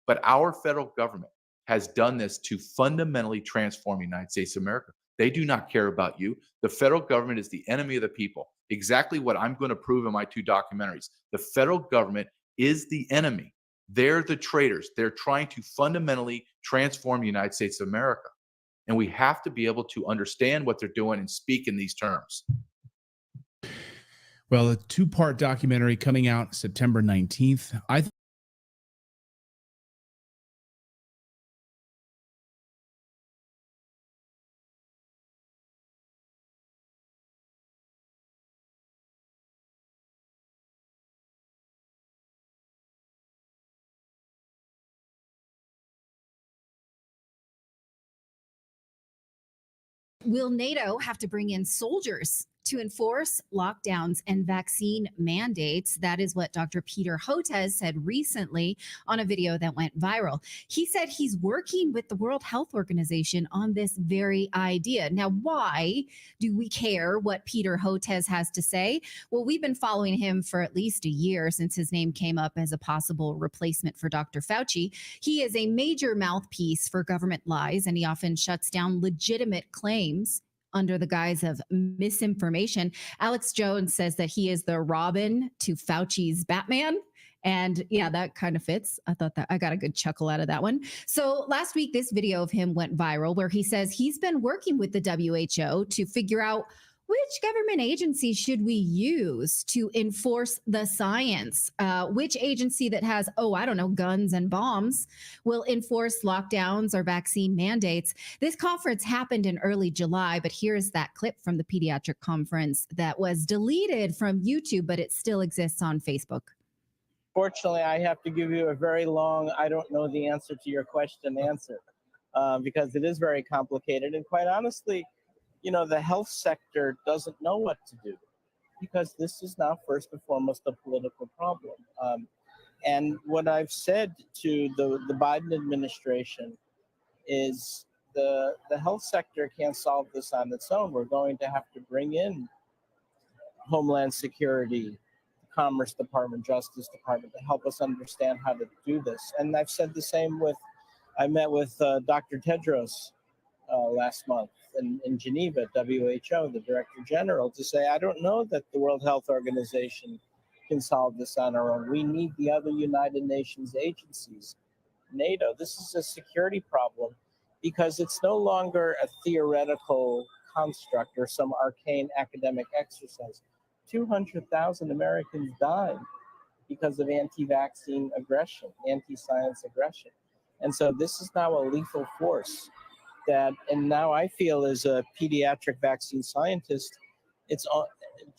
But our federal government has done this to fundamentally transform the United States of America. They do not care about you. The federal government is the enemy of the people. Exactly what I'm going to prove in my 2 documentaries. The federal government is the enemy. They're the traitors. They're trying to fundamentally transform the United States of America. And we have to be able to understand what they're doing and speak in these terms. Well, a 2-part documentary coming out September 19th. Will NATO have to bring in soldiers to enforce lockdowns and vaccine mandates? That is what Dr. Peter Hotez said recently on a video that went viral. He said he's working with the World Health Organization on this very idea. Now, why do we care what Peter Hotez has to say? Well, we've been following him for at least a year since his name came up as a possible replacement for Dr. Fauci. He is a major mouthpiece for government lies, and he often shuts down legitimate claims under the guise of misinformation. Alex Jones says that he is the Robin to Fauci's Batman. And yeah, that kind of fits. I thought that I got a good chuckle out of that one. So last week, this video of him went viral where he says he's been working with the WHO to figure out which government agency should we use to enforce the science? Which agency that has, guns and bombs will enforce lockdowns or vaccine mandates? This conference happened in early July, but here's that clip from the pediatric conference that was deleted from YouTube, but it still exists on Facebook. Fortunately, I have to give you a very long, I don't know the answer to your question answer, because it is very complicated. And quite honestly, the health sector doesn't know what to do, because this is now first and foremost a political problem. And what I've said to the Biden administration is the health sector can't solve this on its own. We're going to have to bring in Homeland Security, Commerce Department, Justice Department to help us understand how to do this. And I've said the same I met with Dr. Tedros last month in Geneva, WHO, the Director General, to say, I don't know that the World Health Organization can solve this on our own. We need the other United Nations agencies, NATO. This is a security problem because it's no longer a theoretical construct or some arcane academic exercise. 200,000 Americans died because of anti-vaccine aggression, anti-science aggression. And so this is now a lethal force and now I feel as a pediatric vaccine scientist, it's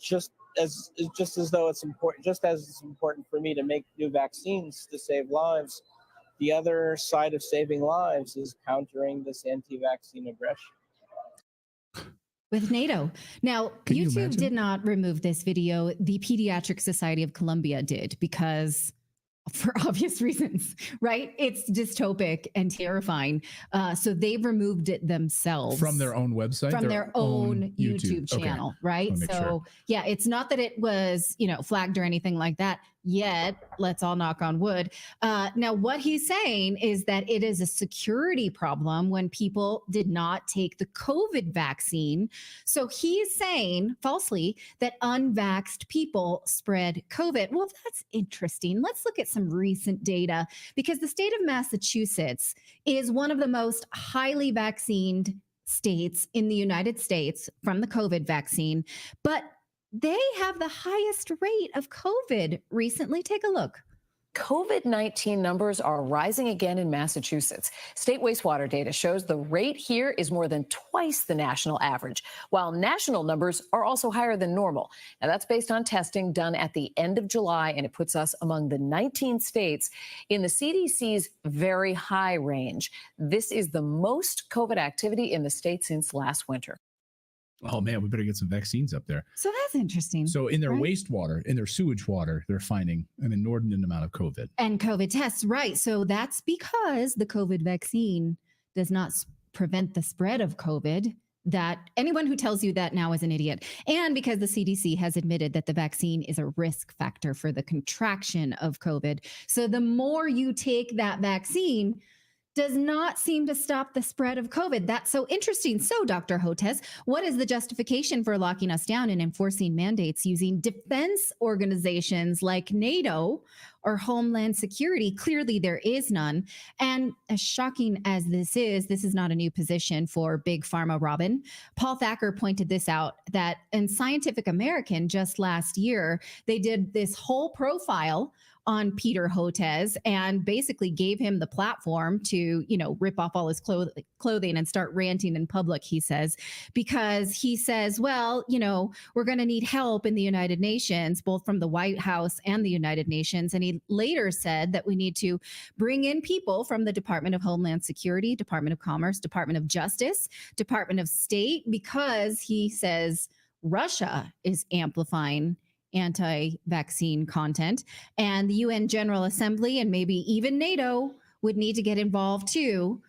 just as though it's important, just as it's important for me to make new vaccines to save lives. The other side of saving lives is countering this anti-vaccine aggression. With NATO. Now, YouTube did not remove this video. The Pediatric Society of Columbia did, because for obvious reasons, right? It's dystopic and terrifying. So they've removed it themselves. From their own website? From their own YouTube channel, right? So yeah, it's not that it was, flagged or anything like that yet. Let's all knock on wood. Now, what he's saying is that it is a security problem when people did not take the COVID vaccine. So he's saying falsely that unvaxxed people spread COVID. Well, that's interesting. Let's look at some recent data, because the state of Massachusetts is one of the most highly vaccinated states in the United States from the COVID vaccine, but they have the highest rate of COVID recently. Take a look. COVID-19 numbers are rising again in Massachusetts. State wastewater data shows the rate here is more than twice the national average, while national numbers are also higher than normal. Now, that's based on testing done at the end of July, and it puts us among the 19 states in the CDC's very high range. This is the most COVID activity in the state since last winter. Oh man, we better get some vaccines up there. So that's interesting. So in their wastewater, in their sewage water, they're finding an inordinate amount of COVID. And COVID tests, right. So that's because the COVID vaccine does not prevent the spread of COVID. That anyone who tells you that now is an idiot. And because the CDC has admitted that the vaccine is a risk factor for the contraction of COVID. So the more you take that vaccine, does not seem to stop the spread of COVID. That's so interesting. So, Dr. Hotez, what is the justification for locking us down and enforcing mandates using defense organizations like NATO or Homeland Security? Clearly, there is none. And as shocking as this is not a new position for Big Pharma Robin. Paul Thacker pointed this out, that in Scientific American just last year, they did this whole profile on Peter Hotez and basically gave him the platform to, rip off all his clothing and start ranting in public, he says, because he says, well, we're going to need help in the United Nations, both from the White House and the United Nations. And he later said that we need to bring in people from the Department of Homeland Security, Department of Commerce, Department of Justice, Department of State, because he says Russia is amplifying anti-vaccine content, and the UN General Assembly and maybe even NATO would need to get involved too.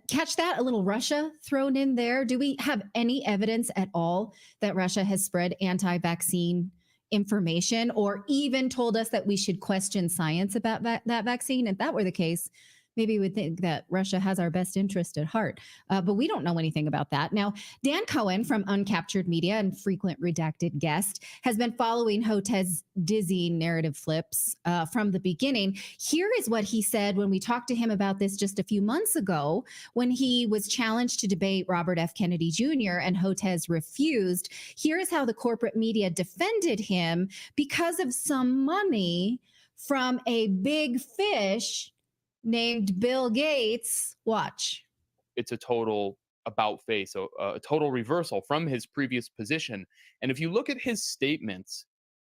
Catch that? A little Russia thrown in there. Do we have any evidence at all that Russia has spread anti-vaccine information or even told us that we should question science about that vaccine? If that were the case, maybe we would think that Russia has our best interest at heart, but we don't know anything about that. Now, Dan Cohen from Uncaptured Media and frequent redacted guest has been following Houth's dizzying narrative flips from the beginning. Here is what he said when we talked to him about this just a few months ago, when he was challenged to debate Robert F. Kennedy Jr. and Houth refused. Here is how the corporate media defended him because of some money from a big fish named Bill Gates. Watch. It's a total about face, so a total reversal from his previous position. And if you look at his statements,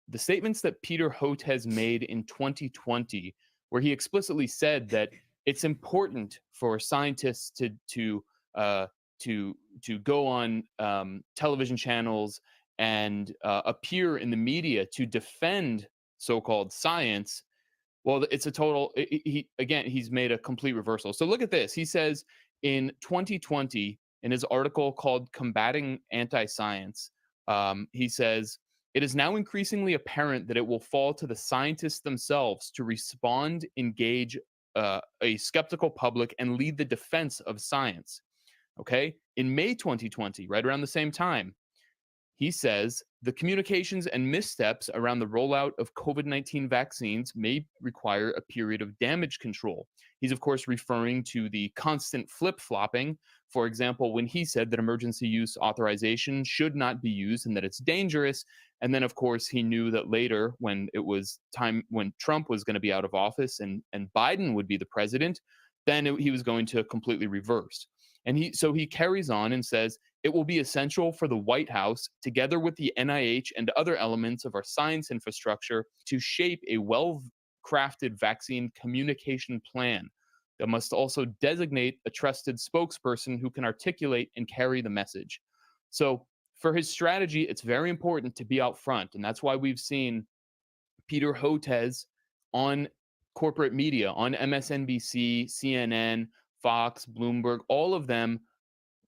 the statements that Peter Houth made in 2020, where he explicitly said that it's important for scientists to go on television channels and appear in the media to defend so-called science. Well, it's a total, he's made a complete reversal. So look at this. He says in 2020, in his article called Combating Anti-Science, he says, it is now increasingly apparent that it will fall to the scientists themselves to respond, engage a skeptical public, and lead the defense of science. Okay? In May 2020, right around the same time, he says the communications and missteps around the rollout of COVID-19 vaccines may require a period of damage control. He's, of course, referring to the constant flip-flopping. For example, when he said that emergency use authorization should not be used and that it's dangerous. And then, of course, he knew that later, when it was time when Trump was going to be out of office and Biden would be the president, then he was going to completely reverse. And he carries on and says, it will be essential for the White House, together with the NIH and other elements of our science infrastructure, to shape a well-crafted vaccine communication plan that must also designate a trusted spokesperson who can articulate and carry the message. So for his strategy, it's very important to be out front. And that's why we've seen Peter Houth on corporate media, on MSNBC, CNN, Fox, Bloomberg, all of them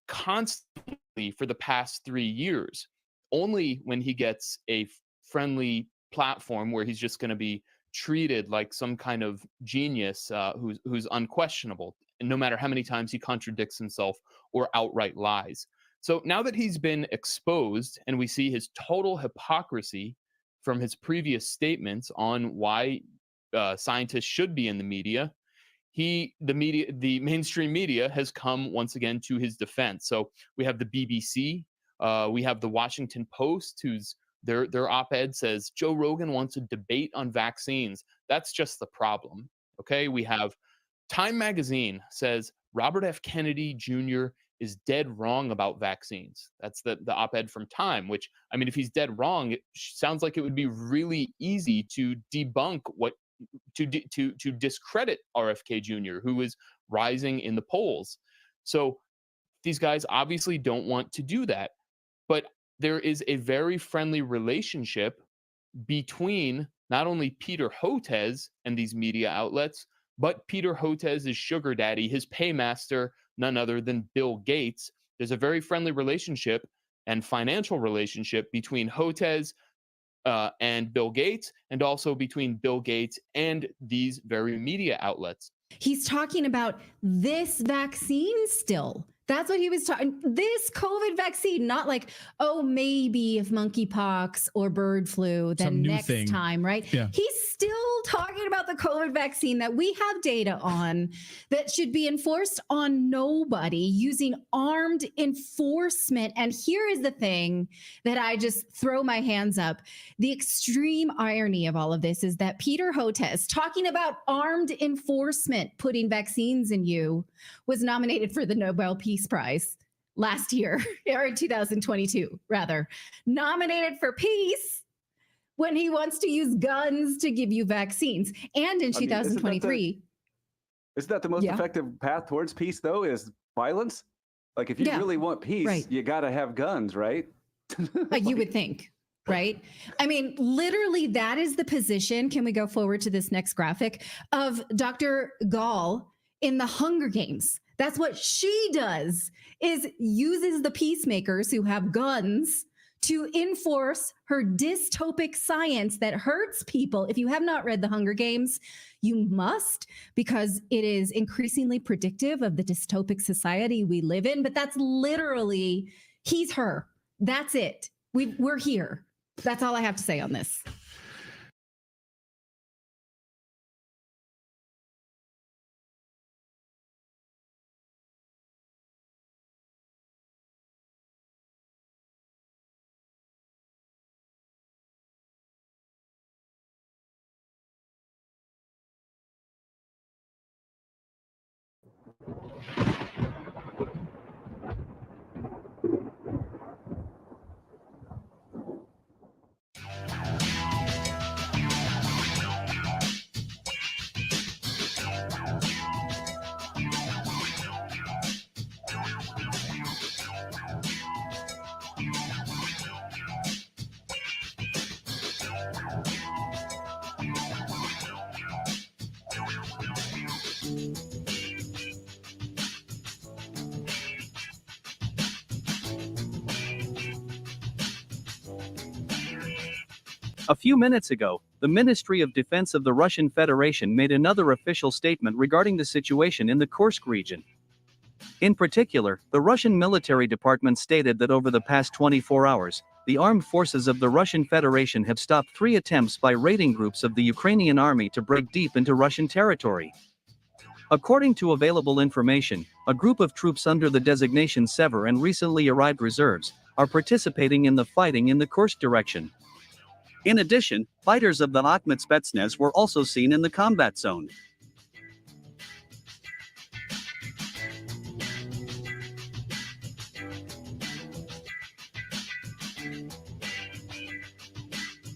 constantly for the past 3 years. Only when he gets a friendly platform where he's just going to be treated like some kind of genius who's unquestionable, and no matter how many times he contradicts himself or outright lies. So now that he's been exposed and we see his total hypocrisy from his previous statements on why scientists should be in the media, the mainstream media has come once again to his defense. So we have the BBC, we have the Washington Post, whose their op-ed says Joe Rogan wants a debate on vaccines. That's just the problem. Okay, we have Time Magazine says Robert F. Kennedy Jr. is dead wrong about vaccines. That's the op-ed from Time, which, I mean, if he's dead wrong, it sounds like it would be really easy to debunk to discredit RFK Jr., who is rising in the polls. So these guys obviously don't want to do that. But there is a very friendly relationship between not only Peter Houth and these media outlets, but Peter Houth's sugar daddy, his paymaster, none other than Bill Gates. There's a very friendly relationship and financial relationship between Houth and Bill Gates, and also between Bill Gates and these very media outlets. He's talking about this vaccine still. That's what he was talking. This COVID vaccine, not like, oh, maybe if monkeypox or bird flu, then next time, right? Yeah. He's still talking about the COVID vaccine that we have data on that should be enforced on nobody using armed enforcement. And here is the thing that I just throw my hands up. The extreme irony of all of this is that Peter Houth, talking about armed enforcement, putting vaccines in you, was nominated for the Nobel Peace Prize last year, or in 2022, rather. Nominated for peace when he wants to use guns to give you vaccines. And in 2023. Isn't that the most effective path towards peace, though, is violence? Like, if you really want peace, you got to have guns, right? You would think. Right? I mean, literally, that is the position. Can we go forward to this next graphic of Dr. Gall in the Hunger Games? That's what she does, is uses the peacemakers who have guns to enforce her dystopic science that hurts people. If you have not read The Hunger Games, you must, because it is increasingly predictive of the dystopic society we live in. But that's literally, he's her. That's it. We're here. That's all I have to say on this. A few minutes ago, the Ministry of Defense of the Russian Federation made another official statement regarding the situation in the Kursk region. In particular, the Russian military department stated that over the past 24 hours, the armed forces of the Russian Federation have stopped 3 attempts by raiding groups of the Ukrainian army to break deep into Russian territory. According to available information, a group of troops under the designation Sever and recently arrived reserves are participating in the fighting in the Kursk direction. In addition, fighters of the Akhmat Spetsnaz were also seen in the combat zone.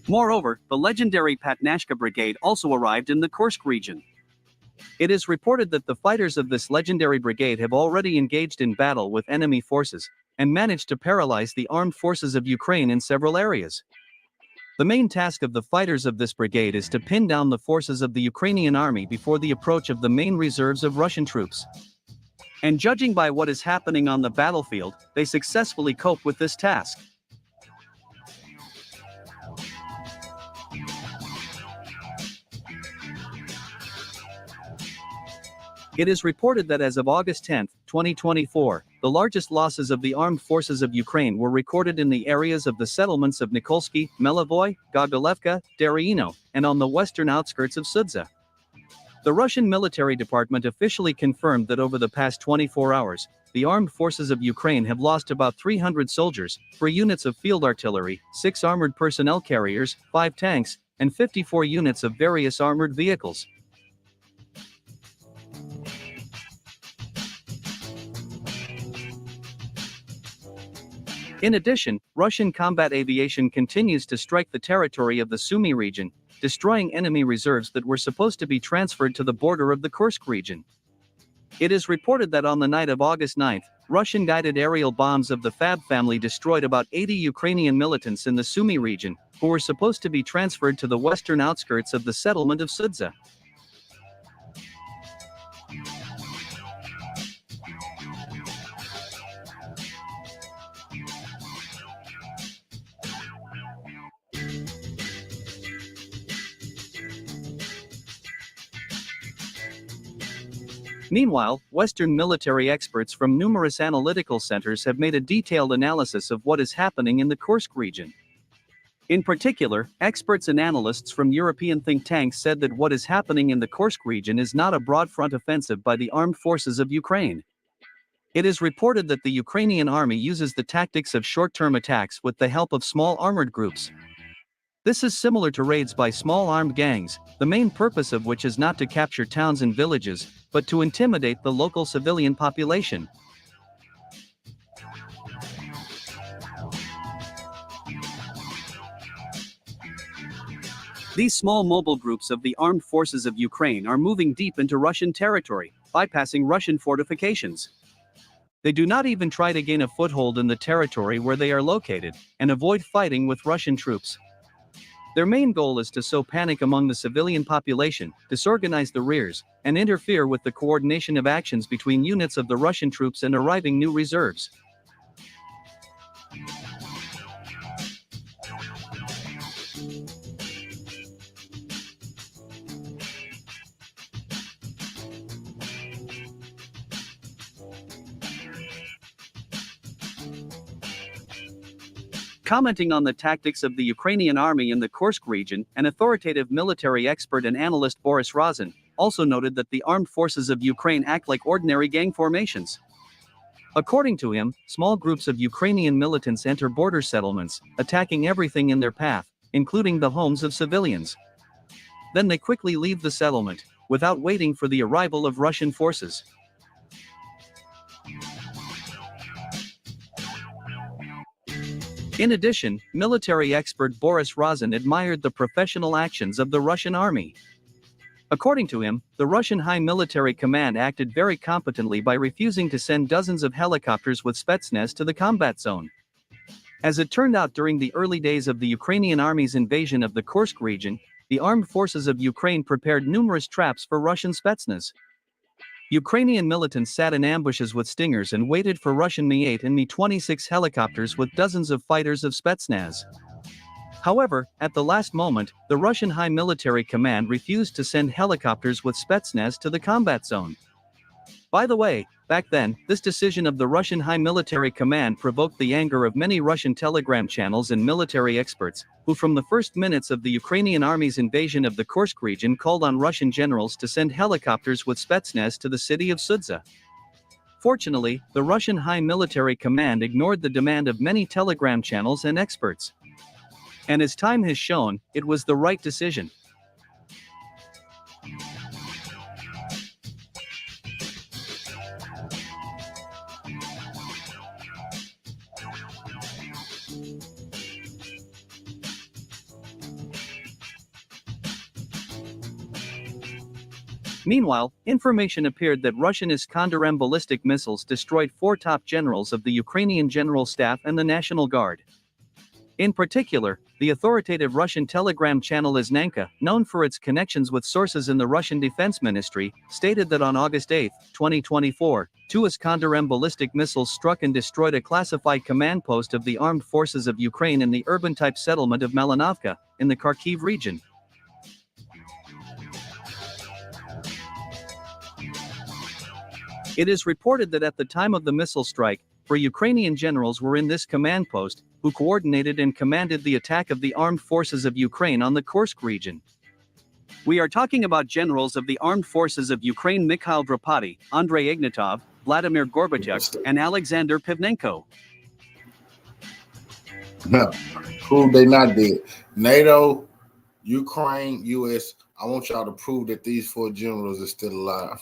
Moreover, the legendary Patnashka Brigade also arrived in the Kursk region. It is reported that the fighters of this legendary brigade have already engaged in battle with enemy forces and managed to paralyze the armed forces of Ukraine in several areas. The main task of the fighters of this brigade is to pin down the forces of the Ukrainian army before the approach of the main reserves of Russian troops. And judging by what is happening on the battlefield, they successfully cope with this task. It is reported that as of August 10, 2024, the largest losses of the armed forces of Ukraine were recorded in the areas of the settlements of Nikolsky, Melivoy, Gogolevka, Deriino, and on the western outskirts of Sudza. The Russian military department officially confirmed that over the past 24 hours, the armed forces of Ukraine have lost about 300 soldiers, 3 units of field artillery, 6 armored personnel carriers, 5 tanks, and 54 units of various armored vehicles. In addition, Russian combat aviation continues to strike the territory of the Sumy region, destroying enemy reserves that were supposed to be transferred to the border of the Kursk region. It is reported that on the night of August 9, Russian-guided aerial bombs of the Fab family destroyed about 80 Ukrainian militants in the Sumy region, who were supposed to be transferred to the western outskirts of the settlement of Sudza. Meanwhile, Western military experts from numerous analytical centers have made a detailed analysis of what is happening in the Kursk region. In particular, experts and analysts from European think tanks said that what is happening in the Kursk region is not a broad front offensive by the armed forces of Ukraine. It is reported that the Ukrainian army uses the tactics of short-term attacks with the help of small armored groups. This is similar to raids by small armed gangs, the main purpose of which is not to capture towns and villages, but to intimidate the local civilian population. These small mobile groups of the armed forces of Ukraine are moving deep into Russian territory, bypassing Russian fortifications. They do not even try to gain a foothold in the territory where they are located, and avoid fighting with Russian troops. Their main goal is to sow panic among the civilian population, disorganize the rears, and interfere with the coordination of actions between units of the Russian troops and arriving new reserves. Commenting on the tactics of the Ukrainian army in the Kursk region, an authoritative military expert and analyst Boris Razin also noted that the armed forces of Ukraine act like ordinary gang formations. According to him, small groups of Ukrainian militants enter border settlements, attacking everything in their path, including the homes of civilians. Then they quickly leave the settlement, without waiting for the arrival of Russian forces. In addition, military expert Boris Razin admired the professional actions of the Russian army. According to him, the Russian High Military Command acted very competently by refusing to send dozens of helicopters with Spetsnaz to the combat zone. As it turned out during the early days of the Ukrainian army's invasion of the Kursk region, the armed forces of Ukraine prepared numerous traps for Russian Spetsnaz. Ukrainian militants sat in ambushes with stingers and waited for Russian Mi-8 and Mi-26 helicopters with dozens of fighters of Spetsnaz. However, at the last moment, the Russian High Military Command refused to send helicopters with Spetsnaz to the combat zone. By the way, back then, this decision of the Russian High Military Command provoked the anger of many Russian telegram channels and military experts, who from the first minutes of the Ukrainian army's invasion of the Kursk region called on Russian generals to send helicopters with Spetsnaz to the city of Sudza. Fortunately, the Russian High Military Command ignored the demand of many telegram channels and experts. And as time has shown, it was the right decision. Meanwhile, information appeared that Russian Iskander-M ballistic missiles destroyed 4 top generals of the Ukrainian General Staff and the National Guard. In particular, the authoritative Russian telegram channel Iznanka, known for its connections with sources in the Russian Defense Ministry, stated that on August 8, 2024, 2 Iskander-M ballistic missiles struck and destroyed a classified command post of the armed forces of Ukraine in the urban-type settlement of Malinovka, in the Kharkiv region. It is reported that at the time of the missile strike, 3 Ukrainian generals were in this command post, who coordinated and commanded the attack of the armed forces of Ukraine on the Kursk region. We are talking about generals of the armed forces of Ukraine Mikhail Drapati, Andrei Ignatov, Vladimir Gorbachev, and Alexander Pivnenko. No, prove they not dead. NATO, Ukraine, US, I want y'all to prove that these 4 generals are still alive.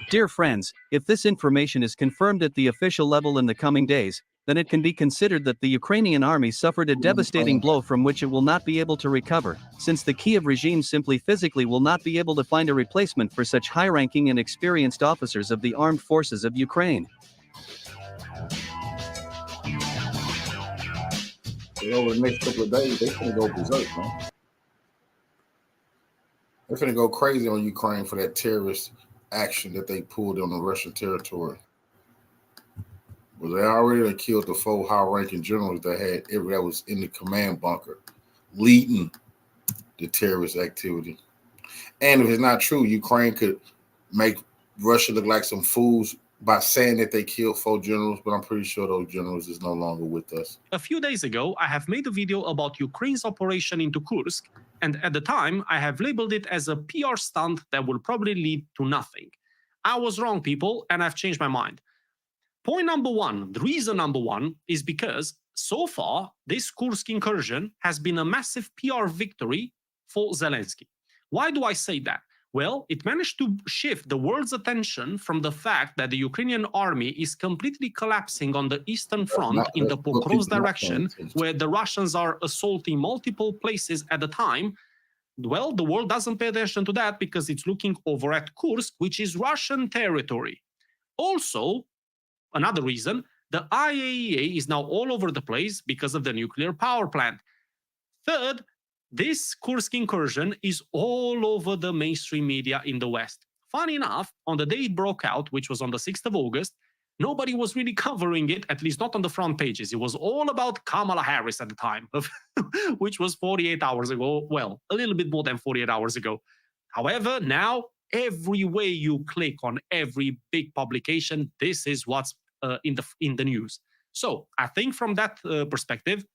Dear friends, if this information is confirmed at the official level in the coming days, then it can be considered that the Ukrainian army suffered a devastating blow from which it will not be able to recover, since the Kiev regime simply physically will not be able to find a replacement for such high-ranking and experienced officers of the armed forces of Ukraine. Over the next couple of days, they're going to go berserk, man. They're going to go crazy on Ukraine for that terrorist action that they pulled on the Russian territory. Well, they already killed the 4 high-ranking generals that was in the command bunker, leading the terrorist activity. And if it's not true, Ukraine could make Russia look like some fools by saying that they killed 4 generals, but I'm pretty sure those generals is no longer with us. A few days ago, I have made a video about Ukraine's operation into Kursk, and at the time, I have labeled it as a PR stunt that will probably lead to nothing. I was wrong, people, and I've changed my mind. Point number 1, the reason number 1, is because so far, this Kursk incursion has been a massive PR victory for Zelensky. Why do I say that? Well, it managed to shift the world's attention from the fact that the Ukrainian army is completely collapsing on the eastern front in the Pokrovsk direction, where the Russians are assaulting multiple places at a time. Well, the world doesn't pay attention to that because it's looking over at Kursk, which is Russian territory. Also, another reason, the IAEA is now all over the place because of the nuclear power plant. Third, this Kursk incursion is all over the mainstream media in the West. Funny enough, on the day it broke out, which was on the 6th of August, nobody was really covering it, at least not on the front pages. It was all about Kamala Harris at the time, which was 48 hours ago. Well, a little bit more than 48 hours ago. However, now, every way you click on every big publication, this is what's in the news. So I think from that perspective,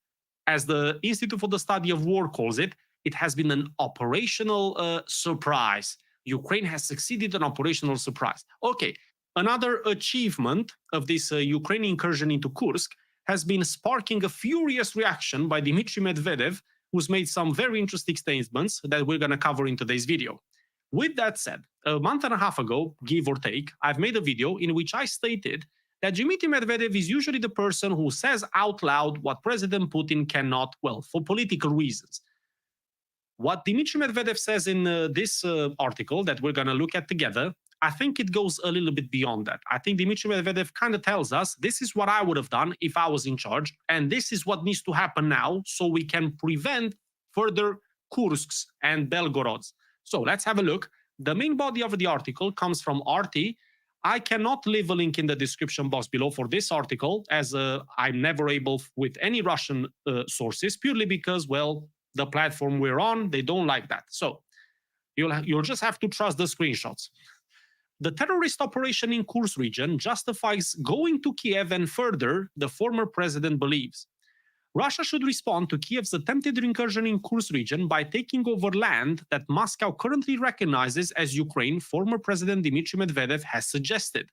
as the Institute for the Study of War calls it, it has been an operational surprise. Ukraine has succeeded in operational surprise. Okay, another achievement of this Ukrainian incursion into Kursk has been sparking a furious reaction by Dmitry Medvedev, who's made some very interesting statements that we're going to cover in today's video. With that said, a month and a half ago, give or take, I've made a video in which I stated that Dmitry Medvedev is usually the person who says out loud what President Putin cannot, well, for political reasons. What Dmitry Medvedev says in this article that we're going to look at together, I think it goes a little bit beyond that. I think Dmitry Medvedev kind of tells us, this is what I would have done if I was in charge, and this is what needs to happen now so we can prevent further Kursks and Belgorods. So let's have a look. The main body of the article comes from RT. I cannot leave a link in the description box below for this article, as I'm never able with any Russian sources, purely because, well, the platform we're on, they don't like that. So you'll just have to trust the screenshots. The terrorist operation in Kursk region justifies going to Kiev and further, the former president believes. Russia should respond to Kiev's attempted incursion in Kursk region by taking over land that Moscow currently recognizes as Ukraine, former President Dmitry Medvedev has suggested.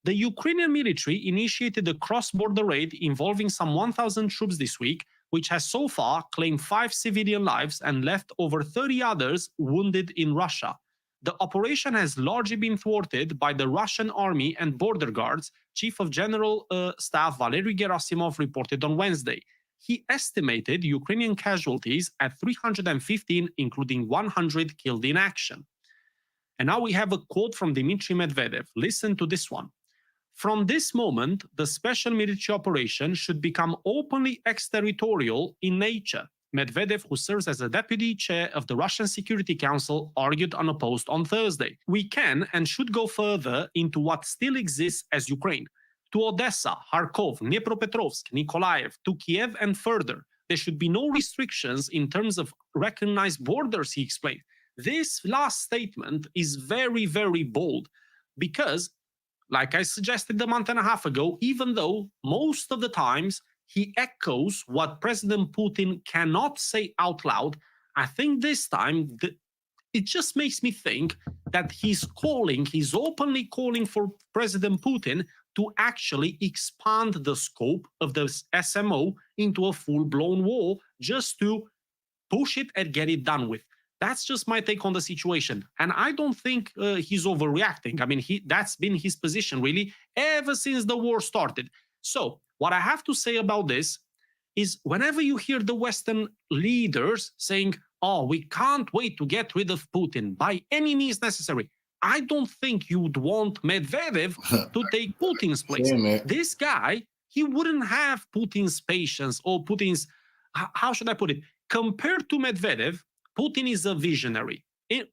The Ukrainian military initiated a cross-border raid involving some 1,000 troops this week, which has so far claimed 5 civilian lives and left over 30 others wounded in Russia. The operation has largely been thwarted by the Russian army and border guards, Chief of General Staff Valery Gerasimov reported on Wednesday. He estimated Ukrainian casualties at 315, including 100 killed in action. And now we have a quote from Dmitry Medvedev. Listen to this one. From this moment, the special military operation should become openly exterritorial in nature. Medvedev, who serves as a deputy chair of the Russian Security Council, argued unopposed on Thursday. We can and should go further into what still exists as Ukraine. To Odessa, Kharkov, Dnipropetrovsk, Nikolaev, to Kiev and further. There should be no restrictions in terms of recognized borders, he explained. This last statement is very, very bold because, like I suggested a month and a half ago, even though most of the times he echoes what President Putin cannot say out loud, I think this time it just makes me think that he's openly calling for President Putin to actually expand the scope of the SMO into a full-blown war just to push it and get it done with. That's just my take on the situation. And I don't think he's overreacting. I mean, that's been his position, really, ever since the war started. So what I have to say about this is whenever you hear the Western leaders saying, oh, we can't wait to get rid of Putin by any means necessary, I don't think you'd want Medvedev to take Putin's place. Yeah, this guy, he wouldn't have Putin's patience or Putin's, how should I put it? Compared to Medvedev, Putin is a visionary.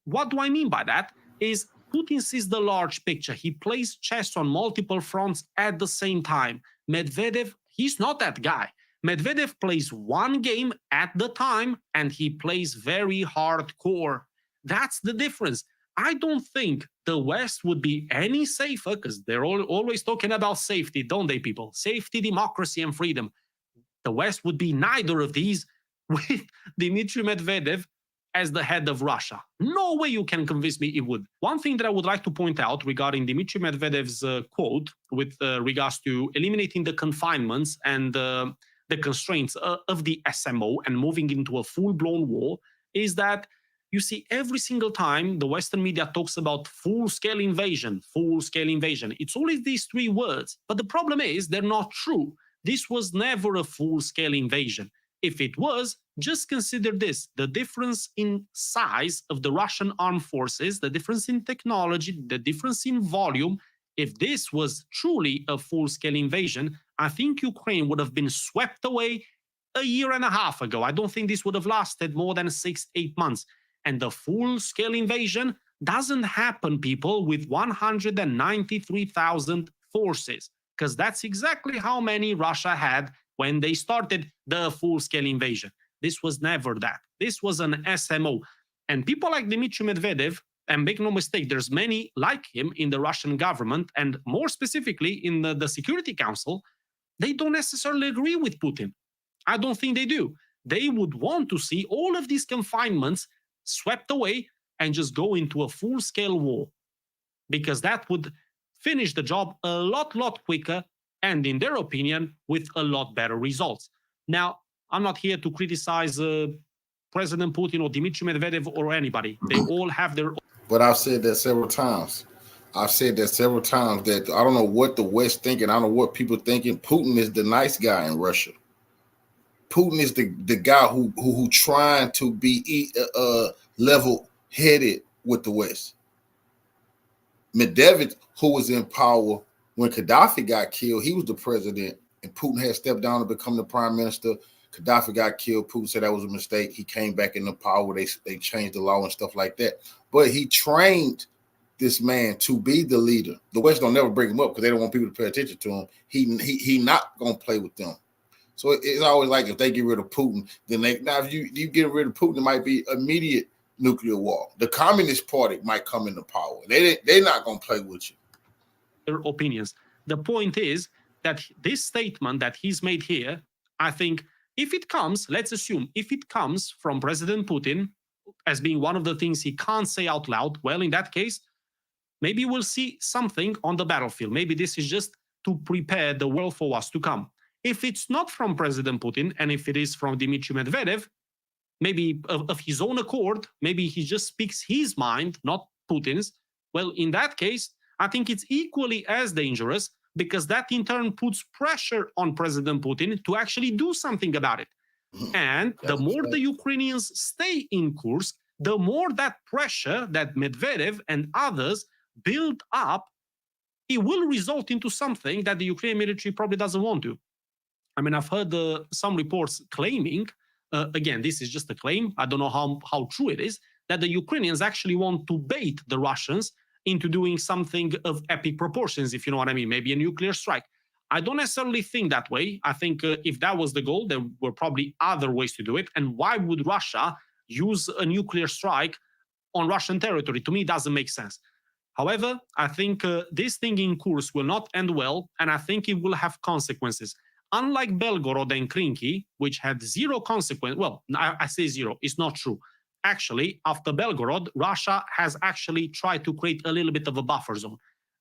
What do I mean by that? Is Putin sees the large picture. He plays chess on multiple fronts at the same time. Medvedev, he's not that guy. Medvedev plays one game at the time, and he plays very hardcore. That's the difference. I don't think the West would be any safer, because they're always talking about safety, don't they, people? Safety, democracy, and freedom. The West would be neither of these with Dmitry Medvedev as the head of Russia. No way you can convince me it would. One thing that I would like to point out regarding Dmitry Medvedev's quote with regards to eliminating the confinements and the constraints of the SMO and moving into a full-blown war is that you see every single time the Western media talks about full-scale invasion, it's always these 3 words. But the problem is they're not true. This was never a full-scale invasion. If it was, just consider this, the difference in size of the Russian armed forces, the difference in technology, the difference in volume. If this was truly a full-scale invasion, I think Ukraine would have been swept away a year and a half ago. I don't think this would have lasted more than 6-8 months. And the full-scale invasion doesn't happen, people, with 193,000 forces, because that's exactly how many Russia had when they started the full-scale invasion. This was never that. This was an SMO. And people like Dmitry Medvedev, and make no mistake, there's many like him in the Russian government, and more specifically in the Security Council, they don't necessarily agree with Putin. I don't think they do. They would want to see all of these confinements swept away and just go into a full-scale war, because that would finish the job a lot quicker and, in their opinion, with a lot better results. Now, I'm not here to criticize President Putin or Dmitry Medvedev or anybody. They all have their... But I've said that several times. That I don't know what the West thinking. I don't know what people thinking. Putin is the nice guy in Russia. Putin is the guy who trying to be level-headed with the West. Medvedev, who was in power when Gaddafi got killed, he was the president, and Putin had stepped down to become the prime minister. Gaddafi got killed. Putin said that was a mistake. He came back into power. They changed the law and stuff like that. But he trained this man to be the leader. The West don't never bring him up because they don't want people to pay attention to him. He not gonna play with them. So it's always like if they get rid of Putin, then if you get rid of Putin, it might be immediate nuclear war. The Communist Party might come into power. They're not gonna play with you. Their opinions. The point is that this statement that he's made here, I think, if it comes, let's assume, if it comes from President Putin as being one of the things he can't say out loud, well, in that case, maybe we'll see something on the battlefield. Maybe this is just to prepare the world for what's to come. If it's not from President Putin, and if it is from Dmitry Medvedev, maybe of his own accord, maybe he just speaks his mind, not Putin's, well, in that case, I think it's equally as dangerous, because that in turn puts pressure on President Putin to actually do something about it. And the more the Ukrainians stay in Kursk, the more that pressure that Medvedev and others build up, it will result into something that the Ukrainian military probably doesn't want to. I mean, I've heard some reports claiming, again, this is just a claim, I don't know how true it is, that the Ukrainians actually want to bait the Russians into doing something of epic proportions, if you know what I mean, maybe a nuclear strike. I don't necessarily think that way. I think if that was the goal, there were probably other ways to do it. And why would Russia use a nuclear strike on Russian territory? To me, it doesn't make sense. However, I think this thing in Kursk will not end well, and I think it will have consequences. Unlike Belgorod and Krinky, which had zero consequence, well, I say zero, it's not true. Actually, after Belgorod, Russia has actually tried to create a little bit of a buffer zone.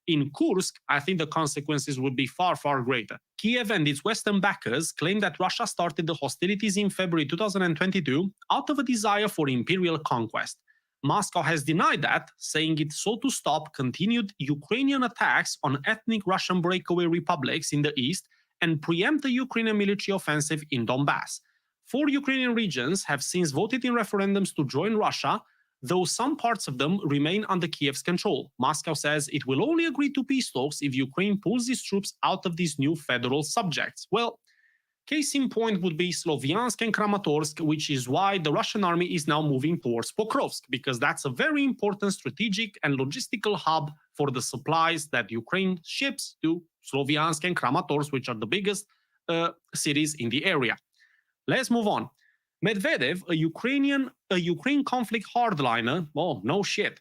In Kursk, I think the consequences would be far greater. Kiev and its Western backers claim that Russia started the hostilities in February 2022 out of a desire for imperial conquest. Moscow has denied that, saying it sought to stop continued Ukrainian attacks on ethnic Russian breakaway republics in the east and preempt the Ukrainian military offensive in Donbass. 4 Ukrainian regions have since voted in referendums to join Russia, though some parts of them remain under Kiev's control. Moscow says it will only agree to peace talks if Ukraine pulls its troops out of these new federal subjects. Well, case in point would be Sloviansk and Kramatorsk, which is why the Russian army is now moving towards Pokrovsk, because that's a very important strategic and logistical hub for the supplies that Ukraine ships to Sloviansk and Kramatorsk, which are the biggest cities in the area. Let's move on. Medvedev, a Ukraine conflict hardliner, oh, no shit,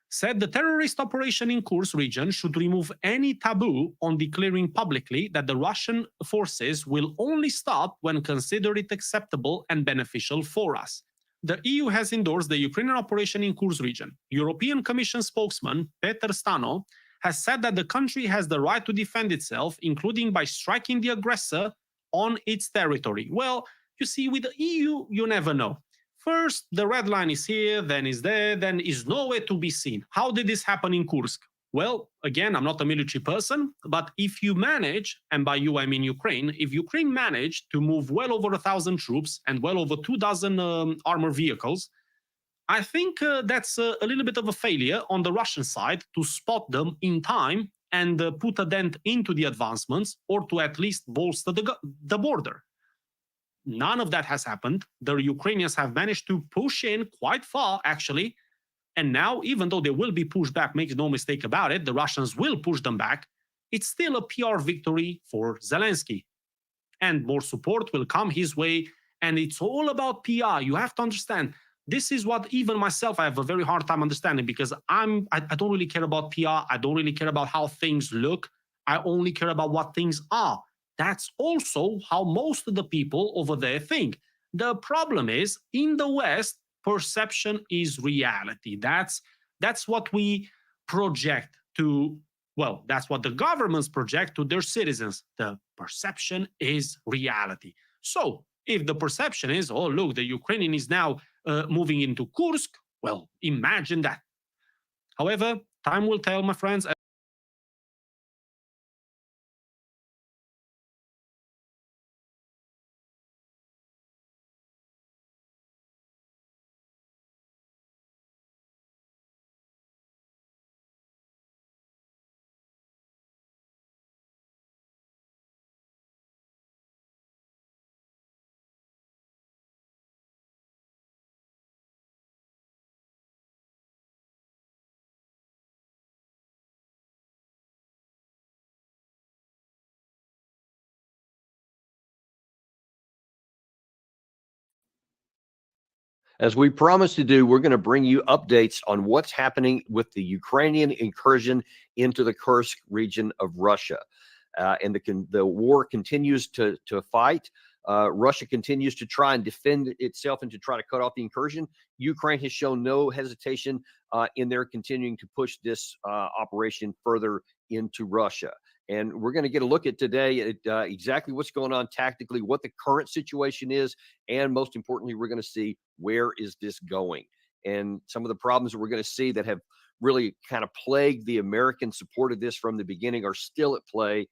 said the terrorist operation in Kursk region should remove any taboo on declaring publicly that the Russian forces will only stop when considered it acceptable and beneficial for us. The EU has endorsed the Ukrainian operation in Kursk region. European Commission spokesman Peter Stano has said that the country has the right to defend itself, including by striking the aggressor on its territory. Well, you see, with the EU, you never know. First, the red line is here, then is there, then is nowhere to be seen. How did this happen in Kursk? Well, again, I'm not a military person, but if you manage, and by you I mean Ukraine, if Ukraine managed to move well over 1,000 troops and well over 2,000 armored vehicles, I think that's a little bit of a failure on the Russian side to spot them in time and put a dent into the advancements, or to at least bolster the border. None of that has happened. The Ukrainians have managed to push in quite far, actually. And now, even though they will be pushed back, make no mistake about it, the Russians will push them back. It's still a PR victory for Zelensky. And more support will come his way. And it's all about PR. You have to understand, this is what even myself, I have a very hard time understanding, because I don't really care about PR. I don't really care about how things look. I only care about what things are. That's also how most of the people over there think. The problem is, in the West, perception is reality. That's what we project to, well, that's what the governments project to their citizens. The perception is reality. So if the perception is, oh, look, the Ukrainian is now moving into Kursk, well, imagine that. However, time will tell, my friends. As we promised to do, we're going to bring you updates on what's happening with the Ukrainian incursion into the Kursk region of Russia. And the war continues to fight. Russia continues to try and defend itself and to try to cut off the incursion. Ukraine has shown no hesitation in their continuing to push this operation further into Russia. And we're going to get a look at today at exactly what's going on tactically, what the current situation is, and most importantly, we're going to see where is this going. And some of the problems we're going to see that have really kind of plagued the American support of this from the beginning are still at play,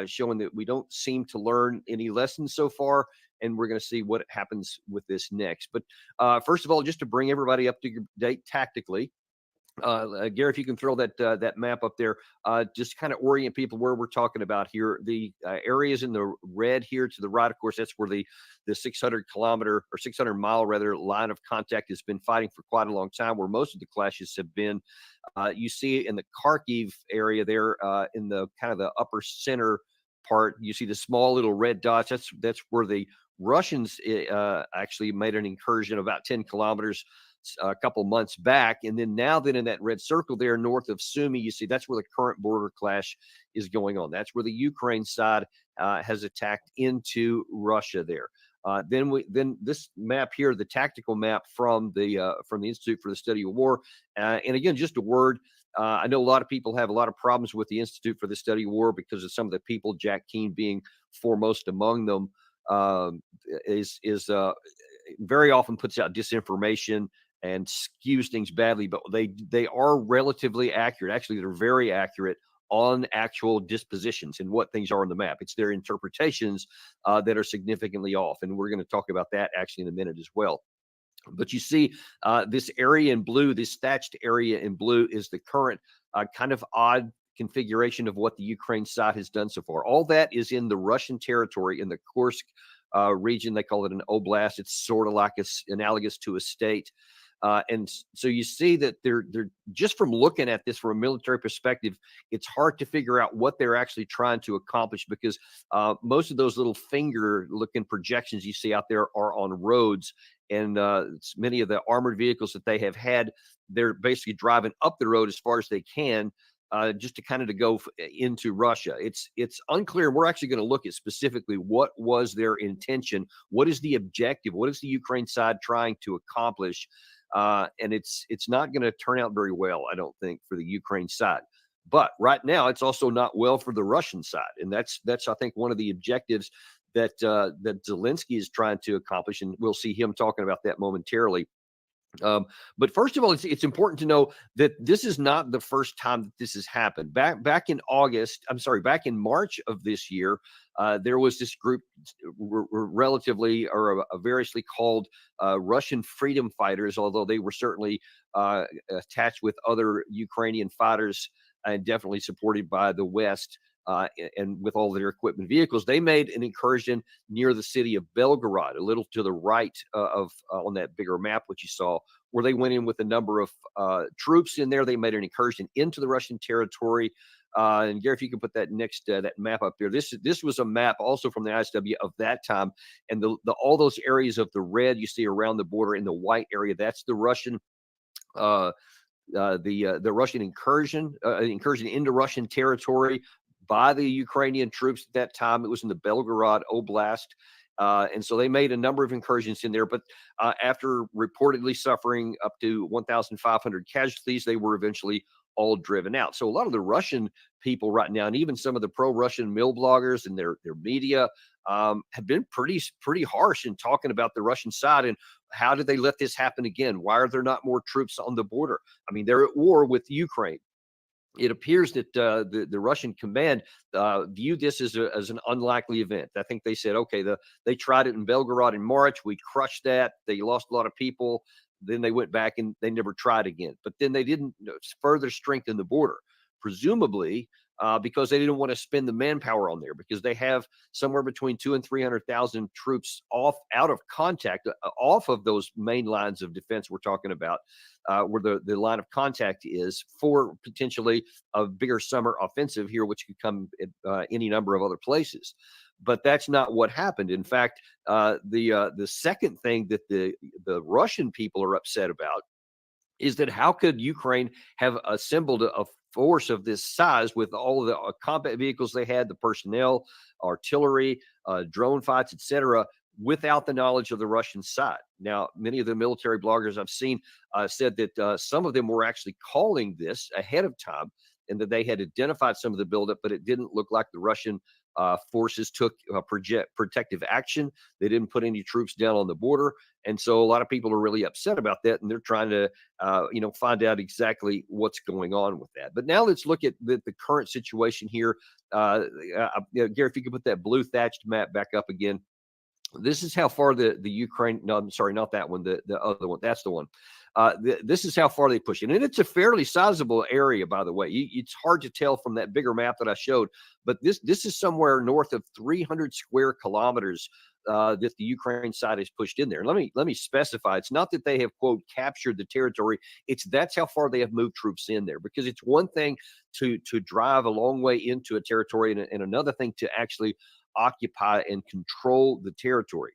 showing that we don't seem to learn any lessons so far. And we're going to see what happens with this next. But first of all, just to bring everybody up to date tactically, Gary, if you can throw that map up there, just kind of orient people where we're talking about here. The areas in the red here to the right, of course, that's where the 600-kilometer or 600-mile rather line of contact has been fighting for quite a long time, where most of the clashes have been. You see in the Kharkiv area there, in the kind of the upper center part, you see the small little red dots. That's where the Russians actually made an incursion about 10 kilometers a couple months back. And then now then in that red circle there north of Sumy, you see that's where the current border clash is going on. That's where the Ukraine side has attacked into Russia there. Then this map here, the tactical map from the Institute for the Study of War. And again, just a word, I know a lot of people have a lot of problems with the Institute for the Study of War because of some of the people, Jack Keane being foremost among them, is very often puts out disinformation and skews things badly, but they are relatively accurate. Actually, they're very accurate on actual dispositions and what things are on the map. It's their interpretations that are significantly off, and we're going to talk about that actually in a minute as well. But you see this area in blue, this thatched area in blue is the current kind of odd configuration of what the Ukraine side has done so far. All that is in the Russian territory in the Kursk region. They call it an oblast. It's sort of like it's analogous to a state. And so you see that they're just from looking at this from a military perspective, it's hard to figure out what they're actually trying to accomplish because most of those little finger looking projections you see out there are on roads. And many of the armored vehicles that they have had, they're basically driving up the road as far as they can just to kind of to go into Russia. It's unclear. We're actually going to look at specifically what was their intention. What is the objective? What is the Ukraine side trying to accomplish? And it's not going to turn out very well, I don't think, for the Ukraine side. But right now, it's also not well for the Russian side, and that's I think one of the objectives that Zelensky is trying to accomplish, and we'll see him talking about that momentarily. But first of all, it's important to know that this is not the first time that this has happened. Back in March of this year, there was this group relatively or variously called Russian freedom fighters, although they were certainly attached with other Ukrainian fighters and definitely supported by the West. And with all their equipment vehicles, they made an incursion near the city of Belgorod, a little to the right of on that bigger map, which you saw, where they went in with a number of troops in there. They made an incursion into the Russian territory. And Gary, if you can put that next that map up there, this was a map also from the ISW of that time, and all those areas of the red you see around the border in the white area, that's the Russian. The Russian incursion into Russian territory by the Ukrainian troops at that time. It was in the Belgorod Oblast. And so they made a number of incursions in there, but after reportedly suffering up to 1,500 casualties, they were eventually all driven out. So a lot of the Russian people right now, and even some of the pro-Russian mill bloggers and their media, have been pretty harsh in talking about the Russian side and how did they let this happen again? Why are there not more troops on the border? I mean, they're at war with Ukraine. It appears that the Russian command viewed this as an unlikely event. I think they said, okay, they tried it in Belgorod in March. We crushed that. They lost a lot of people. Then they went back and they never tried again. But then they didn't further strengthen the border, presumably because they didn't want to spend the manpower on there, because they have somewhere between 200,000 and 300,000 troops out of contact, off of those main lines of defense we're talking about, where the line of contact is, for potentially a bigger summer offensive here, which could come at any number of other places. But that's not what happened. In fact, the second thing that the Russian people are upset about is that how could Ukraine have assembled a force of this size with all of the combat vehicles they had, the personnel, artillery, drone fights, etc., without the knowledge of the Russian side. Now, many of the military bloggers I've seen said that some of them were actually calling this ahead of time and that they had identified some of the buildup, but it didn't look like the Russian forces took protective action. They didn't put any troops down on the border. And so a lot of people are really upset about that, and they're trying to, find out exactly what's going on with that. But now let's look at the current situation here. Gary, if you could put that blue thatched map back up again. This is how far the Ukraine, no, I'm sorry, not that one, the other one. That's the one. This is how far they push it. And it's a fairly sizable area, by the way. It's hard to tell from that bigger map that I showed, but this is somewhere north of 300 square kilometers that the Ukraine side has pushed in there. Let me specify. It's not that they have, quote, captured the territory. That's how far they have moved troops in there, because it's one thing to drive a long way into a territory and another thing to actually occupy and control the territory.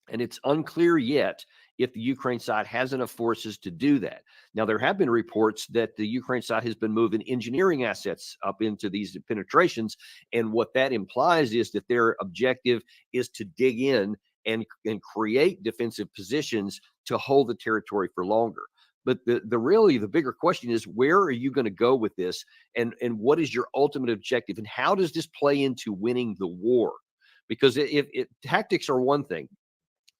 And it's unclear yet if the Ukraine side has enough forces to do that. Now, there have been reports that the Ukraine side has been moving engineering assets up into these penetrations. And what that implies is that their objective is to dig in and create defensive positions to hold the territory for longer. But the bigger question is, where are you going to go with this? And what is your ultimate objective? And how does this play into winning the war? Because if tactics are one thing,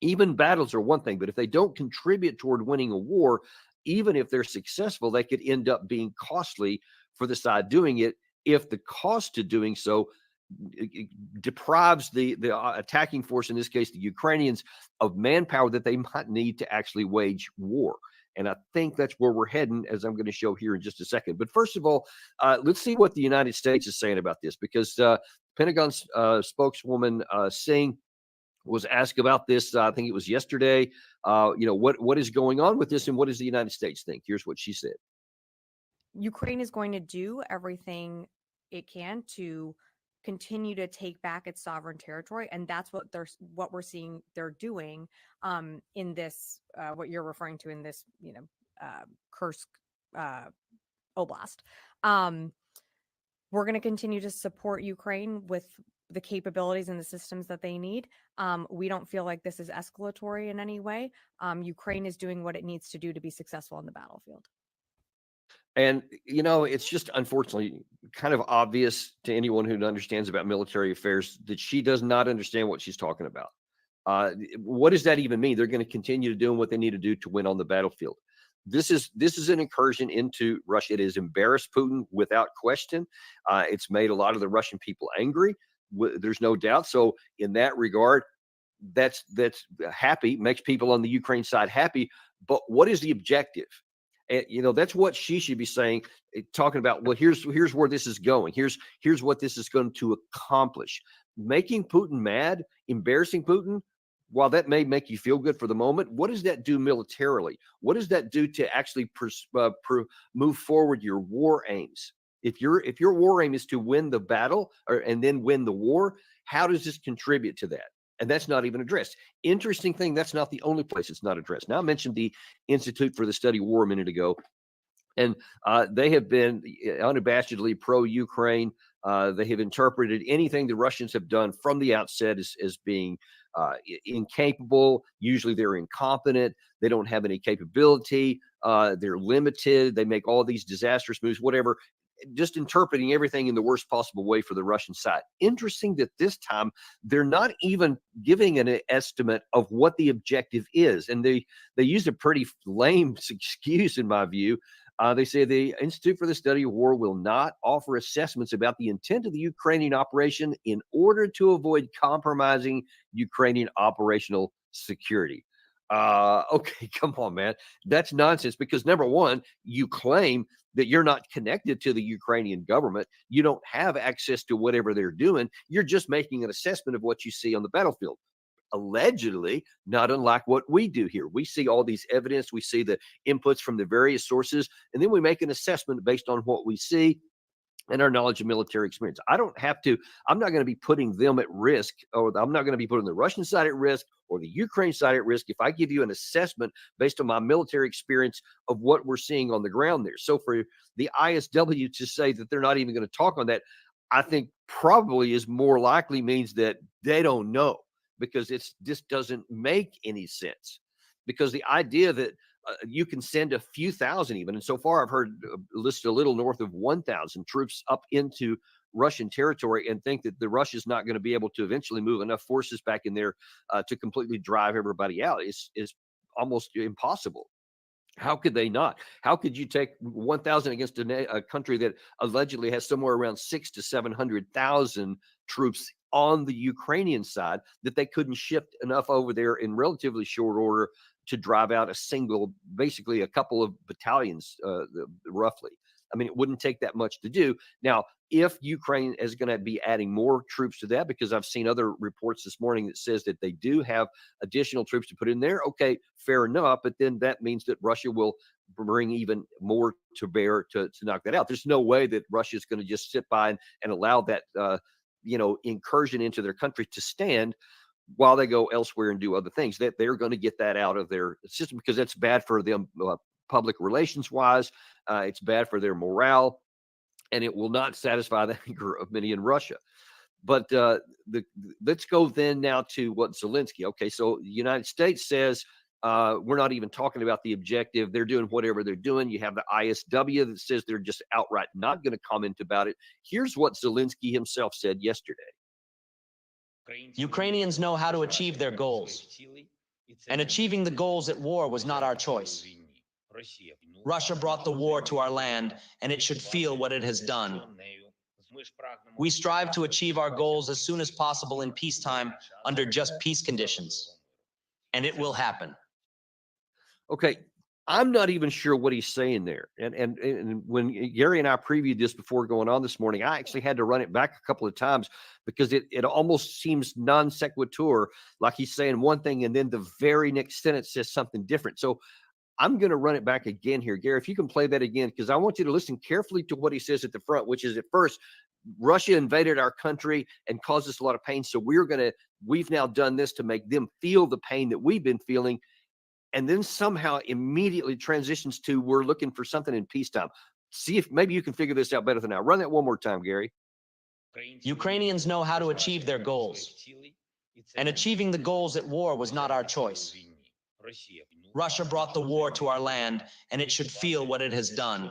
even battles are one thing, but if they don't contribute toward winning a war, even if they're successful, they could end up being costly for the side doing it, if the cost to doing so deprives the attacking force, in this case the Ukrainians, of manpower that they might need to actually wage war. And I think that's where we're heading, as I'm going to show here in just a second. But first of all, let's see what the United States is saying about this, because Pentagon spokeswoman Singh was asked about this. I think it was yesterday. What is going on with this, and what does the United States think? Here's what she said. Ukraine is going to do everything it can to continue to take back its sovereign territory, and that's what we're seeing they're doing in this what you're referring to in this Kursk Oblast. We're going to continue to support Ukraine with the capabilities and the systems that they need. We don't feel like this is escalatory in any way. Ukraine is doing what it needs to do to be successful on the battlefield. And, it's just unfortunately kind of obvious to anyone who understands about military affairs that she does not understand what she's talking about. What does that even mean? They're going to continue to do what they need to do to win on the battlefield. This is an incursion into Russia. It has embarrassed Putin without question. It's made a lot of the Russian people angry. There's no doubt. So in that regard, that's happy, makes people on the Ukraine side happy. But what is the objective? And, that's what she should be saying, talking about, well, here's where this is going. Here's what this is going to accomplish. Making Putin mad, embarrassing Putin, while that may make you feel good for the moment, what does that do militarily? What does that do to actually move forward your war aims? If your war aim is to win the battle and then win the war, how does this contribute to that? And that's not even addressed. Interesting thing, that's not the only place it's not addressed. Now, I mentioned the Institute for the Study of War a minute ago, and they have been unabashedly pro-Ukraine. They have interpreted anything the Russians have done from the outset as being incapable. Usually they're incompetent. They don't have any capability. They're limited. They make all these disastrous moves, whatever, just interpreting everything in the worst possible way for the Russian side. Interesting that this time they're not even giving an estimate of what the objective is. And they used a pretty lame excuse, in my view. They say the Institute for the Study of War will not offer assessments about the intent of the Ukrainian operation in order to avoid compromising Ukrainian operational security. Okay, come on, man. That's nonsense because number one, you claim that you're not connected to the Ukrainian government. You don't have access to whatever they're doing. You're just making an assessment of what you see on the battlefield. Allegedly, not unlike what we do here. We see all these evidence, we see the inputs from the various sources, and then we make an assessment based on what we see and our knowledge of military experience. I'm not going to be putting them at risk, or I'm not going to be putting the Russian side at risk or the Ukraine side at risk if I give you an assessment based on my military experience of what we're seeing on the ground there. So for the ISW to say that they're not even going to talk on that, I think probably is more likely means that they don't know, because this doesn't make any sense. Because the idea that you can send a few thousand even, and so far I've heard listed a little north of 1,000 troops up into Russian territory, and think that the Russia's not going to be able to eventually move enough forces back in there to completely drive everybody out is almost impossible. How could they not? How could you take 1,000 against a country that allegedly has somewhere around 600,000 to 700,000 troops on the Ukrainian side that they couldn't shift enough over there in relatively short order to drive out basically a couple of battalions, roughly? I mean, it wouldn't take that much to do. Now, if Ukraine is going to be adding more troops to that, because I've seen other reports this morning that says that they do have additional troops to put in there, okay, fair enough. But then that means that Russia will bring even more to bear to knock that out. There's no way that Russia is going to just sit by and allow that, incursion into their country to stand while they go elsewhere and do other things. That they're going to get that out of their system, because that's bad for them public relations wise. It's bad for their morale, and it will not satisfy the anger of many in Russia. But let's go then now to what Zelensky. Okay, so the United States says we're not even talking about the objective. They're doing whatever they're doing. You have the ISW that says they're just outright not going to comment about it. Here's what Zelensky himself said yesterday. Ukrainians know how to achieve their goals, and achieving the goals at war was not our choice. Russia brought the war to our land, and it should feel what it has done. We strive to achieve our goals as soon as possible in peacetime under just peace conditions, and it will happen. Okay, I'm not even sure what he's saying there. And when Gary and I previewed this before going on this morning, I actually had to run it back a couple of times because it almost seems non sequitur, like he's saying one thing and then the very next sentence says something different. So I'm going to run it back again here. Gary, if you can play that again, because I want you to listen carefully to what he says at the front, which is, at first, Russia invaded our country and caused us a lot of pain. So we've now done this to make them feel the pain that we've been feeling. And then somehow immediately transitions to, we're looking for something in peacetime. See if maybe you can figure this out better than I. Run that one more time, Gary. Ukrainians know how to achieve their goals, and achieving the goals at war was not our choice. Russia brought the war to our land, and it should feel what it has done.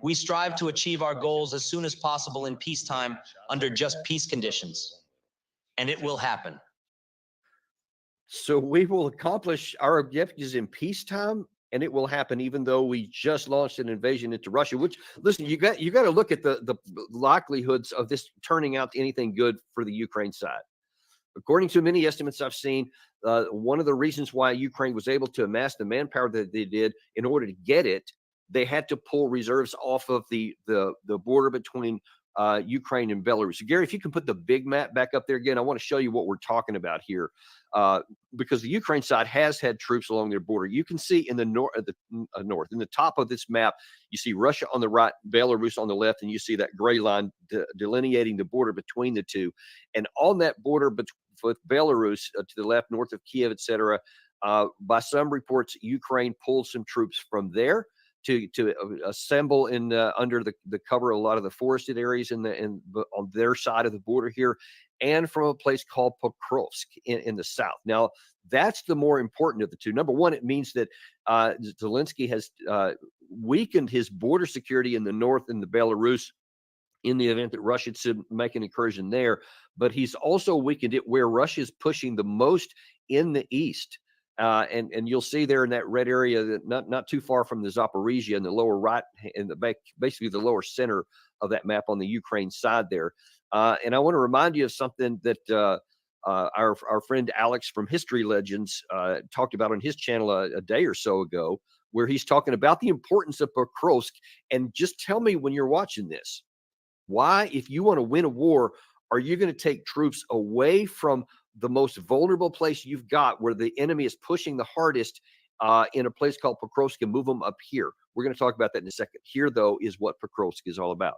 We strive to achieve our goals as soon as possible in peacetime under just peace conditions, and it will happen. So we will accomplish our objectives in peacetime, and it will happen, even though we just launched an invasion into Russia. Which, listen, you got to look at the likelihoods of this turning out to anything good for the Ukraine side. According to many estimates I've seen, one of the reasons why Ukraine was able to amass the manpower that they did, in order to get it, they had to pull reserves off of the border between Ukraine and Belarus. So Gary, if you can put the big map back up there again, I want to show you what we're talking about here, because the Ukraine side has had troops along their border. You can see in the north, in the top of this map, you see Russia on the right, Belarus on the left, and you see that gray line delineating the border between the two. And on that border with Belarus to the left, north of Kiev, etc., by some reports, Ukraine pulled some troops from there. to assemble in under the cover of a lot of the forested areas on their side of the border here, and from a place called Pokrovsk in the south. Now, that's the more important of the two. Number one, it means that Zelensky has weakened his border security in the north in the Belarus in the event that Russia should make an incursion there. But he's also weakened it where Russia is pushing the most in the east. And you'll see there in that red area that not too far from the Zaporizhia in the lower right, in the back, basically the lower center of that map on the Ukraine side there. And I want to remind you of something that our friend Alex from History Legends talked about on his channel a day or so ago, where he's talking about the importance of Pokrovsk. And just tell me when you're watching this, why, if you want to win a war, are you going to take troops away from the most vulnerable place you've got, where the enemy is pushing the hardest, in a place called Pokrovsk, and move them up here? We're going to talk about that in a second. Here, though, is what Pokrovsk is all about.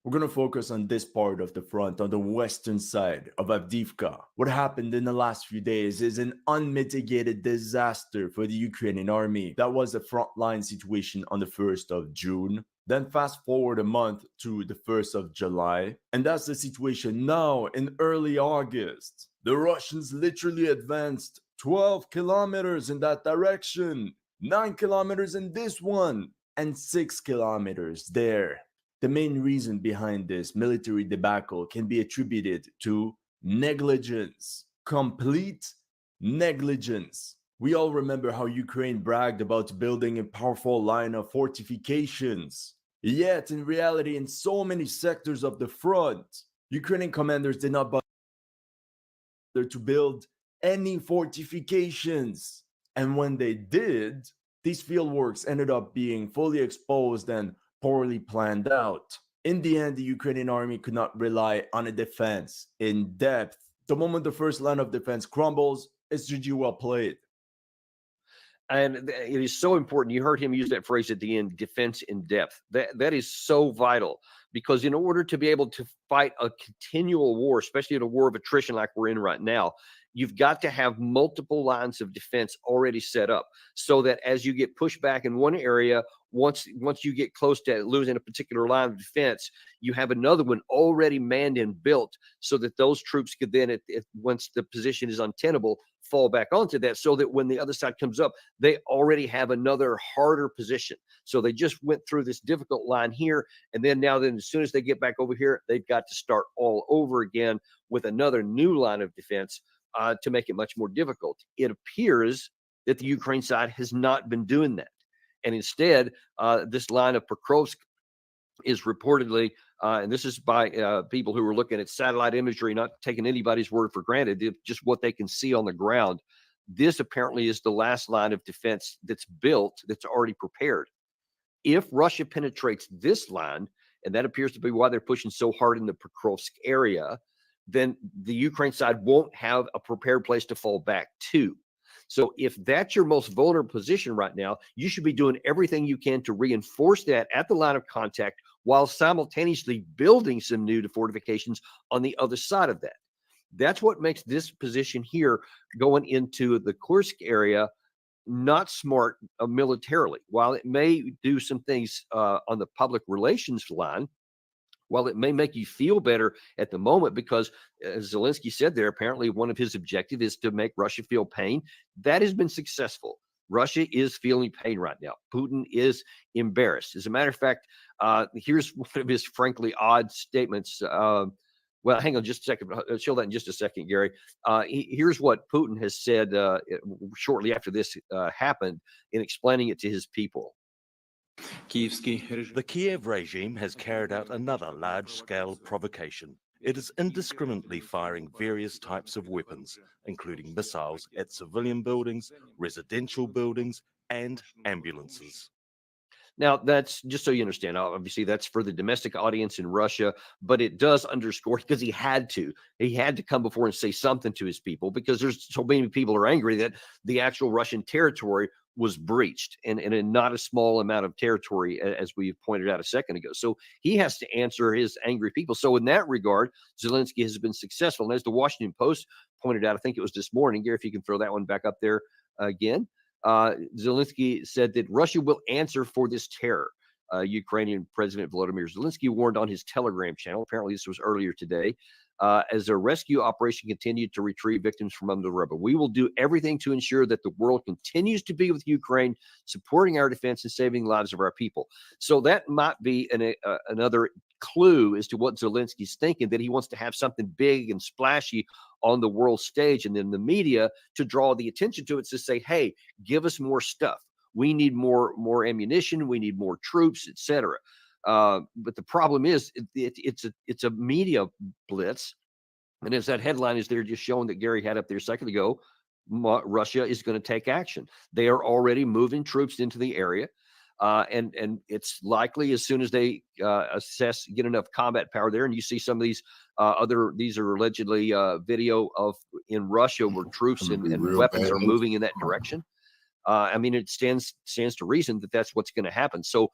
We're going to focus on this part of the front, on the western side of Avdiivka. What happened in the last few days is an unmitigated disaster for the Ukrainian army. That was the frontline situation on the 1st of June. Then fast forward a month to the 1st of July. And that's the situation now in early August. The Russians literally advanced 12 kilometers in that direction, 9 kilometers in this one, and 6 kilometers there. The main reason behind this military debacle can be attributed to negligence, complete negligence. We all remember how Ukraine bragged about building a powerful line of fortifications. Yet, in reality, in so many sectors of the front, Ukrainian commanders did not bother to build any fortifications. And when they did, these fieldworks ended up being fully exposed and poorly planned out. In the end, the Ukrainian army could not rely on a defense in depth. The moment the first line of defense crumbles, it's GG, well played. And it is so important. You heard him use that phrase at the end, defense in depth. That is so vital, because in order to be able to fight a continual war, especially in a war of attrition like we're in right now, you've got to have multiple lines of defense already set up, so that as you get pushed back in one area, once you get close to losing a particular line of defense, you have another one already manned and built, so that those troops could then, once the position is untenable, fall back onto that, so that when the other side comes up, they already have another harder position. So they just went through this difficult line here, and then as soon as they get back over here, they've got to start all over again with another new line of defense, to make it much more difficult. It appears that the Ukraine side has not been doing that. And instead, this line of Pokrovsk is reportedly, and this is by people who are looking at satellite imagery, not taking anybody's word for granted, just what they can see on the ground. This apparently is the last line of defense that's built, that's already prepared. If Russia penetrates this line, and that appears to be why they're pushing so hard in the Pokrovsk area, then the Ukraine side won't have a prepared place to fall back to. So if that's your most vulnerable position right now, you should be doing everything you can to reinforce that at the line of contact, while simultaneously building some new fortifications on the other side of that. That's what makes this position here going into the Kursk area not smart militarily. While it may do some things on the public relations line, while it may make you feel better at the moment, because as Zelensky said there, apparently one of his objectives is to make Russia feel pain. That has been successful. Russia is feeling pain right now. Putin is embarrassed. As a matter of fact, here's one of his frankly odd statements. Well, hang on just a second. I'll show that in just a second, Gary. Here's what Putin has said shortly after this happened, in explaining it to his people. The Kiev regime has carried out another large-scale provocation. It is indiscriminately firing various types of weapons, including missiles at civilian buildings, residential buildings, and ambulances. Now, that's just so you understand. Obviously, that's for the domestic audience in Russia, but it does underscore, because he had to come before and say something to his people, because there's so many people are angry that the actual Russian territory was breached, and in not a small amount of territory, as we pointed out a second ago. So he has to answer his angry people. So in that regard, Zelensky has been successful. And as the Washington Post pointed out, I think it was this morning, Gary, if you can throw that one back up there again. Zelensky said that Russia will answer for this terror. Ukrainian President Volodymyr Zelensky warned on his Telegram channel. Apparently, this was earlier today. As a rescue operation continued to retrieve victims from under the rubble. We will do everything to ensure that the world continues to be with Ukraine, supporting our defense and saving the lives of our people. So that might be another clue as to what Zelensky's thinking, that he wants to have something big and splashy on the world stage, and then the media to draw the attention to it, to say, hey, give us more stuff. We need more ammunition. We need more troops, etc. But the problem is it's a media blitz. And as that headline is there just showing that Gary had up there a second ago, Russia is going to take action. They are already moving troops into the area. And it's likely as soon as they get enough combat power there, and you see some of these these are allegedly video of in Russia where troops and weapons are moving in that direction. I mean, it stands to reason that that's what's going to happen. So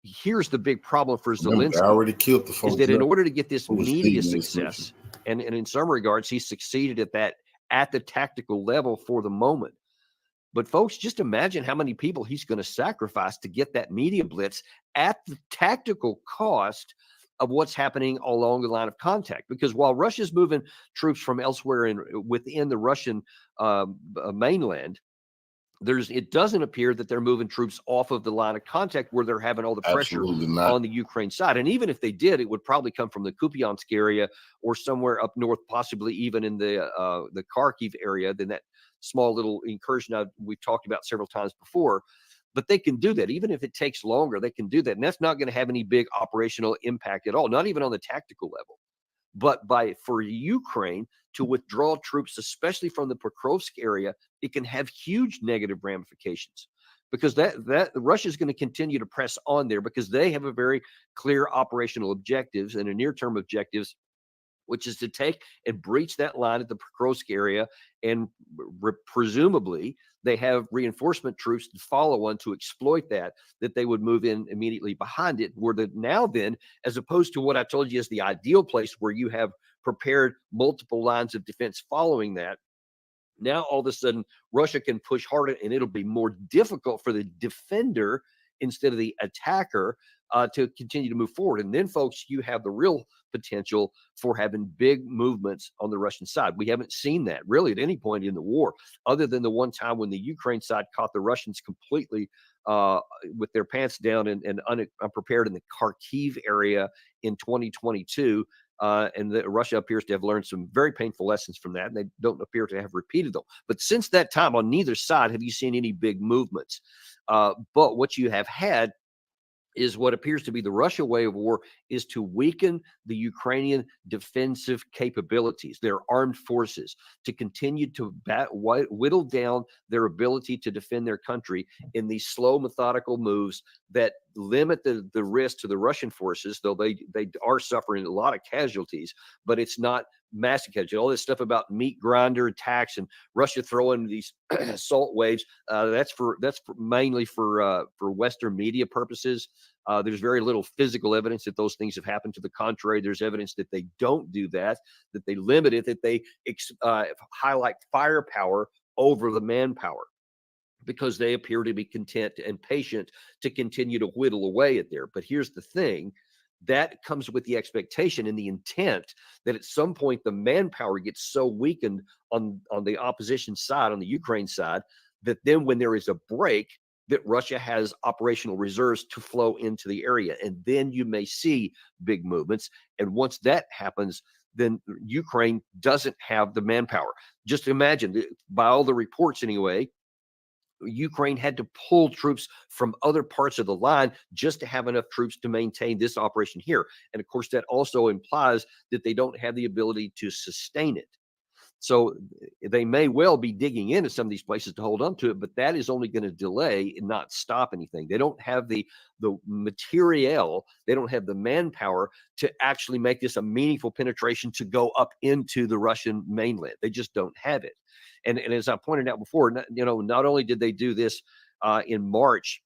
here's the big problem for Zelensky. I already killed the folks is that in order to get this media success, and in some regards, he succeeded at the tactical level for the moment. But folks, just imagine how many people he's going to sacrifice to get that media blitz at the tactical cost of what's happening along the line of contact. Because while Russia's moving troops from elsewhere within the Russian mainland, it doesn't appear that they're moving troops off of the line of contact where they're having all the pressure on the Ukraine side. And even if they did, it would probably come from the Kupiansk area or somewhere up north, possibly even in the Kharkiv area, then that small little incursion we've talked about several times before. But they can do that. Even if it takes longer, they can do that. And that's not going to have any big operational impact at all, not even on the tactical level. But for Ukraine to withdraw troops, especially from the Pokrovsk area, it can have huge negative ramifications, because that Russia is going to continue to press on there because they have a very clear operational objectives and a near-term objectives, which is to take and breach that line at the Pokrovsk area, and presumably they have reinforcement troops to follow on to exploit that they would move in immediately behind it. Where now then, as opposed to what I told you is the ideal place where you have prepared multiple lines of defense following that, now all of a sudden Russia can push harder, and it'll be more difficult for the defender instead of the attacker to continue to move forward. And then, folks, you have the real potential for having big movements on the Russian side. We haven't seen that really at any point in the war, other than the one time when the Ukraine side caught the Russians completely with their pants down and unprepared in the Kharkiv area in 2022. And Russia appears to have learned some very painful lessons from that, and they don't appear to have repeated them. But since that time, on neither side have you seen any big movements. But what you have had is what appears to be the Russia way of war, is to weaken the Ukrainian defensive capabilities, their armed forces, to continue to whittle down their ability to defend their country in these slow, methodical moves that limit the risk to the Russian forces, though they are suffering a lot of casualties, but it's not massive casualties. All this stuff about meat grinder attacks and Russia throwing these assault waves, that's mainly for Western media purposes. There's very little physical evidence that those things have happened. To the contrary, there's evidence that they don't do that they limit it, that they highlight firepower over the manpower, because they appear to be content and patient to continue to whittle away at there. But here's the thing. That comes with the expectation and the intent that at some point the manpower gets so weakened on the opposition side, on the Ukraine side, that then when there is a break, that Russia has operational reserves to flow into the area. And then you may see big movements. And once that happens, then Ukraine doesn't have the manpower. Just imagine, by all the reports anyway, Ukraine had to pull troops from other parts of the line just to have enough troops to maintain this operation here. And of course, that also implies that they don't have the ability to sustain it. So they may well be digging into some of these places to hold on to it, but that is only going to delay and not stop anything. They don't have the materiel, they don't have the manpower to actually make this a meaningful penetration to go up into the Russian mainland. They just don't have it. And as I pointed out before, not only did they do this in March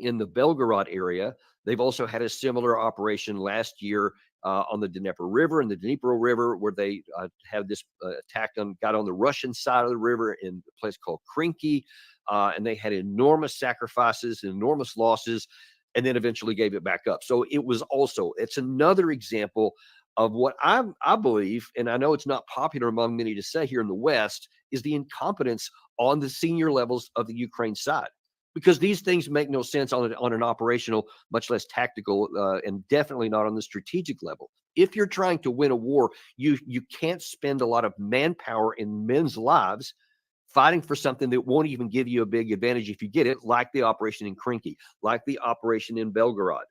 in the Belgorod area, they've also had a similar operation last year on the Dnieper River and the Dnipro River, where they had this attack got on the Russian side of the river in a place called Krinky, and they had enormous sacrifices, enormous losses, and then eventually gave it back up. So it's another example of what I believe, and I know it's not popular among many to say here in the West, is the incompetence on the senior levels of the Ukraine side. Because these things make no sense on an operational, much less tactical, and definitely not on the strategic level. If you're trying to win a war, you can't spend a lot of manpower and men's lives fighting for something that won't even give you a big advantage if you get it, like the operation in Krinky, like the operation in Belgorod.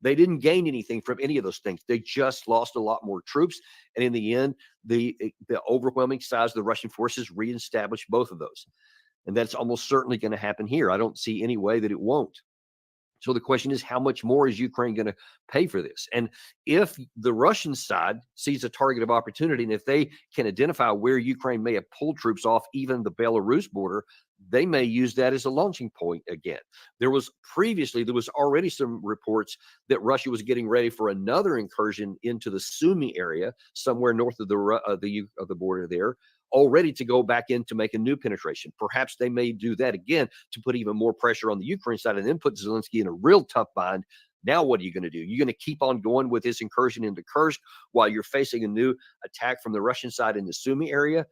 They didn't gain anything from any of those things. They just lost a lot more troops. And in the end, the overwhelming size of the Russian forces reestablished both of those. And that's almost certainly going to happen here. I don't see any way that it won't. So the question is, how much more is Ukraine going to pay for this? And if the Russian side sees a target of opportunity, and if they can identify where Ukraine may have pulled troops off even the Belarus border, they may use that as a launching point again. There was already some reports that Russia was getting ready for another incursion into the Sumy area, somewhere north of the border there, already to go back in to make a new penetration. Perhaps they may do that again to put even more pressure on the Ukraine side and then put Zelensky in a real tough bind. Now, what are you going to do? You're going to keep on going with this incursion into Kursk while you're facing a new attack from the Russian side in the Sumy area?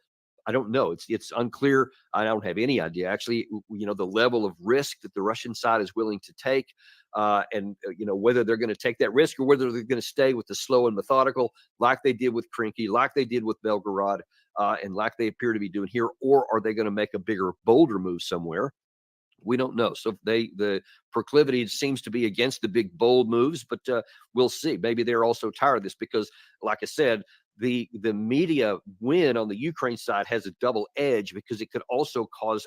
I don't know. It's unclear. I don't have any idea. Actually, the level of risk that the Russian side is willing to take, and whether they're going to take that risk or whether they're going to stay with the slow and methodical, like they did with Krinky, like they did with Belgorod, and like they appear to be doing here, or are they going to make a bigger, bolder move somewhere? We don't know. So the proclivity seems to be against the big, bold moves, but we'll see. Maybe they're also tired of this because, like I said, the media win on the Ukraine side has a double edge because it could also cause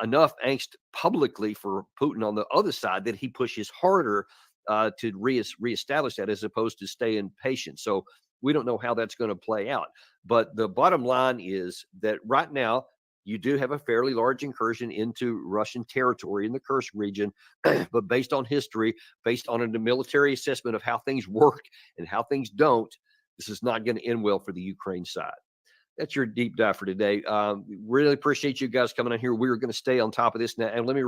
enough angst publicly for Putin on the other side that he pushes harder to reestablish that as opposed to staying patient. So we don't know how that's going to play out. But the bottom line is that right now, you do have a fairly large incursion into Russian territory in the Kursk region, but based on history, based on a military assessment of how things work and how things don't, this is not going to end well for the Ukraine side. That's your deep dive for today. Really appreciate you guys coming on here. We're going to stay on top of this now. And let me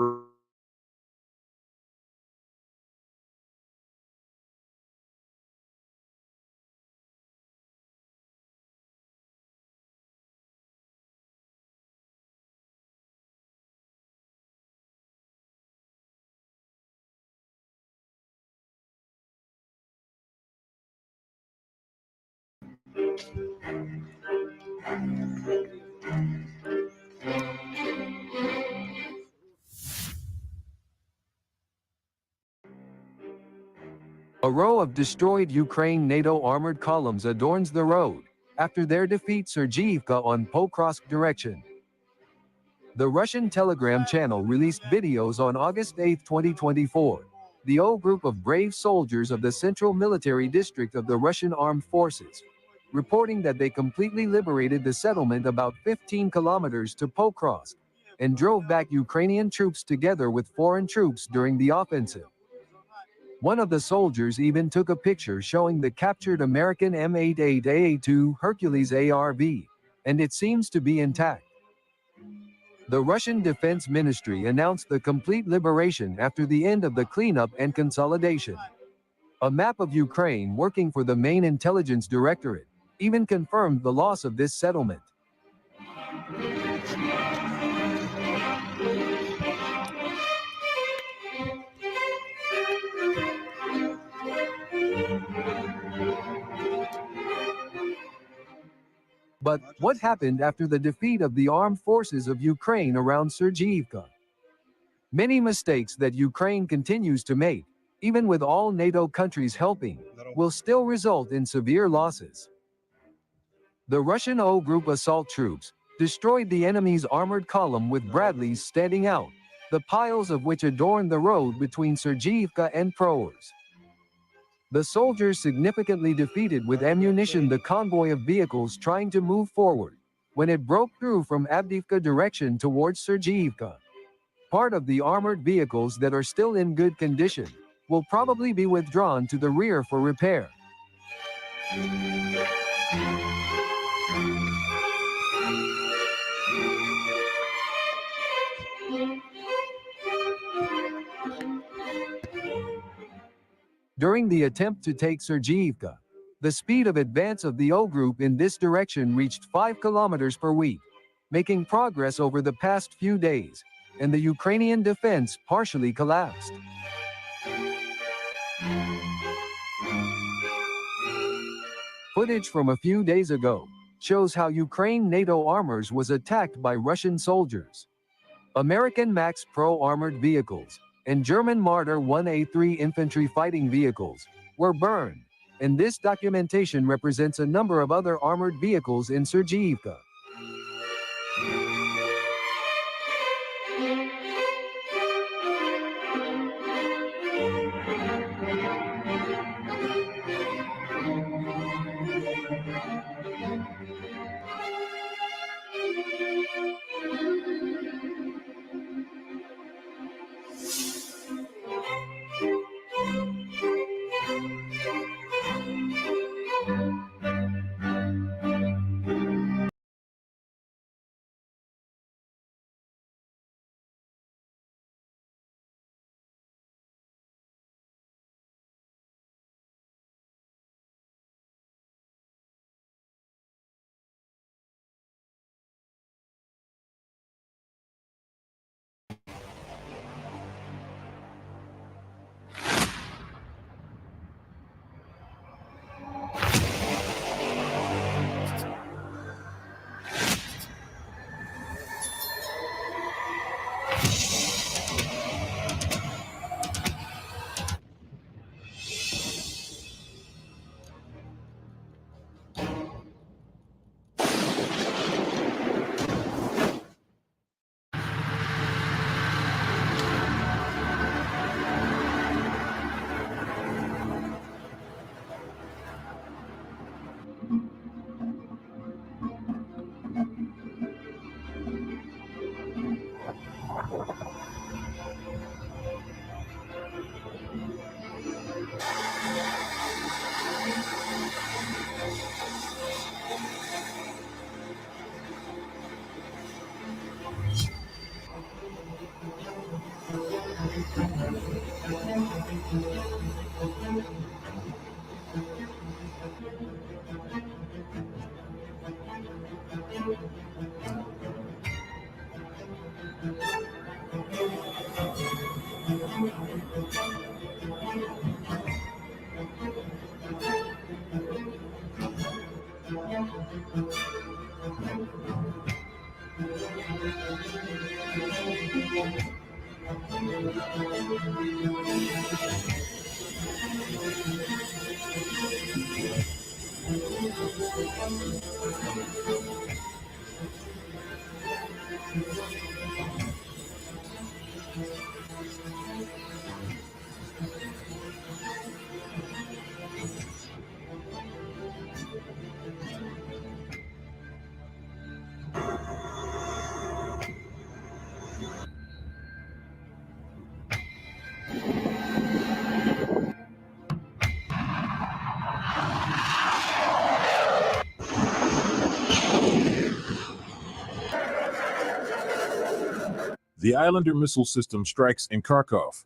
A row of destroyed Ukraine NATO armored columns adorns the road after their defeat Sergeyevka on Pokrovsk direction. The Russian Telegram channel released videos on August 8, 2024. The O group of brave soldiers of the Central Military District of the Russian Armed Forces, reporting that they completely liberated the settlement about 15 kilometers to Pokrovsk and drove back Ukrainian troops together with foreign troops during the offensive. One of the soldiers even took a picture showing the captured American M88AA2 Hercules ARV, and it seems to be intact. The Russian Defense Ministry announced the complete liberation after the end of the cleanup and consolidation. A map of Ukraine working for the main intelligence directorate even confirmed the loss of this settlement. But what happened after the defeat of the armed forces of Ukraine around Sergeyevka? Many mistakes that Ukraine continues to make, even with all NATO countries helping, will still result in severe losses. The Russian O Group assault troops destroyed the enemy's armored column with Bradleys standing out, the piles of which adorn the road between Sergeyevka and Prohors. The soldiers significantly defeated with ammunition the convoy of vehicles trying to move forward when it broke through from Avdiivka direction towards Sergeyevka. Part of the armored vehicles that are still in good condition will probably be withdrawn to the rear for repair. During the attempt to take Sergeyevka, the speed of advance of the O group in this direction reached 5 kilometers per week, making progress over the past few days, and the Ukrainian defense partially collapsed. Footage from a few days ago shows how Ukraine NATO armors was attacked by Russian soldiers. American Max Pro armored vehicles and German Marder 1A3 infantry fighting vehicles were burned, and this documentation represents a number of other armored vehicles in Sergeyevka. The Islander missile system strikes in Kharkov.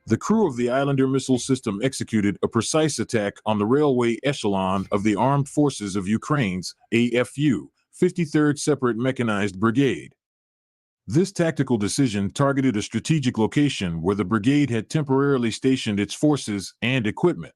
The crew of the Islander missile system executed a precise attack on the railway echelon of the Armed Forces of Ukraine's AFU 53rd Separate Mechanized Brigade. This tactical decision targeted a strategic location where the brigade had temporarily stationed its forces and equipment.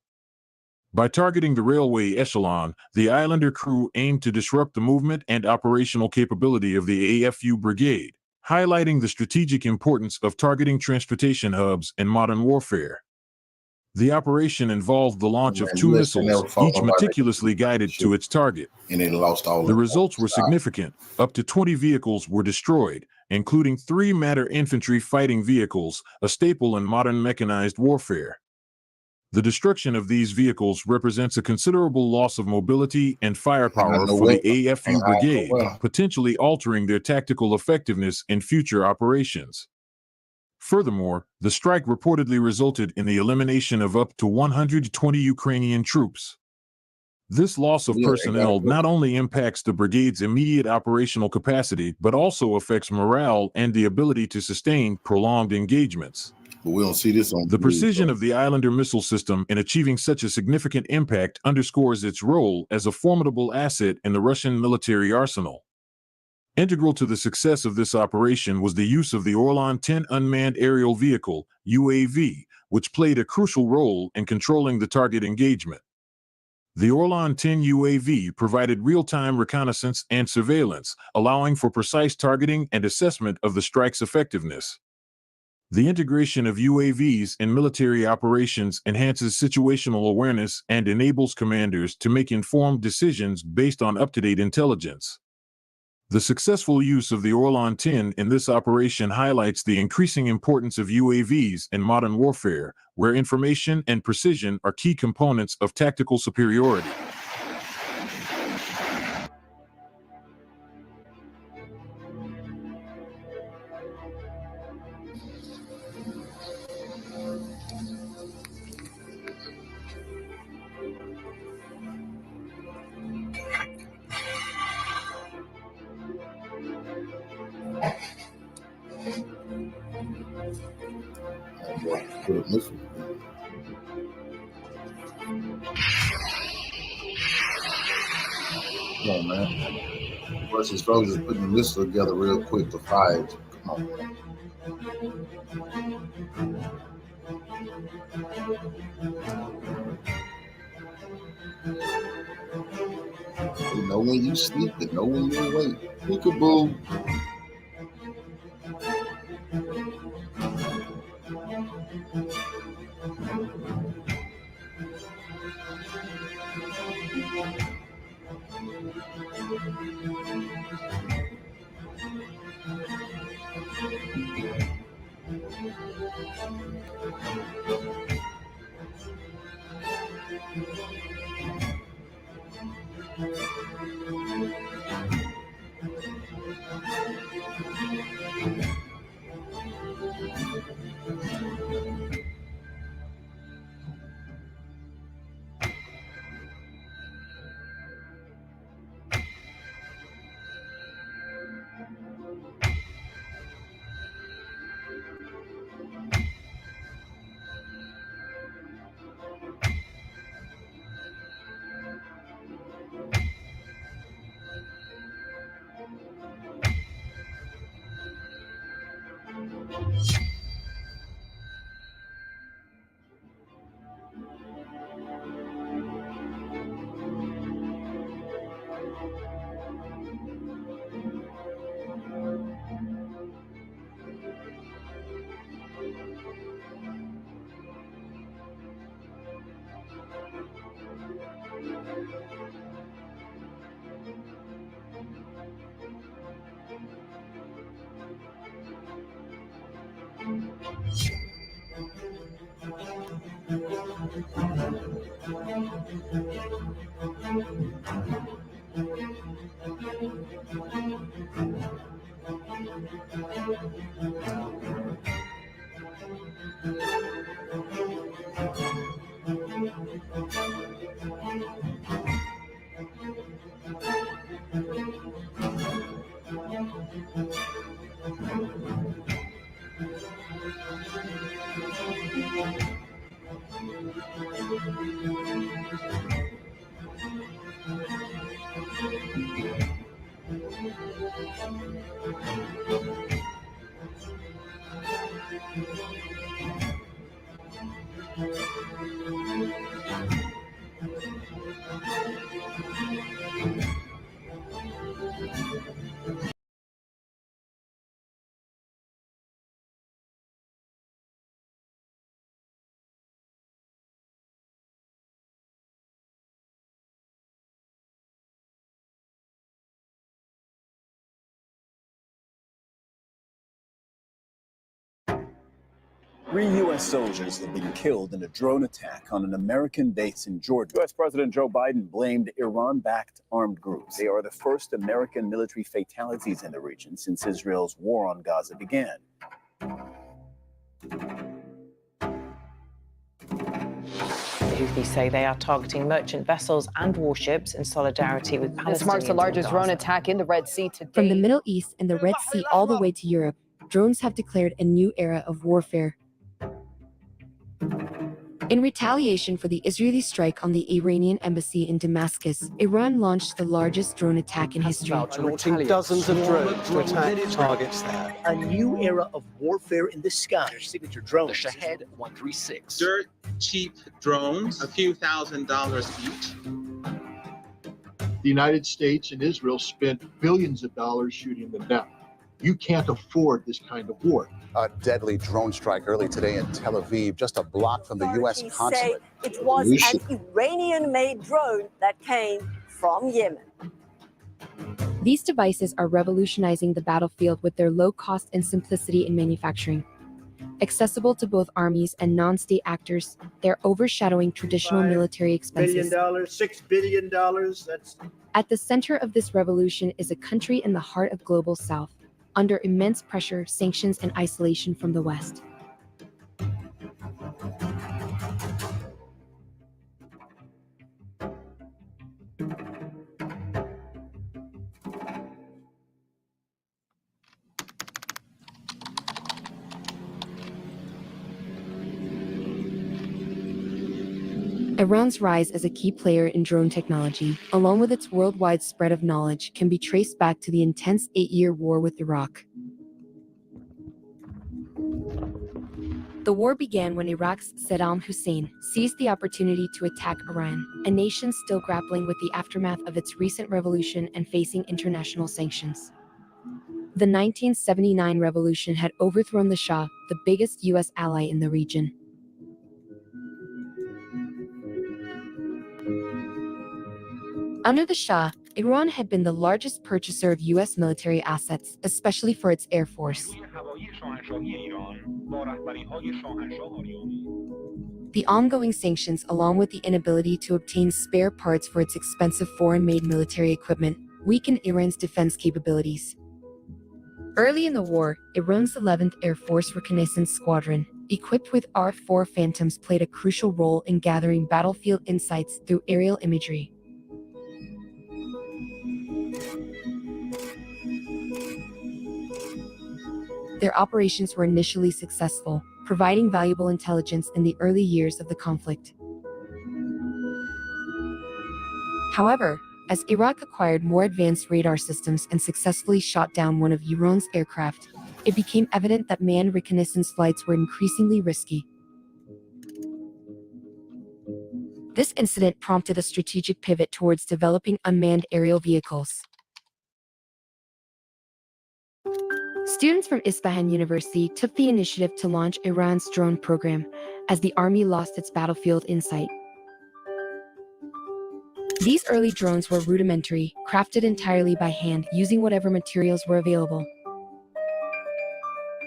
By targeting the railway echelon, the Islander crew aimed to disrupt the movement and operational capability of the AFU brigade, highlighting the strategic importance of targeting transportation hubs in modern warfare. The operation involved the launch of 2 missiles, each meticulously guided to its target. And they lost all the results were significant. Up to 20 vehicles were destroyed, including 3 Matter infantry fighting vehicles, a staple in modern mechanized warfare. The destruction of these vehicles represents a considerable loss of mobility and firepower for the AFU brigade, potentially altering their tactical effectiveness in future operations. Furthermore, the strike reportedly resulted in the elimination of up to 120 Ukrainian troops. This loss of Yeah, personnel exactly. not only impacts the brigade's immediate operational capacity, but also affects morale and the ability to sustain prolonged engagements. But we don't see this on The the news, precision though. of the Islander missile system in achieving such a significant impact underscores its role as a formidable asset in the Russian military arsenal. Integral to the success of this operation was the use of the Orlan-10 unmanned aerial vehicle, UAV, which played a crucial role in controlling the target engagement. The Orlan-10 UAV provided real-time reconnaissance and surveillance, allowing for precise targeting and assessment of the strike's effectiveness. The integration of UAVs in military operations enhances situational awareness and enables commanders to make informed decisions based on up-to-date intelligence. The successful use of the Orlan-10 in this operation highlights the increasing importance of UAVs in modern warfare, where information and precision are key components of tactical superiority. Put a missile. Come on, man. Russian soldiers putting the missile together real quick to fire it. Come on, man. They know when you sleep, they know when you awake. Peekaboo. Three U.S. soldiers have been killed in a drone attack on an American base in Jordan. U.S. President Joe Biden blamed Iran-backed armed groups. They are the first American military fatalities in the region since Israel's war on Gaza began. Houthis say they are targeting merchant vessels and warships in solidarity with Palestinians. This marks the largest in drone Gaza. attack in the Red Sea to date. From the Middle East and the Red Sea all the way to Europe, drones have declared a new era of warfare. In retaliation for the Israeli strike on the Iranian embassy in Damascus, Iran launched the largest drone attack in history. Launching dozens of drones to attack targets there. A new era of warfare in the sky. Their signature drone, The Shahed 136. Dirt cheap drones, a few $1,000s each. The United States and Israel spent billions of dollars shooting them down. You can't afford this kind of war. A deadly drone strike early today in Tel Aviv, just a block from the U.S. consulate. Say it was an Iranian-made drone that came from Yemen. These devices are revolutionizing the battlefield with their low cost and simplicity in manufacturing. Accessible to both armies and non-state actors, they're overshadowing traditional military expenses. $6 billion. That's At the center of this revolution is a country in the heart of global South, under immense pressure, sanctions, and isolation from the West. Iran's rise as a key player in drone technology, along with its worldwide spread of knowledge, can be traced back to the intense 8-year war with Iraq. The war began when Iraq's Saddam Hussein seized the opportunity to attack Iran, a nation still grappling with the aftermath of its recent revolution and facing international sanctions. The 1979 revolution had overthrown the Shah, the biggest U.S. ally in the region. Under the Shah, Iran had been the largest purchaser of U.S. military assets, especially for its air force. The ongoing sanctions, along with the inability to obtain spare parts for its expensive foreign-made military equipment, weakened Iran's defense capabilities. Early in the war, Iran's 11th Air Force Reconnaissance Squadron, equipped with R-4 Phantoms, played a crucial role in gathering battlefield insights through aerial imagery. Their operations were initially successful, providing valuable intelligence in the early years of the conflict. However, as Iraq acquired more advanced radar systems and successfully shot down one of Iran's aircraft, it became evident that manned reconnaissance flights were increasingly risky. This incident prompted a strategic pivot towards developing unmanned aerial vehicles. Students from Isfahan University took the initiative to launch Iran's drone program, as the army lost its battlefield insight. These early drones were rudimentary, crafted entirely by hand using whatever materials were available.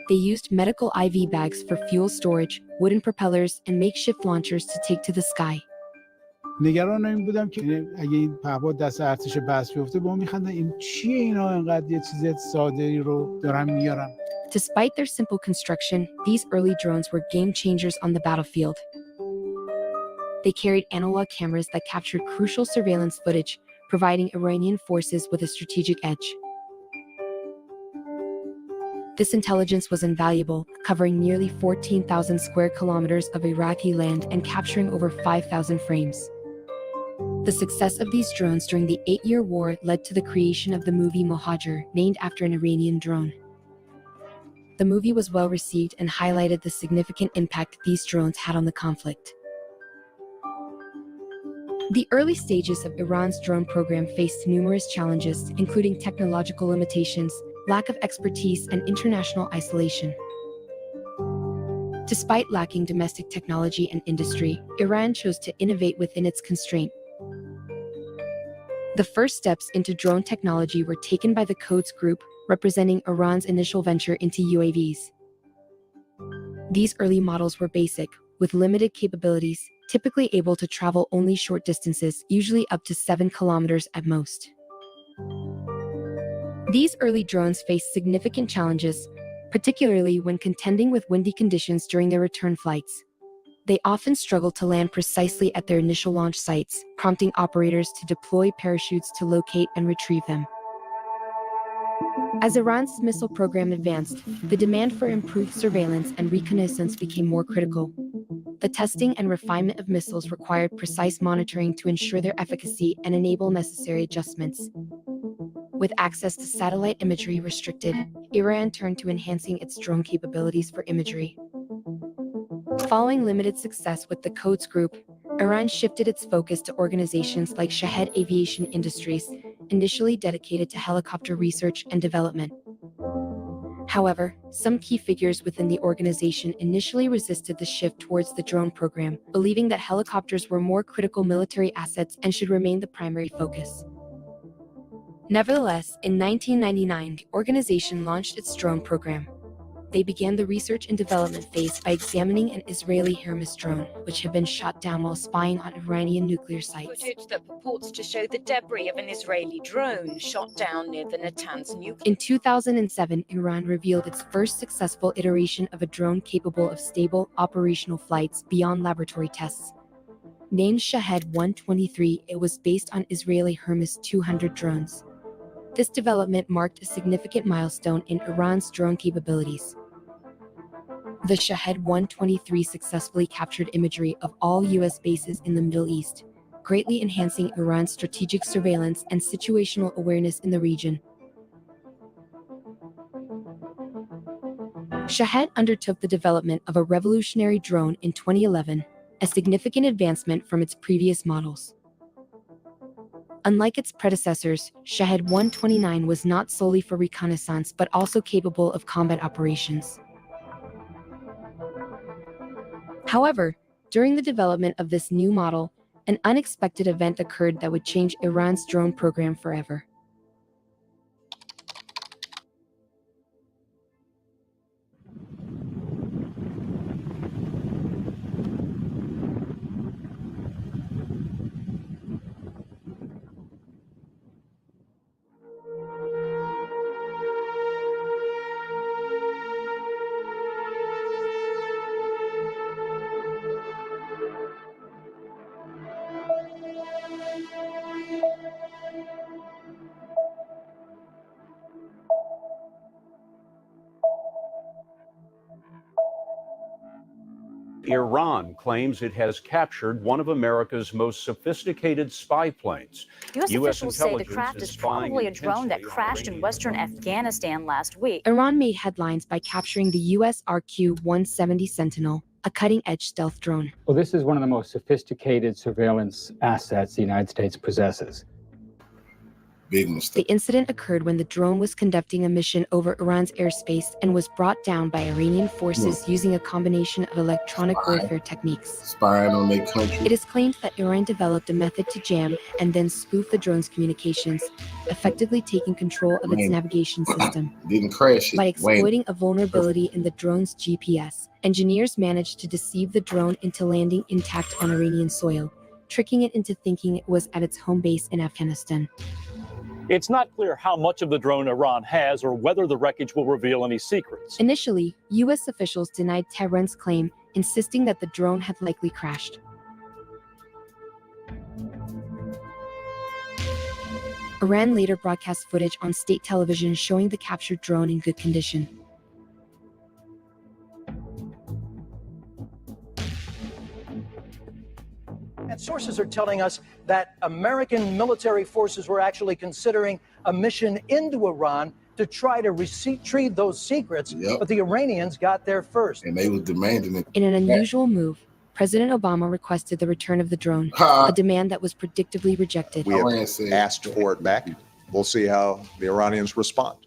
They used medical IV bags for fuel storage, wooden propellers, and makeshift launchers to take to the sky. نگران این بودم که اگه این پهپاد دست ارتش بس بیفته با میخندن این چیه اینا انقدر یه چیز ساده‌ای رو دارن میارن. Despite their simple construction, these early drones were game changers on the battlefield. They carried analog cameras that captured crucial surveillance footage, providing Iranian forces with a strategic edge. This intelligence was invaluable, covering nearly 14,000 square kilometers of Iraqi land and capturing over 5,000 frames. The success of these drones during the 8-year war led to the creation of the movie Mohajer, named after an Iranian drone. The movie was well received and highlighted the significant impact these drones had on the conflict. The early stages of Iran's drone program faced numerous challenges, including technological limitations, lack of expertise, and international isolation. Despite lacking domestic technology and industry, Iran chose to innovate within its constraint. The first steps into drone technology were taken by the Codes Group, representing Iran's initial venture into UAVs. These early models were basic, with limited capabilities, typically able to travel only short distances, usually up to 7 kilometers at most. These early drones faced significant challenges, particularly when contending with windy conditions during their return flights. They often struggle to land precisely at their initial launch sites, prompting operators to deploy parachutes to locate and retrieve them. As Iran's missile program advanced, the demand for improved surveillance and reconnaissance became more critical. The testing and refinement of missiles required precise monitoring to ensure their efficacy and enable necessary adjustments. With access to satellite imagery restricted, Iran turned to enhancing its drone capabilities for imagery. Following limited success with the Codes Group, Iran shifted its focus to organizations like Shahed Aviation Industries, initially dedicated to helicopter research and development. However, some key figures within the organization initially resisted the shift towards the drone program, believing that helicopters were more critical military assets and should remain the primary focus. Nevertheless, in 1999, the organization launched its drone program. They began the research and development phase by examining an Israeli Hermes drone, which had been shot down while spying on Iranian nuclear sites. Footage that purports to show the debris of an Israeli drone shot down near the Natanz nuclear. In 2007, Iran revealed its first successful iteration of a drone capable of stable, operational flights beyond laboratory tests. Named Shahed 123, it was based on Israeli Hermes 200 drones. This development marked a significant milestone in Iran's drone capabilities. The Shahed 123 successfully captured imagery of all U.S. bases in the Middle East, greatly enhancing Iran's strategic surveillance and situational awareness in the region. Shahed undertook the development of a revolutionary drone in 2011, a significant advancement from its previous models. Unlike its predecessors, Shahed 129 was not solely for reconnaissance but also capable of combat operations. However, during the development of this new model, an unexpected event occurred that would change Iran's drone program forever. Iran claims it has captured one of America's most sophisticated spy planes. U.S. officials say the craft is probably a drone that crashed in western Afghanistan last week. Iran made headlines by capturing the U.S. RQ-170 Sentinel, a cutting-edge stealth drone. Well, this is one of the most sophisticated surveillance assets the United States possesses. Big mistake. The incident occurred when the drone was conducting a mission over Iran's airspace and was brought down by Iranian forces using a combination of electronic warfare techniques. Spying on their country. It is claimed that Iran developed a method to jam and then spoof the drone's communications, effectively taking control of its navigation system. Didn't crash it. By exploiting a vulnerability in the drone's GPS, engineers managed to deceive the drone into landing intact on Iranian soil, tricking it into thinking it was at its home base in Afghanistan. It's not clear how much of the drone Iran has or whether the wreckage will reveal any secrets. Initially, U.S. officials denied Tehran's claim, insisting that the drone had likely crashed. Iran later broadcast footage on state television showing the captured drone in good condition. And sources are telling us that American military forces were actually considering a mission into Iran to try to retrieve those secrets, but the Iranians got there first. And they were demanding it. In an unusual move, President Obama requested the return of the drone, a demand that was predictably rejected. We have asked for it back. We'll see how the Iranians respond.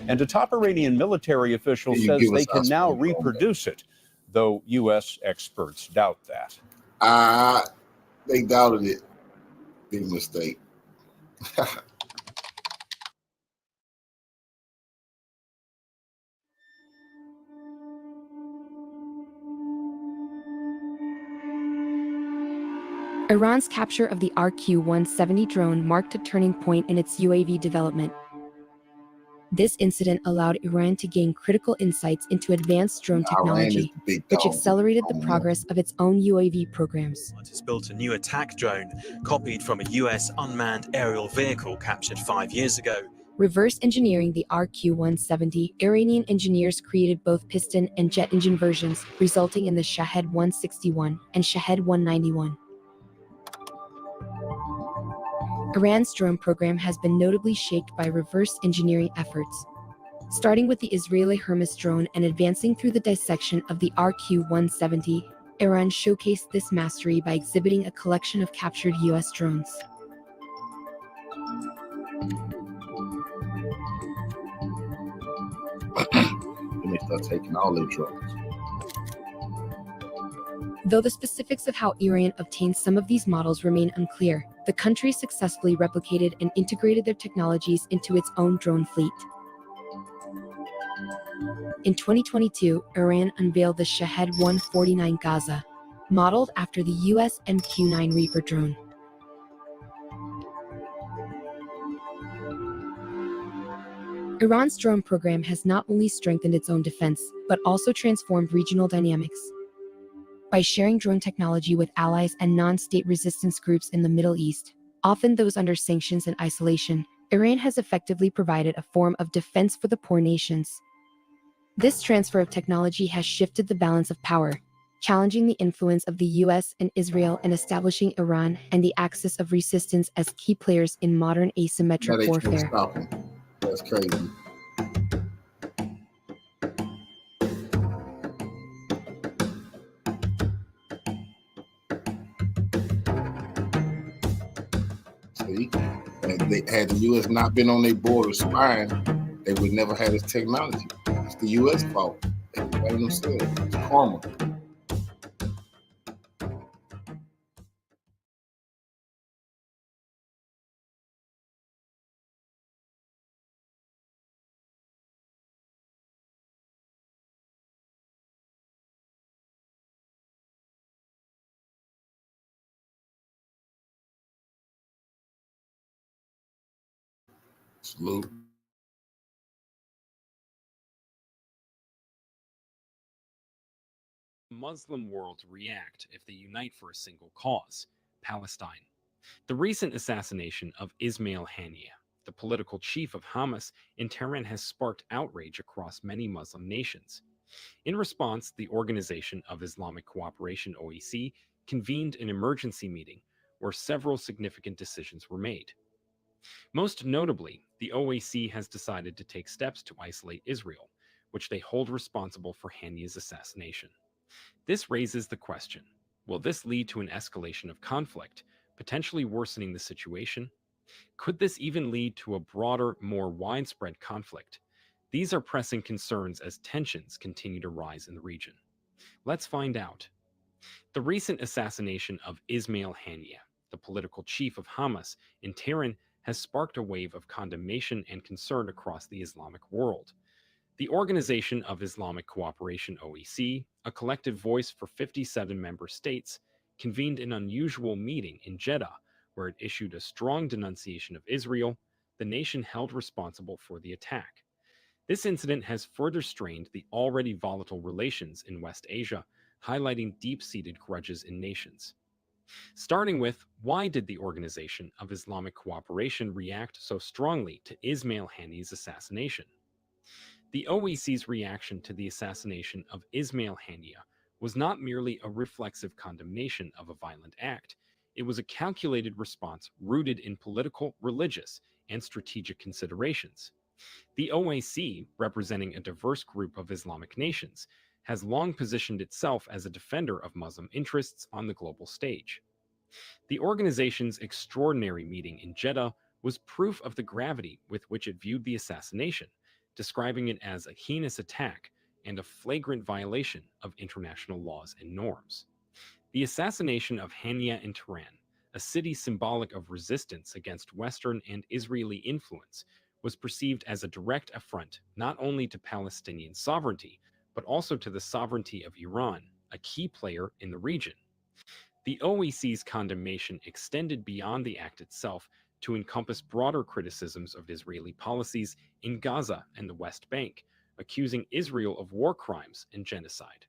And a top Iranian military official says they can now reproduce it, though U.S. experts doubt that. They doubted it. Big mistake. Iran's capture of the RQ-170 drone marked a turning point in its UAV development. This incident allowed Iran to gain critical insights into advanced drone technology, which accelerated the progress of its own UAV programs. Has built a new attack drone copied from a US unmanned aerial vehicle captured 5 years ago. Reverse engineering the RQ-170, Iranian engineers created both piston and jet engine versions, resulting in the Shahed 161 and Shahed 191. Iran's drone program has been notably shaped by reverse engineering efforts. Starting with the Israeli Hermes drone and advancing through the dissection of the RQ-170, Iran showcased this mastery by exhibiting a collection of captured US drones. They start taking all their drones. Though the specifics of how Iran obtained some of these models remain unclear, the country successfully replicated and integrated their technologies into its own drone fleet. In 2022, Iran unveiled the Shahed 149 Gaza, modeled after the US MQ-9 Reaper drone. Iran's drone program has not only strengthened its own defense, but also transformed regional dynamics. By sharing drone technology with allies and non-state resistance groups in the Middle East, often those under sanctions and isolation, Iran has effectively provided a form of defense for the poor nations. This transfer of technology has shifted the balance of power, challenging the influence of the US and Israel and establishing Iran and the axis of resistance as key players in modern asymmetric warfare. That's crazy. See, had the U.S. not been on their border spying, they would never have this technology. It's the U.S. fault. They blame themselves. It's karma. Salute. Muslim world react if they unite for a single cause, Palestine. The recent assassination of Ismail Haniyeh, the political chief of Hamas in Tehran, has sparked outrage across many Muslim nations. In response, the Organization of Islamic Cooperation, OIC, convened an emergency meeting where several significant decisions were made. Most notably, the OIC has decided to take steps to isolate Israel, which they hold responsible for Haniyeh's assassination. This raises the question, will this lead to an escalation of conflict, potentially worsening the situation? Could this even lead to a broader, more widespread conflict? These are pressing concerns as tensions continue to rise in the region. Let's find out. The recent assassination of Ismail Haniyeh, the political chief of Hamas in Tehran, has sparked a wave of condemnation and concern across the Islamic world. The Organization of Islamic Cooperation, OIC, a collective voice for 57 member states, convened an unusual meeting in Jeddah where it issued a strong denunciation of Israel, the nation held responsible for the attack. This incident has further strained the already volatile relations in West Asia, highlighting deep-seated grudges in nations. Starting with, why did the Organization of Islamic Cooperation react so strongly to Ismail Haniyeh's assassination? The OIC's reaction to the assassination of Ismail Haniyeh was not merely a reflexive condemnation of a violent act, it was a calculated response rooted in political, religious, and strategic considerations. The OIC, representing a diverse group of Islamic nations, has long positioned itself as a defender of Muslim interests on the global stage. The organization's extraordinary meeting in Jeddah was proof of the gravity with which it viewed the assassination, describing it as a heinous attack and a flagrant violation of international laws and norms. The assassination of Haniyeh in Tehran, a city symbolic of resistance against Western and Israeli influence, was perceived as a direct affront not only to Palestinian sovereignty, but also to the sovereignty of Iran, a key player in the region. The OIC's condemnation extended beyond the act itself to encompass broader criticisms of Israeli policies in Gaza and the West Bank, accusing Israel of war crimes and genocide.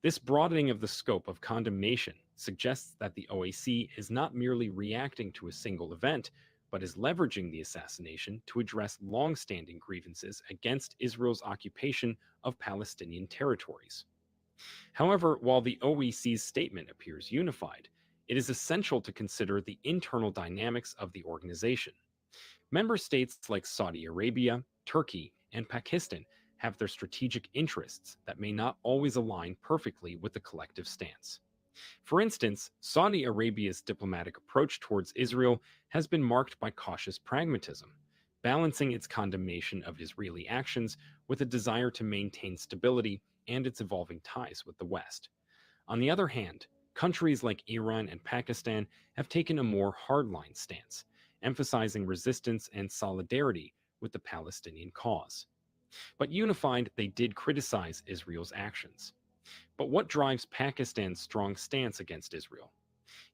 This broadening of the scope of condemnation suggests that the OAC is not merely reacting to a single event, but is leveraging the assassination to address long-standing grievances against Israel's occupation of Palestinian territories. However, while the OEC's statement appears unified, it is essential to consider the internal dynamics of the organization. Member states like Saudi Arabia, Turkey, and Pakistan have their strategic interests that may not always align perfectly with the collective stance. For instance, Saudi Arabia's diplomatic approach towards Israel has been marked by cautious pragmatism, balancing its condemnation of Israeli actions with a desire to maintain stability and its evolving ties with the West. On the other hand, countries like Iran and Pakistan have taken a more hardline stance, emphasizing resistance and solidarity with the Palestinian cause. But unified, they did criticize Israel's actions. But what drives Pakistan's strong stance against Israel?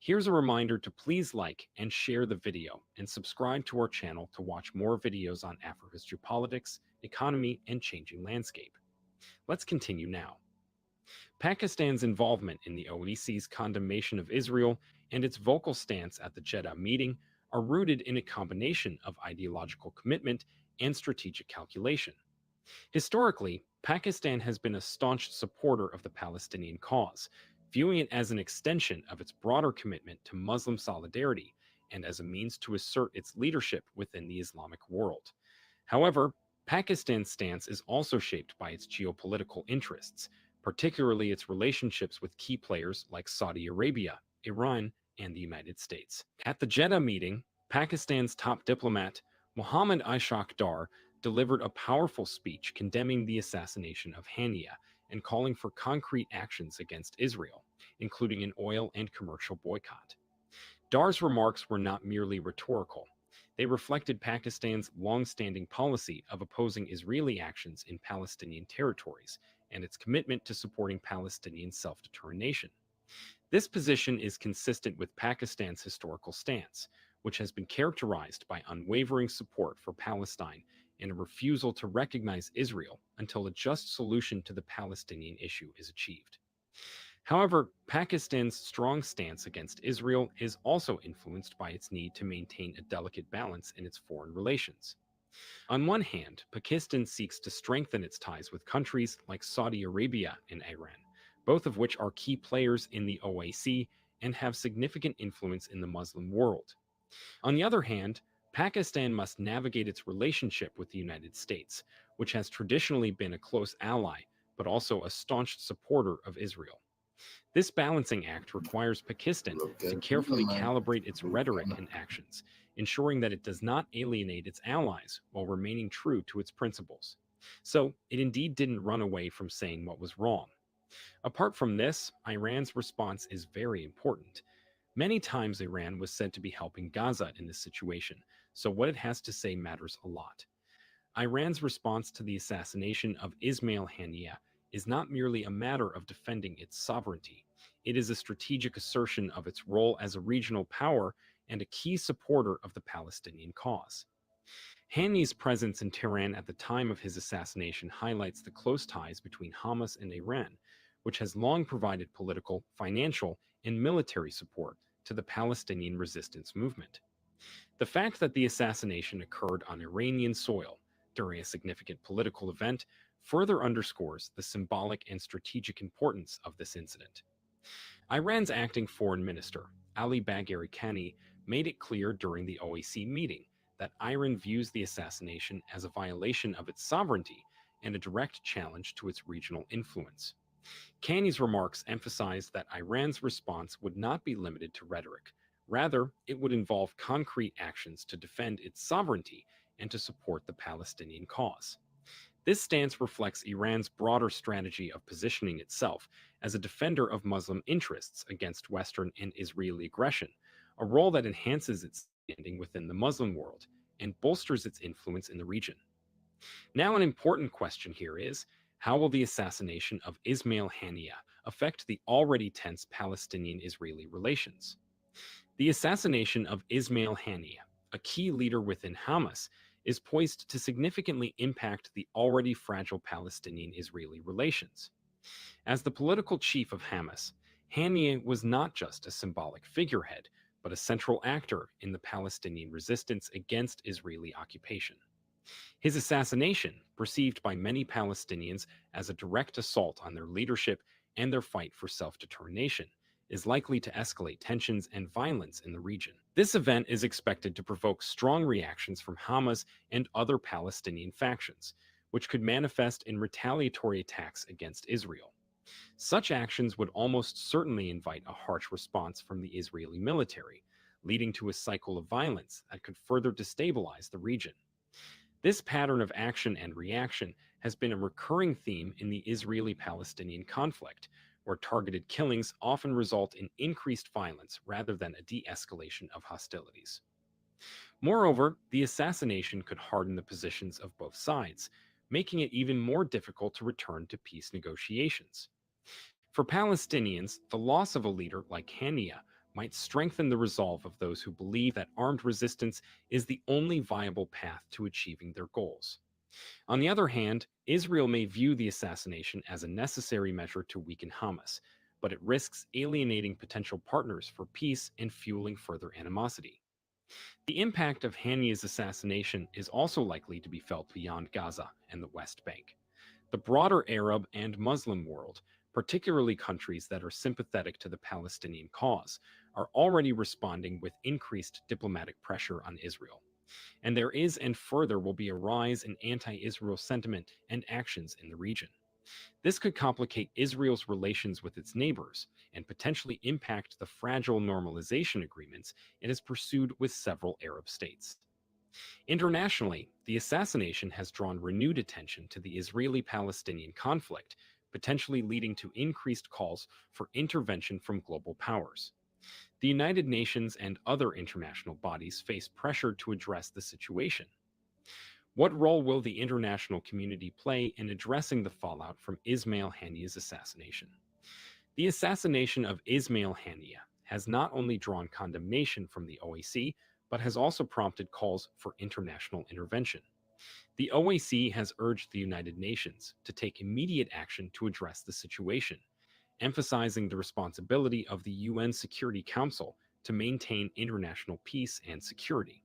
Here's a reminder to please like and share the video and subscribe to our channel to watch more videos on Africa's geopolitics, economy, and changing landscape. Let's continue now. Pakistan's involvement in the OEC's condemnation of Israel and its vocal stance at the Jeddah meeting are rooted in a combination of ideological commitment and strategic calculation. Historically, Pakistan has been a staunch supporter of the Palestinian cause, viewing it as an extension of its broader commitment to Muslim solidarity and as a means to assert its leadership within the Islamic world. However, Pakistan's stance is also shaped by its geopolitical interests, particularly its relationships with key players like Saudi Arabia, Iran, and the United States. At the Jeddah meeting, Pakistan's top diplomat, Mohammad Ishaq Dar, delivered a powerful speech condemning the assassination of Hania and calling for concrete actions against Israel, including an oil and commercial boycott. Dar's remarks were not merely rhetorical. They reflected Pakistan's long-standing policy of opposing Israeli actions in Palestinian territories and its commitment to supporting Palestinian self-determination. This position is consistent with Pakistan's historical stance, which has been characterized by unwavering support for Palestine and a refusal to recognize Israel until a just solution to the Palestinian issue is achieved. However, Pakistan's strong stance against Israel is also influenced by its need to maintain a delicate balance in its foreign relations. On one hand, Pakistan seeks to strengthen its ties with countries like Saudi Arabia and Iran, both of which are key players in the OAC and have significant influence in the Muslim world. On the other hand, Pakistan must navigate its relationship with the United States, which has traditionally been a close ally, but also a staunch supporter of Israel. This balancing act requires Pakistan to carefully calibrate its rhetoric and actions, ensuring that it does not alienate its allies while remaining true to its principles. So, it indeed didn't run away from saying what was wrong. Apart from this, Iran's response is very important. Many times Iran was said to be helping Gaza in this situation, so what it has to say matters a lot. Iran's response to the assassination of Ismail Haniyeh is not merely a matter of defending its sovereignty. It is a strategic assertion of its role as a regional power and a key supporter of the Palestinian cause. Haniyeh's presence in Tehran at the time of his assassination highlights the close ties between Hamas and Iran, which has long provided political, financial, and military support to the Palestinian resistance movement. The fact that the assassination occurred on Iranian soil during a significant political event further underscores the symbolic and strategic importance of this incident. Iran's acting foreign minister, Ali Bagheri Kani, made it clear during the OAC meeting that Iran views the assassination as a violation of its sovereignty and a direct challenge to its regional influence. Kani's remarks emphasized that Iran's response would not be limited to rhetoric. Rather, it would involve concrete actions to defend its sovereignty and to support the Palestinian cause. This stance reflects Iran's broader strategy of positioning itself as a defender of Muslim interests against Western and Israeli aggression, a role that enhances its standing within the Muslim world and bolsters its influence in the region. Now, an important question here is, how will the assassination of Ismail Haniyeh affect the already tense Palestinian-Israeli relations? The assassination of Ismail Haniyeh, a key leader within Hamas, is poised to significantly impact the already fragile Palestinian-Israeli relations. As the political chief of Hamas, Haniyeh was not just a symbolic figurehead, but a central actor in the Palestinian resistance against Israeli occupation. His assassination, perceived by many Palestinians as a direct assault on their leadership and their fight for self-determination, is likely to escalate tensions and violence in the region. This event is expected to provoke strong reactions from Hamas and other Palestinian factions, which could manifest in retaliatory attacks against Israel. Such actions would almost certainly invite a harsh response from the Israeli military, leading to a cycle of violence that could further destabilize the region. This pattern of action and reaction has been a recurring theme in the Israeli-Palestinian conflict, where targeted killings often result in increased violence rather than a de-escalation of hostilities. Moreover, the assassination could harden the positions of both sides, making it even more difficult to return to peace negotiations. For Palestinians, the loss of a leader like Haniyeh might strengthen the resolve of those who believe that armed resistance is the only viable path to achieving their goals. On the other hand, Israel may view the assassination as a necessary measure to weaken Hamas, but it risks alienating potential partners for peace and fueling further animosity. The impact of Haniyeh's assassination is also likely to be felt beyond Gaza and the West Bank. The broader Arab and Muslim world, particularly countries that are sympathetic to the Palestinian cause, are already responding with increased diplomatic pressure on Israel. And there is and further will be a rise in anti-Israel sentiment and actions in the region. This could complicate Israel's relations with its neighbors and potentially impact the fragile normalization agreements it has pursued with several Arab states. Internationally, the assassination has drawn renewed attention to the Israeli-Palestinian conflict, potentially leading to increased calls for intervention from global powers. The United Nations and other international bodies face pressure to address the situation. What role will the international community play in addressing the fallout from Ismail Haniyeh's assassination? The assassination of Ismail Haniyeh has not only drawn condemnation from the OAC, but has also prompted calls for international intervention. The OAC has urged the United Nations to take immediate action to address the situation, emphasizing the responsibility of the UN Security Council to maintain international peace and security.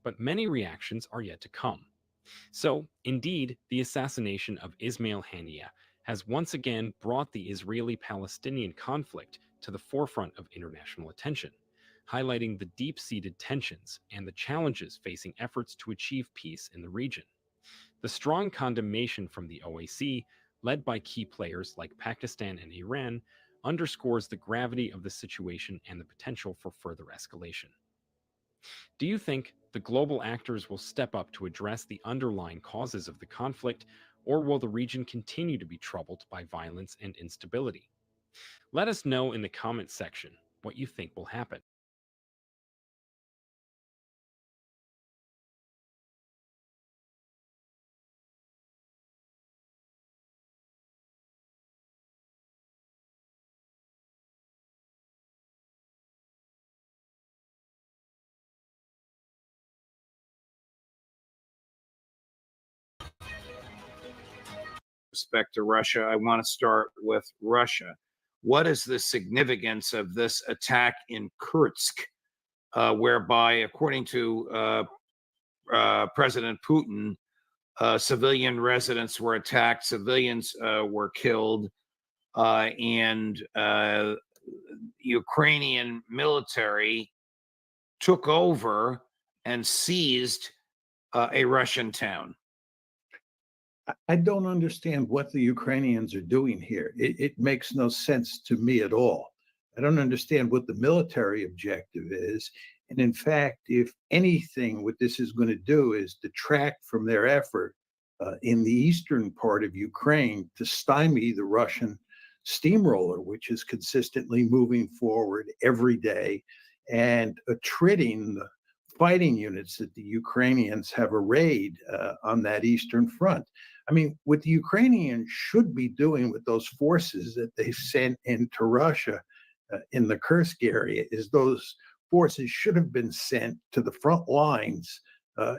But many reactions are yet to come. So, indeed, the assassination of Ismail Haniyeh has once again brought the Israeli-Palestinian conflict to the forefront of international attention, highlighting the deep-seated tensions and the challenges facing efforts to achieve peace in the region. The strong condemnation from the OAC, led by key players like Pakistan and Iran, underscores the gravity of the situation and the potential for further escalation. Do you think the global actors will step up to address the underlying causes of the conflict, or will the region continue to be troubled by violence and instability? Let us know in the comments section what you think will happen. Respect to Russia, I want to start with Russia. What is the significance of this attack in Kursk, whereby, according to President Putin, civilian residents were attacked, civilians were killed, and Ukrainian military took over and seized a Russian town? I don't understand what the Ukrainians are doing here. It makes no sense to me at all. I don't understand what the military objective is. And in fact, if anything, what this is going to do is detract from their effort in the eastern part of Ukraine to stymie the Russian steamroller, which is consistently moving forward every day and attriting the fighting units that the Ukrainians have arrayed on that eastern front. I mean, what the Ukrainians should be doing with those forces that they've sent into Russia in the Kursk area is those forces should have been sent to the front lines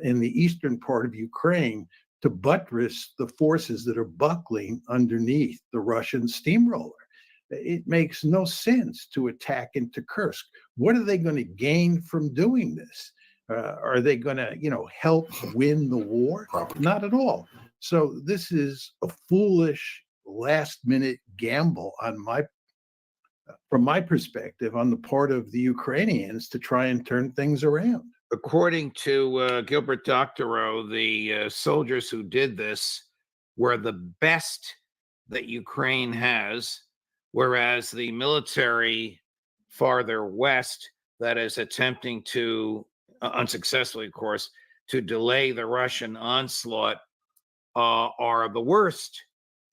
in the eastern part of Ukraine to buttress the forces that are buckling underneath the Russian steamroller. It makes no sense to attack into Kursk. What are they going to gain from doing this? Are they going to, help win the war? Not at all. So this is a foolish last-minute gamble from my perspective, on the part of the Ukrainians to try and turn things around. According to Gilbert Doctorow, the soldiers who did this were the best that Ukraine has, whereas the military farther west that is attempting to, unsuccessfully of course, to delay the Russian onslaught are the worst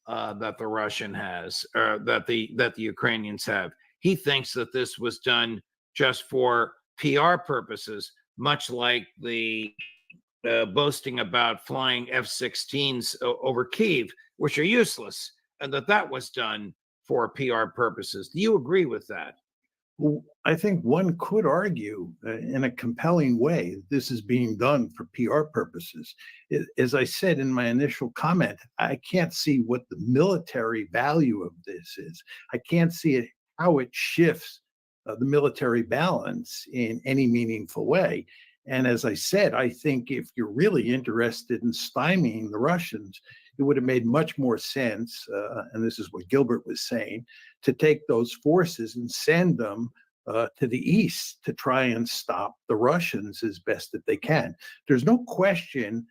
that the Russian has, that the Ukrainians have. He thinks that this was done just for PR purposes, much like the boasting about flying F-16s over Kyiv, which are useless, and that was done for PR purposes. Do you agree with that? Well, I think one could argue in a compelling way this is being done for PR purposes. As I said in my initial comment, I can't see what the military value of this is. I can't see how it shifts the military balance in any meaningful way. And as I said, I think if you're really interested in stymieing the Russians, it would have made much more sense, and this is what Gilbert was saying, to take those forces and send them to the east to try and stop the Russians as best that they can. There's no question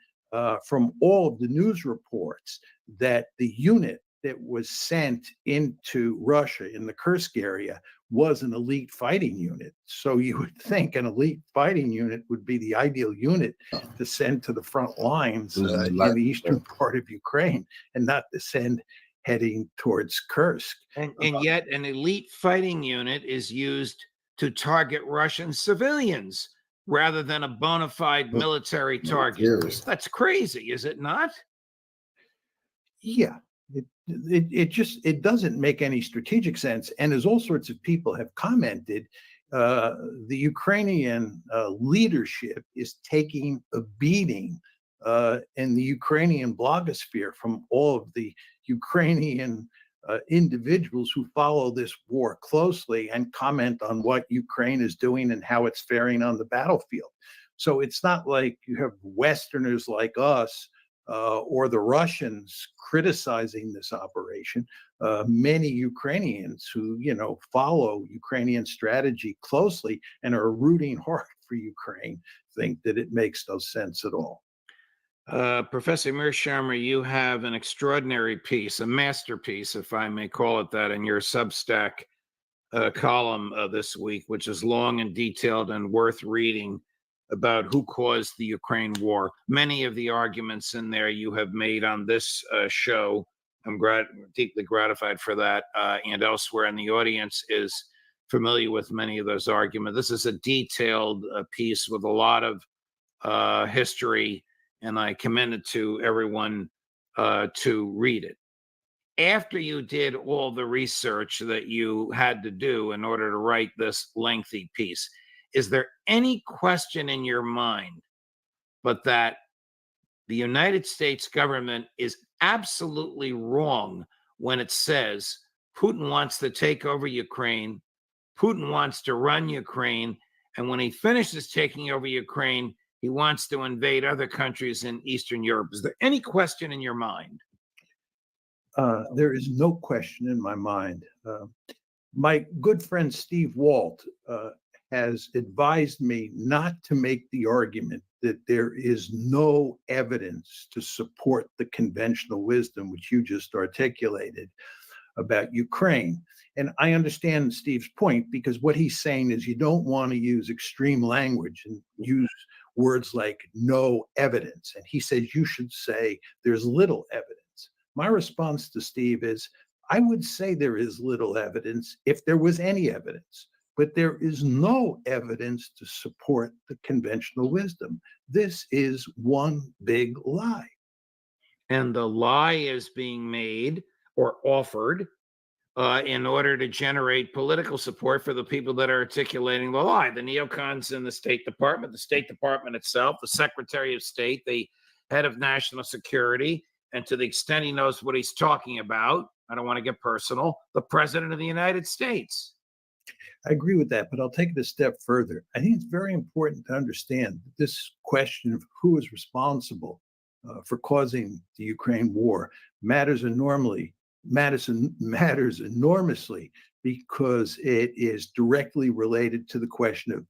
from all of the news reports that the unit that was sent into Russia in the Kursk area was an elite fighting unit. So you would think an elite fighting unit would be the ideal unit to send to the front lines in the eastern part of Ukraine, and not to send heading towards Kursk. And yet an elite fighting unit is used to target Russian civilians rather than a bona fide military target. That's crazy, is it not? Yeah. It doesn't make any strategic sense. And as all sorts of people have commented, the Ukrainian leadership is taking a beating in the Ukrainian blogosphere from all of the Ukrainian individuals who follow this war closely and comment on what Ukraine is doing and how it's faring on the battlefield. So it's not like you have Westerners like us or the Russians criticizing this operation. Many Ukrainians who, follow Ukrainian strategy closely and are rooting hard for Ukraine think that it makes no sense at all. Professor Mearsheimer, you have an extraordinary piece, a masterpiece, if I may call it that, in your Substack column this week, which is long and detailed and worth reading, about who caused the Ukraine war. Many of the arguments in there you have made on this show. I'm deeply gratified for that, and elsewhere in the audience is familiar with many of those arguments. This is a detailed piece with a lot of history, and I commend it to everyone to read it. After you did all the research that you had to do in order to write this lengthy piece, is there any question in your mind but that the United States government is absolutely wrong when it says Putin wants to take over Ukraine, Putin wants to run Ukraine, and when he finishes taking over Ukraine, he wants to invade other countries in Eastern Europe? Is there any question in your mind? There is no question in my mind. My good friend Steve Walt has advised me not to make the argument that there is no evidence to support the conventional wisdom which you just articulated about Ukraine. And I understand Steve's point, because what he's saying is you don't want to use extreme language and use words like no evidence. And he says you should say there's little evidence. My response to Steve is, I would say there is little evidence if there was any evidence. But there is no evidence to support the conventional wisdom. This is one big lie. And the lie is being made or offered in order to generate political support for the people that are articulating the lie. The neocons in the State Department itself, the Secretary of State, the head of national security, and to the extent he knows what he's talking about, I don't want to get personal, the President of the United States. I agree with that, but I'll take it a step further. I think it's very important to understand that this question of who is responsible for causing the Ukraine war matters enormously because it is directly related to the question of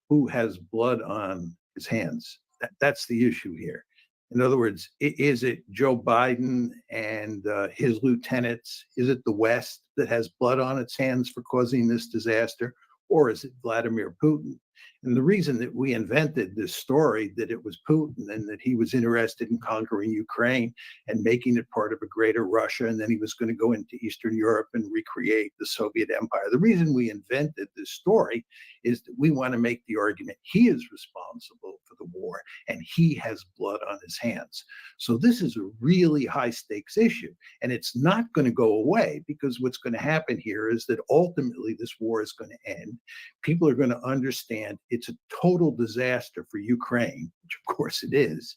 who has blood on his hands. That's the issue here. In other words, is it Joe Biden and his lieutenants? Is it the West that has blood on its hands for causing this disaster? Or is it Vladimir Putin? And the reason that we invented this story that it was Putin and that he was interested in conquering Ukraine and making it part of a greater Russia, and then he was going to go into Eastern Europe and recreate the Soviet Empire. The reason we invented this story is that we want to make the argument he is responsible for the war and he has blood on his hands. So this is a really high stakes issue, and it's not going to go away, because what's going to happen here is that ultimately this war is going to end. People are going to understand it's a total disaster for Ukraine, which of course it is.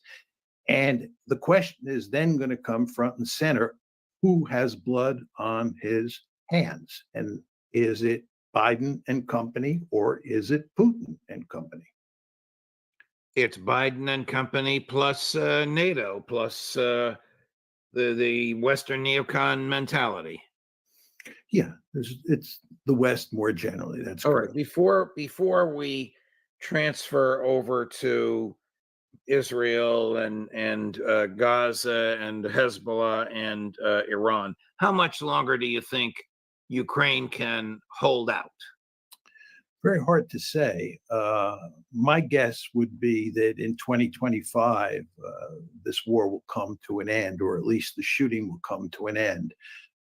And the question is then going to come front and center: who has blood on his hands? And is it Biden and company, or is it Putin and company? It's Biden and company plus NATO plus the Western neocon mentality. Yeah, it's the West more generally. That's all correct. Right. Before we transfer over to Israel and Gaza and Hezbollah and Iran, how much longer do you think Ukraine can hold out? Very hard to say. My guess would be that in 2025, this war will come to an end, or at least the shooting will come to an end.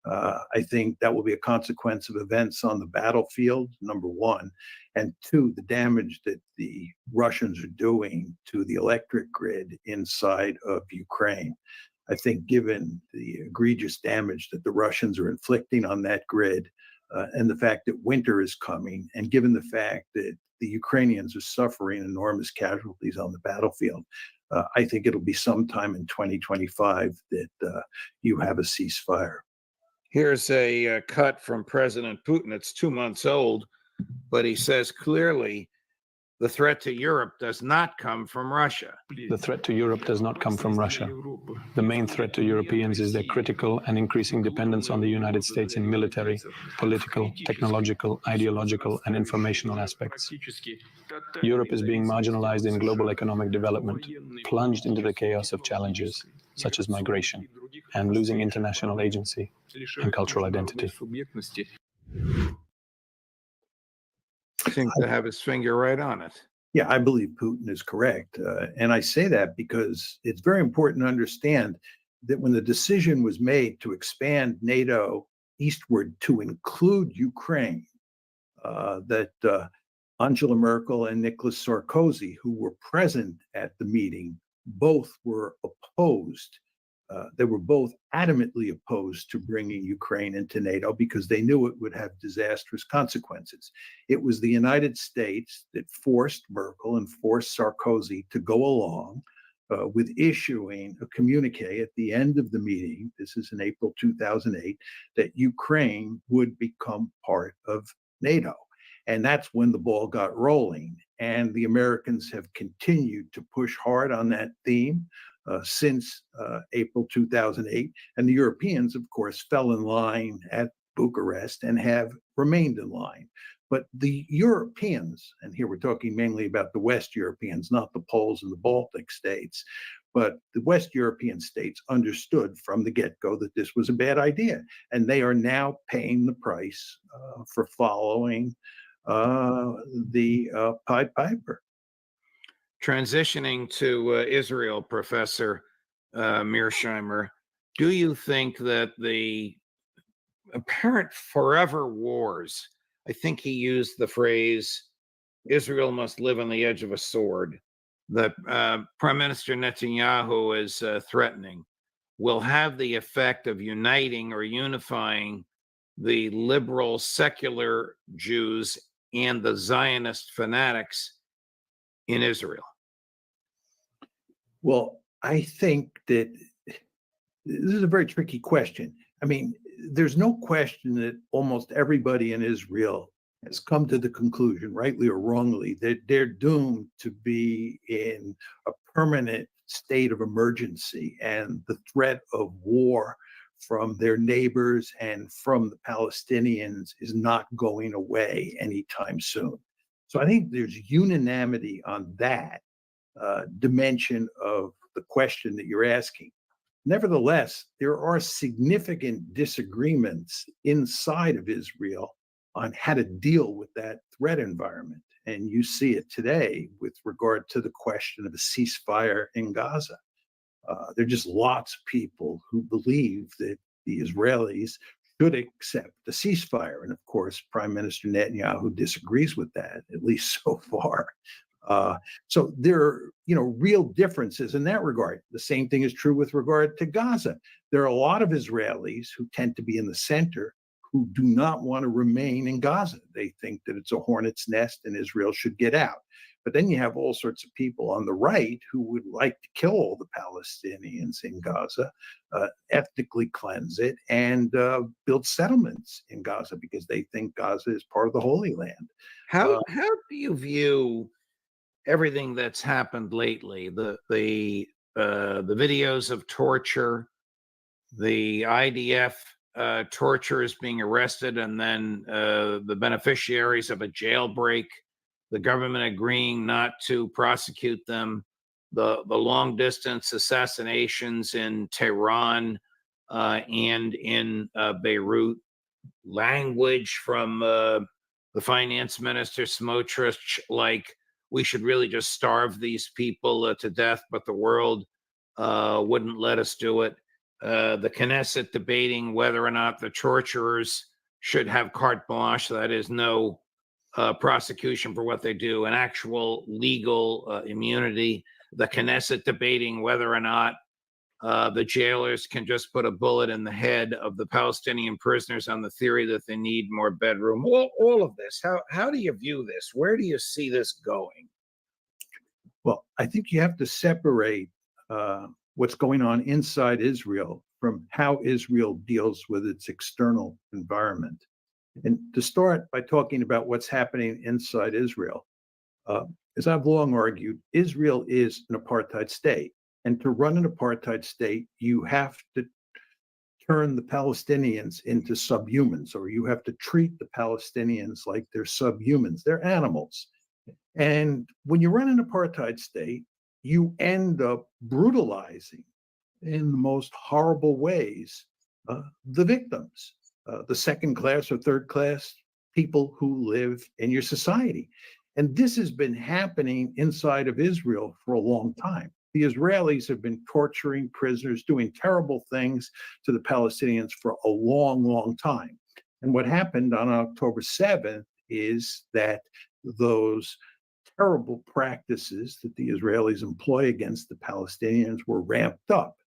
I think that will be a consequence of events on the battlefield, number one. And two, the damage that the Russians are doing to the electric grid inside of Ukraine. I think given the egregious damage that the Russians are inflicting on that grid, and the fact that winter is coming, and given the fact that the Ukrainians are suffering enormous casualties on the battlefield, I think it'll be sometime in 2025 that you have a ceasefire. Here's a cut from President Putin. It's 2 months old, but he says clearly the threat to Europe does not come from Russia. The threat to Europe does not come from Russia. The main threat to Europeans is their critical and increasing dependence on the United States in military, political, technological, ideological, and informational aspects. Europe is being marginalized in global economic development, plunged into the chaos of challenges, such as migration, and losing international agency and cultural identity. Seems to have his finger right on it. Yeah, I believe Putin is correct. And I say that because it's very important to understand that when the decision was made to expand NATO eastward to include Ukraine, that Angela Merkel and Nicolas Sarkozy, who were present at the meeting, both were opposed. They were both adamantly opposed to bringing Ukraine into NATO because they knew it would have disastrous consequences. It was the United States that forced Merkel and forced Sarkozy to go along with issuing a communique at the end of the meeting, this is in April 2008, that Ukraine would become part of NATO. And that's when the ball got rolling. And the Americans have continued to push hard on that theme since April 2008. And the Europeans, of course, fell in line at Bucharest and have remained in line. But the Europeans, and here we're talking mainly about the West Europeans, not the Poles and the Baltic states, but the West European states understood from the get-go that this was a bad idea. And they are now paying the price for following the Pied Piper. Transitioning to Israel, Professor Mearsheimer, do you think that the apparent forever wars, I think he used the phrase, Israel must live on the edge of a sword, that Prime Minister Netanyahu is threatening, will have the effect of uniting or unifying the liberal secular Jews and the Zionist fanatics in Israel? Well, I think that this is a very tricky question. I mean, there's no question that almost everybody in Israel has come to the conclusion, rightly or wrongly, that they're doomed to be in a permanent state of emergency, and the threat of war from their neighbors and from the Palestinians is not going away anytime soon. So I think there's unanimity on that dimension of the question that you're asking. Nevertheless, there are significant disagreements inside of Israel on how to deal with that threat environment. And you see it today with regard to the question of a ceasefire in Gaza. There are just lots of people who believe that the Israelis should accept the ceasefire. And of course, Prime Minister Netanyahu disagrees with that, at least so far. So there are, real differences in that regard. The same thing is true with regard to Gaza. There are a lot of Israelis who tend to be in the center who do not want to remain in Gaza. They think that it's a hornet's nest and Israel should get out. But then you have all sorts of people on the right who would like to kill all the Palestinians in Gaza, ethnically cleanse it, and build settlements in Gaza because they think Gaza is part of the Holy Land. How do you view everything that's happened lately? The videos of torture, the IDF torturers being arrested, and then the beneficiaries of a jailbreak, the government agreeing not to prosecute them, the long distance assassinations in Tehran and in Beirut, language from the finance minister Smotrich, like we should really just starve these people to death, but the world wouldn't let us do it. The Knesset debating whether or not the torturers should have carte blanche, that is, no prosecution for what they do, an actual legal immunity. The Knesset debating whether or not the jailers can just put a bullet in the head of the Palestinian prisoners on the theory that they need more bedroom. All of this. How do you view this? Where do you see this going? Well, I think you have to separate what's going on inside Israel from how Israel deals with its external environment. And to start by talking about what's happening inside Israel, as I've long argued, Israel is an apartheid state. And to run an apartheid state, you have to turn the Palestinians into subhumans, or you have to treat the Palestinians like they're subhumans. They're animals. And when you run an apartheid state, you end up brutalizing in the most horrible ways the victims, the second class or third class people who live in your society. And this has been happening inside of Israel for a long time. The Israelis have been torturing prisoners, doing terrible things to the Palestinians for a long, long time. And what happened on October 7th is that those terrible practices that the Israelis employ against the Palestinians were ramped up.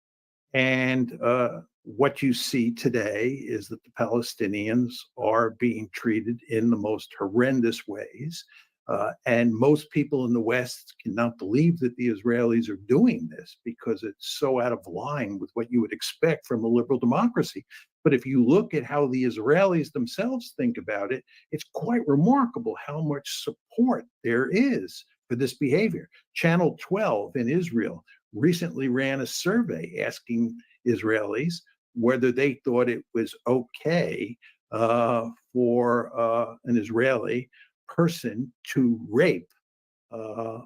And what you see today is that the Palestinians are being treated in the most horrendous ways. And most people in the West cannot believe that the Israelis are doing this because it's so out of line with what you would expect from a liberal democracy. But if you look at how the Israelis themselves think about it, it's quite remarkable how much support there is for this behavior. Channel 12 in Israel recently ran a survey asking Israelis whether they thought it was okay for an Israeli person to rape a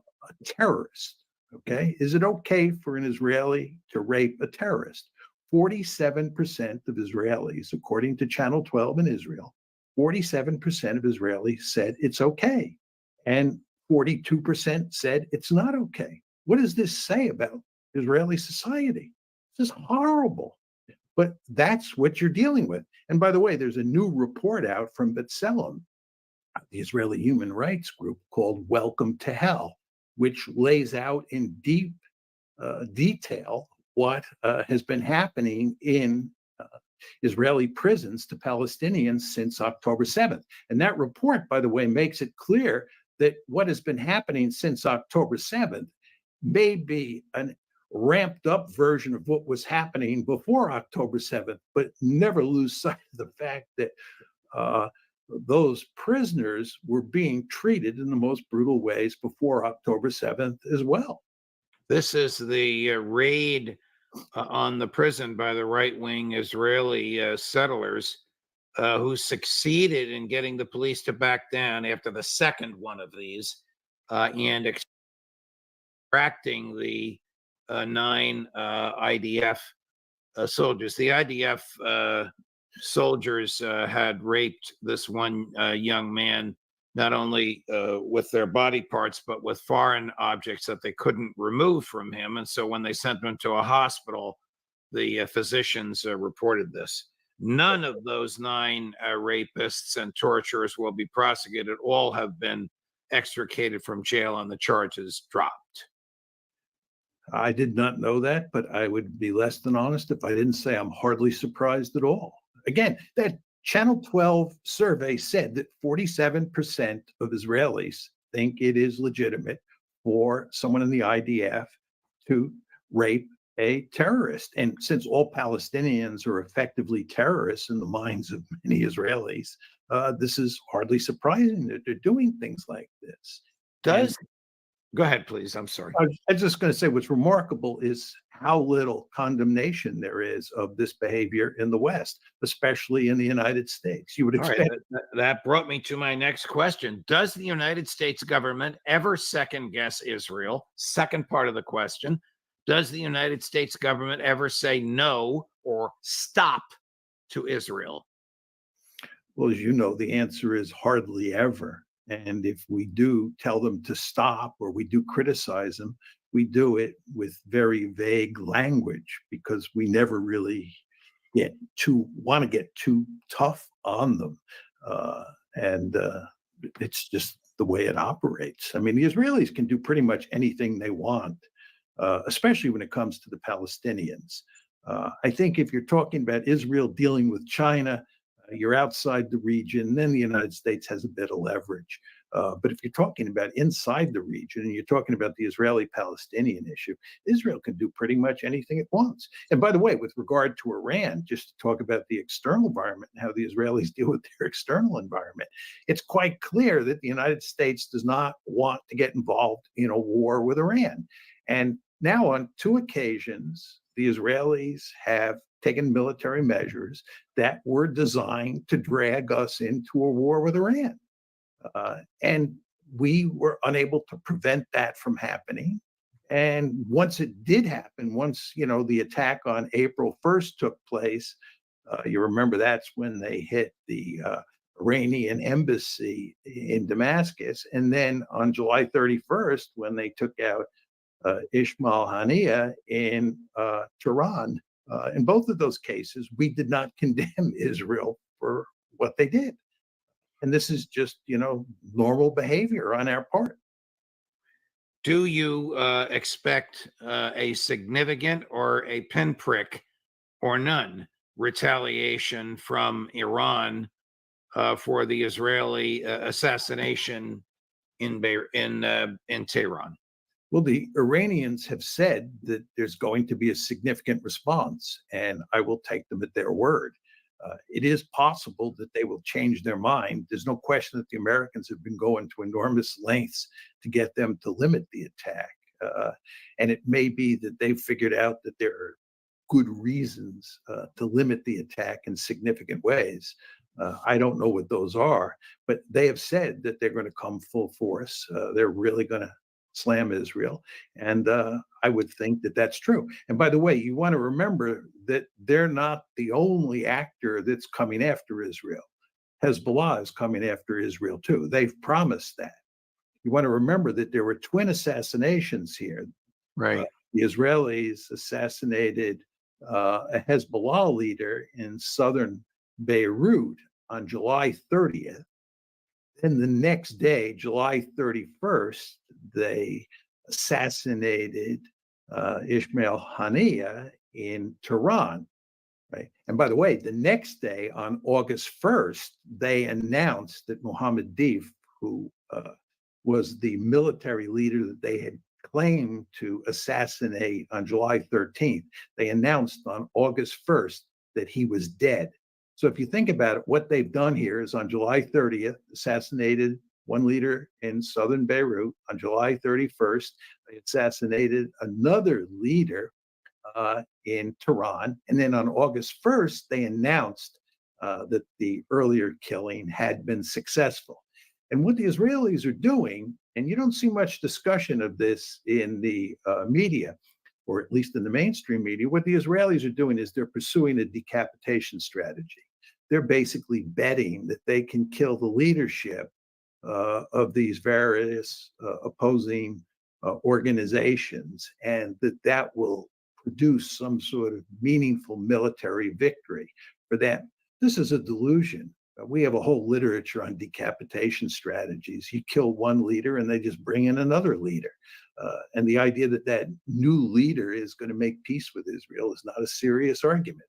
terrorist. Okay, is it okay for an Israeli to rape a terrorist? 47% of Israelis, according to Channel 12 in Israel, 47% of Israelis said it's okay, and 42% said it's not okay. What does this say about Israeli society? This is horrible. But that's what you're dealing with. And by the way, there's a new report out from B'Tselem, the Israeli human rights group, called Welcome to Hell, which lays out in deep detail what has been happening in Israeli prisons to Palestinians since October 7th. And that report, by the way, makes it clear that what has been happening since October 7th may be an ramped up version of what was happening before October 7th, but never lose sight of the fact that those prisoners were being treated in the most brutal ways before October 7th as well. This is the raid on the prison by the right-wing Israeli settlers who succeeded in getting the police to back down after the second one of these and extracting the 9 IDF soldiers. The IDF soldiers had raped this one young man, not only with their body parts, but with foreign objects that they couldn't remove from him. And so when they sent him to a hospital, the physicians reported this. None of those 9 rapists and torturers will be prosecuted. All have been extricated from jail and the charges dropped. I did not know that, but I would be less than honest if I didn't say I'm hardly surprised at all. Again, that Channel 12 survey said that 47% of Israelis think it is legitimate for someone in the IDF to rape a terrorist. And since all Palestinians are effectively terrorists in the minds of many Israelis, this is hardly surprising that they're doing things like this. Go ahead, please. I'm sorry. I was just going to say what's remarkable is how little condemnation there is of this behavior in the West, especially in the United States. You would expect. Right, that brought me to my next question. Does the United States government ever second guess Israel? Second part of the question. Does the United States government ever say no or stop to Israel? Well, as you know, the answer is hardly ever. And if we do tell them to stop or we do criticize them, we do it with very vague language because we never really want to get too tough on them. And it's just the way it operates. I mean, the Israelis can do pretty much anything they want, especially when it comes to the Palestinians. I think if you're talking about Israel dealing with China, you're outside the region, then the United States has a bit of leverage. But if you're talking about inside the region and you're talking about the Israeli-Palestinian issue, Israel can do pretty much anything it wants. And by the way, with regard to Iran, just to talk about the external environment and how the Israelis deal with their external environment, it's quite clear that the United States does not want to get involved in a war with Iran. And now on 2 occasions, the Israelis have taken military measures that were designed to drag us into a war with Iran. And we were unable to prevent that from happening. And once it did happen, once, the attack on April 1st took place, you remember that's when they hit the Iranian embassy in Damascus. And then on July 31st, when they took out Ismail Haniyeh in Tehran. In both of those cases, we did not condemn Israel for what they did. And this is just, normal behavior on our part. Do you expect a significant or a pinprick or none retaliation from Iran for the Israeli assassination in Tehran? Well, the Iranians have said that there's going to be a significant response, and I will take them at their word. It is possible that they will change their mind. There's no question that the Americans have been going to enormous lengths to get them to limit the attack. And it may be that they've figured out that there are good reasons to limit the attack in significant ways. I don't know what those are, but they have said that they're going to come full force. They're really going to slam Israel. And I would think that that's true. And by the way, you want to remember that they're not the only actor that's coming after Israel. Hezbollah is coming after Israel too. They've promised that. You want to remember that there were twin assassinations here. Right. The Israelis assassinated a Hezbollah leader in southern Beirut on July 30th. Then the next day, July 31st, they assassinated Ismail Haniyeh in Tehran. right? And by the way, the next day, on August 1st, they announced that Mohammed Deif, who was the military leader that they had claimed to assassinate on July 13th, they announced on August 1st that he was dead. So if you think about it, what they've done here is on July 30th, assassinated one leader in southern Beirut. On July 31st, they assassinated another leader in Tehran. And then on August 1st, they announced that the earlier killing had been successful. And what the Israelis are doing, and you don't see much discussion of this in the media, or at least in the mainstream media, what the Israelis are doing is they're pursuing a decapitation strategy. They're basically betting that they can kill the leadership of these various opposing organizations, and that will produce some sort of meaningful military victory for them. This is a delusion. We have a whole literature on decapitation strategies. You kill one leader and they just bring in another leader. And the idea that that new leader is going to make peace with Israel is not a serious argument.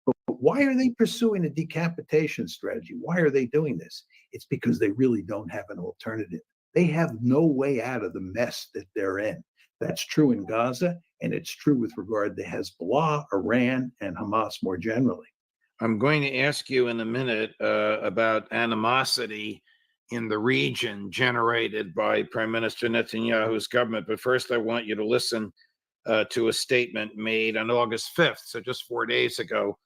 But why are they pursuing a decapitation strategy? Why are they doing this? It's because they really don't have an alternative. They have no way out of the mess that they're in. That's true in Gaza, and it's true with regard to Hezbollah, Iran, and Hamas more generally. I'm going to ask you in a minute about animosity in the region generated by Prime Minister Netanyahu's government. But first, I want you to listen to a statement made on August 5th, so just 4 days ago,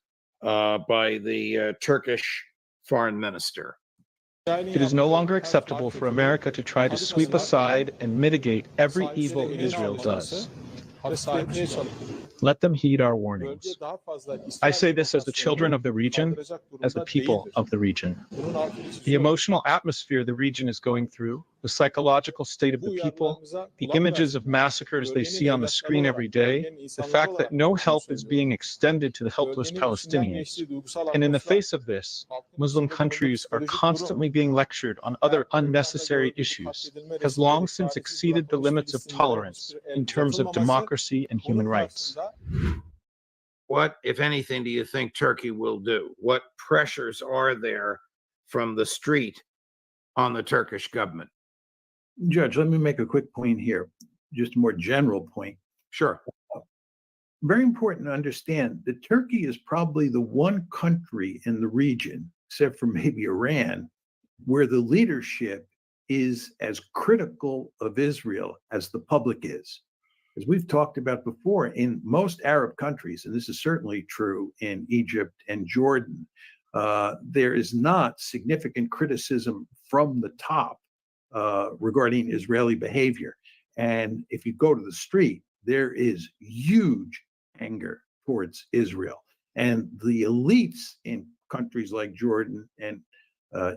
by the Turkish foreign minister. It is no longer acceptable for America to try to sweep aside and mitigate every evil Israel does. Let them heed our warnings. I say this as the children of the region, as the people of the region. The emotional atmosphere the region is going through, the psychological state of the people, the images of massacres they see on the screen every day, the fact that no help is being extended to the helpless Palestinians. And in the face of this, Muslim countries are constantly being lectured on other unnecessary issues, has long since exceeded the limits of tolerance in terms of democracy and human rights. What, if anything, do you think Turkey will do? What pressures are there from the street on the Turkish government? Judge, let me make a quick point here, just a more general point. Sure. Very important to understand that Turkey is probably the one country in the region, except for maybe Iran, where the leadership is as critical of Israel as the public is. As we've talked about before, in most Arab countries, and this is certainly true in Egypt and Jordan, there is not significant criticism from the top regarding Israeli behavior. And if you go to the street, there is huge anger towards Israel. And the elites in countries like Jordan and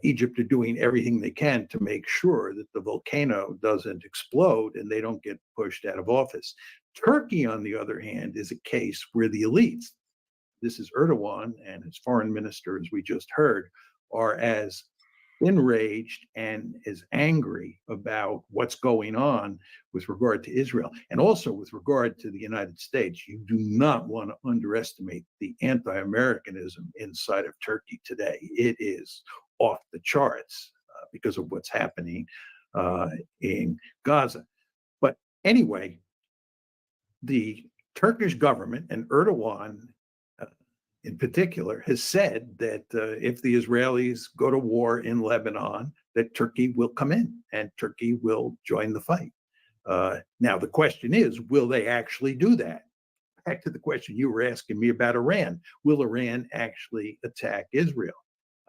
Egypt are doing everything they can to make sure that the volcano doesn't explode and they don't get pushed out of office. Turkey, on the other hand, is a case where the elites, this is Erdogan and his foreign minister, as we just heard, are as enraged and as angry about what's going on with regard to Israel and also with regard to the United States. You do not want to underestimate the anti-Americanism inside of Turkey today. It is off the charts because of what's happening in Gaza. But anyway, the Turkish government and Erdogan in particular has said that if the Israelis go to war in Lebanon, that Turkey will come in and Turkey will join the fight. Now, the question is, will they actually do that? Back to the question you were asking me about Iran. Will Iran actually attack Israel?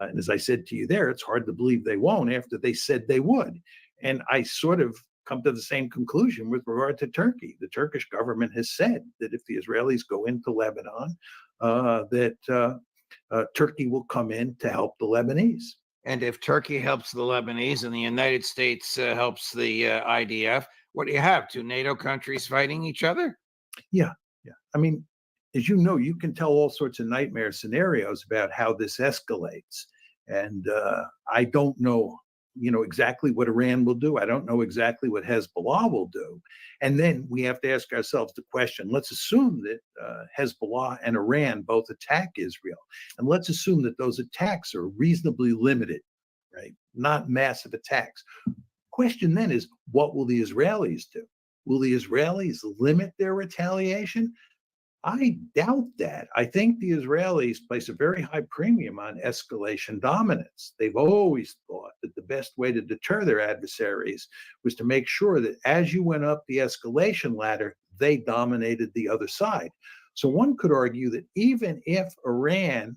And as I said to you there, it's hard to believe they won't after they said they would. And I sort of come to the same conclusion with regard to Turkey. The Turkish government has said that if the Israelis go into Lebanon, that Turkey will come in to help the Lebanese. And if Turkey helps the Lebanese and the United States helps the IDF, what do you have? Two NATO countries fighting each other? Yeah. I mean, as you know, you can tell all sorts of nightmare scenarios about how this escalates. And I don't know exactly what Iran will do. I don't know exactly what Hezbollah will do. And then we have to ask ourselves the question, let's assume that Hezbollah and Iran both attack Israel. And let's assume that those attacks are reasonably limited, right? Not massive attacks. Question then is, what will the Israelis do? Will the Israelis limit their retaliation? I doubt that. I think the Israelis place a very high premium on escalation dominance. They've always thought that the best way to deter their adversaries was to make sure that as you went up the escalation ladder, they dominated the other side. So one could argue that even if Iran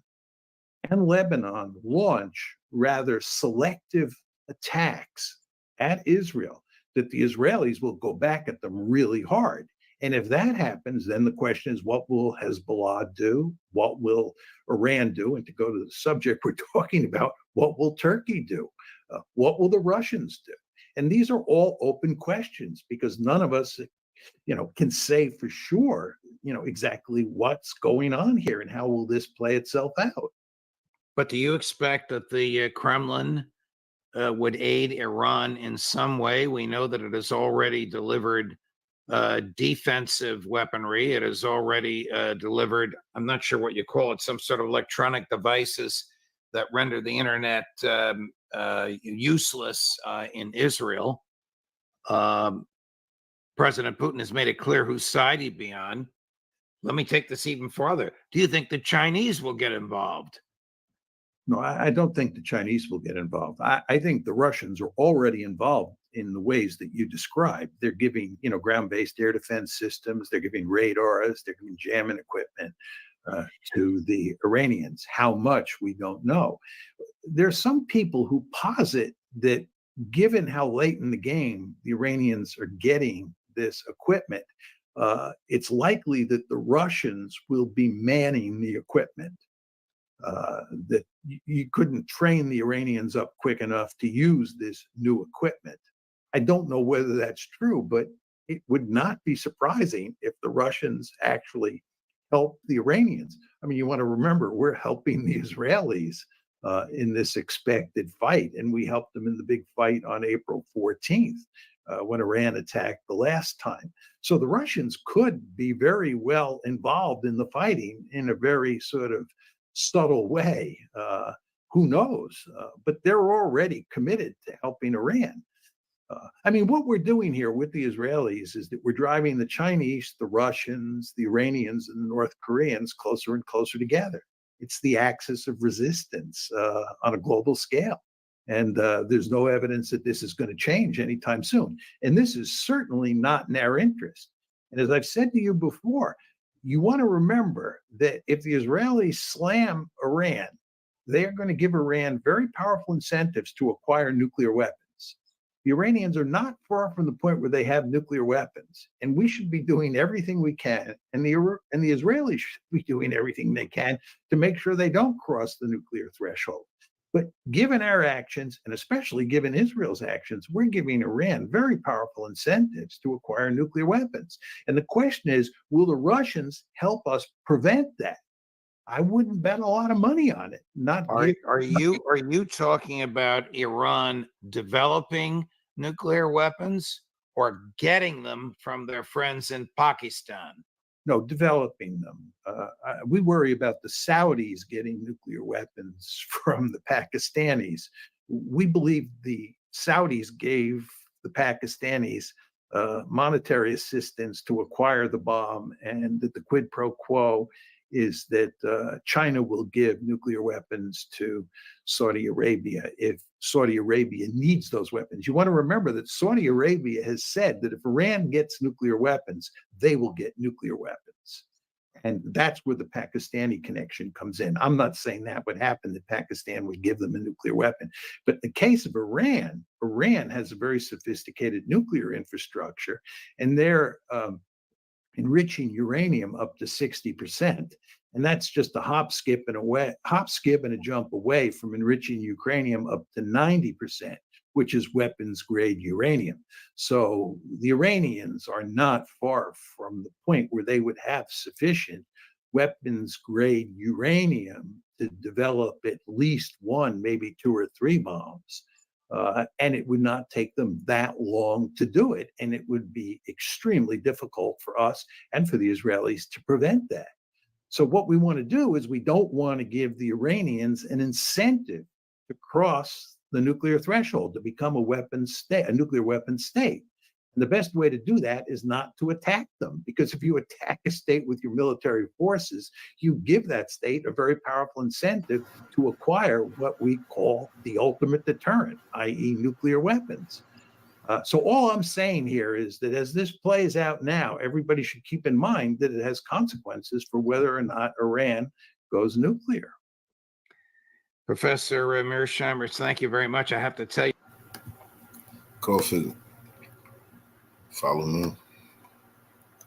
and Lebanon launch rather selective attacks at Israel, that the Israelis will go back at them really hard. And if that happens, then the question is, what will Hezbollah do? What will Iran do? And to go to the subject we're talking about, what will Turkey do? What will the Russians do? And these are all open questions because none of us, can say for sure, exactly what's going on here and how will this play itself out. But do you expect that the Kremlin would aid Iran in some way? We know that it has already delivered defensive weaponry. It has already delivered, I'm not sure what you call it, some sort of electronic devices that render the internet useless in Israel. President Putin has made it clear whose side he'd be on. Let me take this even farther. Do you think the Chinese will get involved? No, I don't think the Chinese will get involved. I think the Russians are already involved in the ways that you described. They're giving, ground-based air defense systems. They're giving radars. They're giving jamming equipment to the Iranians. How much, we don't know. There's some people who posit that given how late in the game the Iranians are getting this equipment, it's likely that the Russians will be manning the equipment. That you couldn't train the Iranians up quick enough to use this new equipment. I don't know whether that's true, but it would not be surprising if the Russians actually help the Iranians. I mean, you want to remember, we're helping the Israelis in this expected fight, and we helped them in the big fight on April 14th when Iran attacked the last time. So the Russians could be very well involved in the fighting in a very sort of subtle way. Who knows? But they're already committed to helping Iran. I mean, what we're doing here with the Israelis is that we're driving the Chinese, the Russians, the Iranians, and the North Koreans closer and closer together. It's the axis of resistance on a global scale. And there's no evidence that this is going to change anytime soon. And this is certainly not in our interest. And as I've said to you before, you want to remember that if the Israelis slam Iran, they are going to give Iran very powerful incentives to acquire nuclear weapons. The Iranians are not far from the point where they have nuclear weapons, and we should be doing everything we can, and the Israelis should be doing everything they can to make sure they don't cross the nuclear threshold. But given our actions, and especially given Israel's actions, we're giving Iran very powerful incentives to acquire nuclear weapons. And the question is, will the Russians help us prevent that? I wouldn't bet a lot of money on it. Are you talking about Iran developing nuclear weapons or getting them from their friends in Pakistan? No, developing them. We worry about the Saudis getting nuclear weapons from the Pakistanis. We believe the Saudis gave the Pakistanis monetary assistance to acquire the bomb, and that the quid pro quo is that China will give nuclear weapons to Saudi Arabia if Saudi Arabia needs those weapons. You want to remember that Saudi Arabia has said that if Iran gets nuclear weapons, they will get nuclear weapons. And that's where the Pakistani connection comes in. I'm not saying that would happen, that Pakistan would give them a nuclear weapon. But in the case of Iran, Iran has a very sophisticated nuclear infrastructure, and they're enriching uranium up to 60%. And that's just a hop, skip, and a jump away from enriching uranium up to 90%, which is weapons grade uranium. So the Iranians are not far from the point where they would have sufficient weapons grade uranium to develop at least one, maybe two or three bombs. And it would not take them that long to do it. And it would be extremely difficult for us and for the Israelis to prevent that. So what we want to do is we don't want to give the Iranians an incentive to cross the nuclear threshold, to become a nuclear weapon state. And the best way to do that is not to attack them, because if you attack a state with your military forces, you give that state a very powerful incentive to acquire what we call the ultimate deterrent, i.e. nuclear weapons. So all I'm saying here is that as this plays out now, everybody should keep in mind that it has consequences for whether or not Iran goes nuclear. Professor Mearsheimer, thank you very much. I have to tell you. Go figure. Follow me.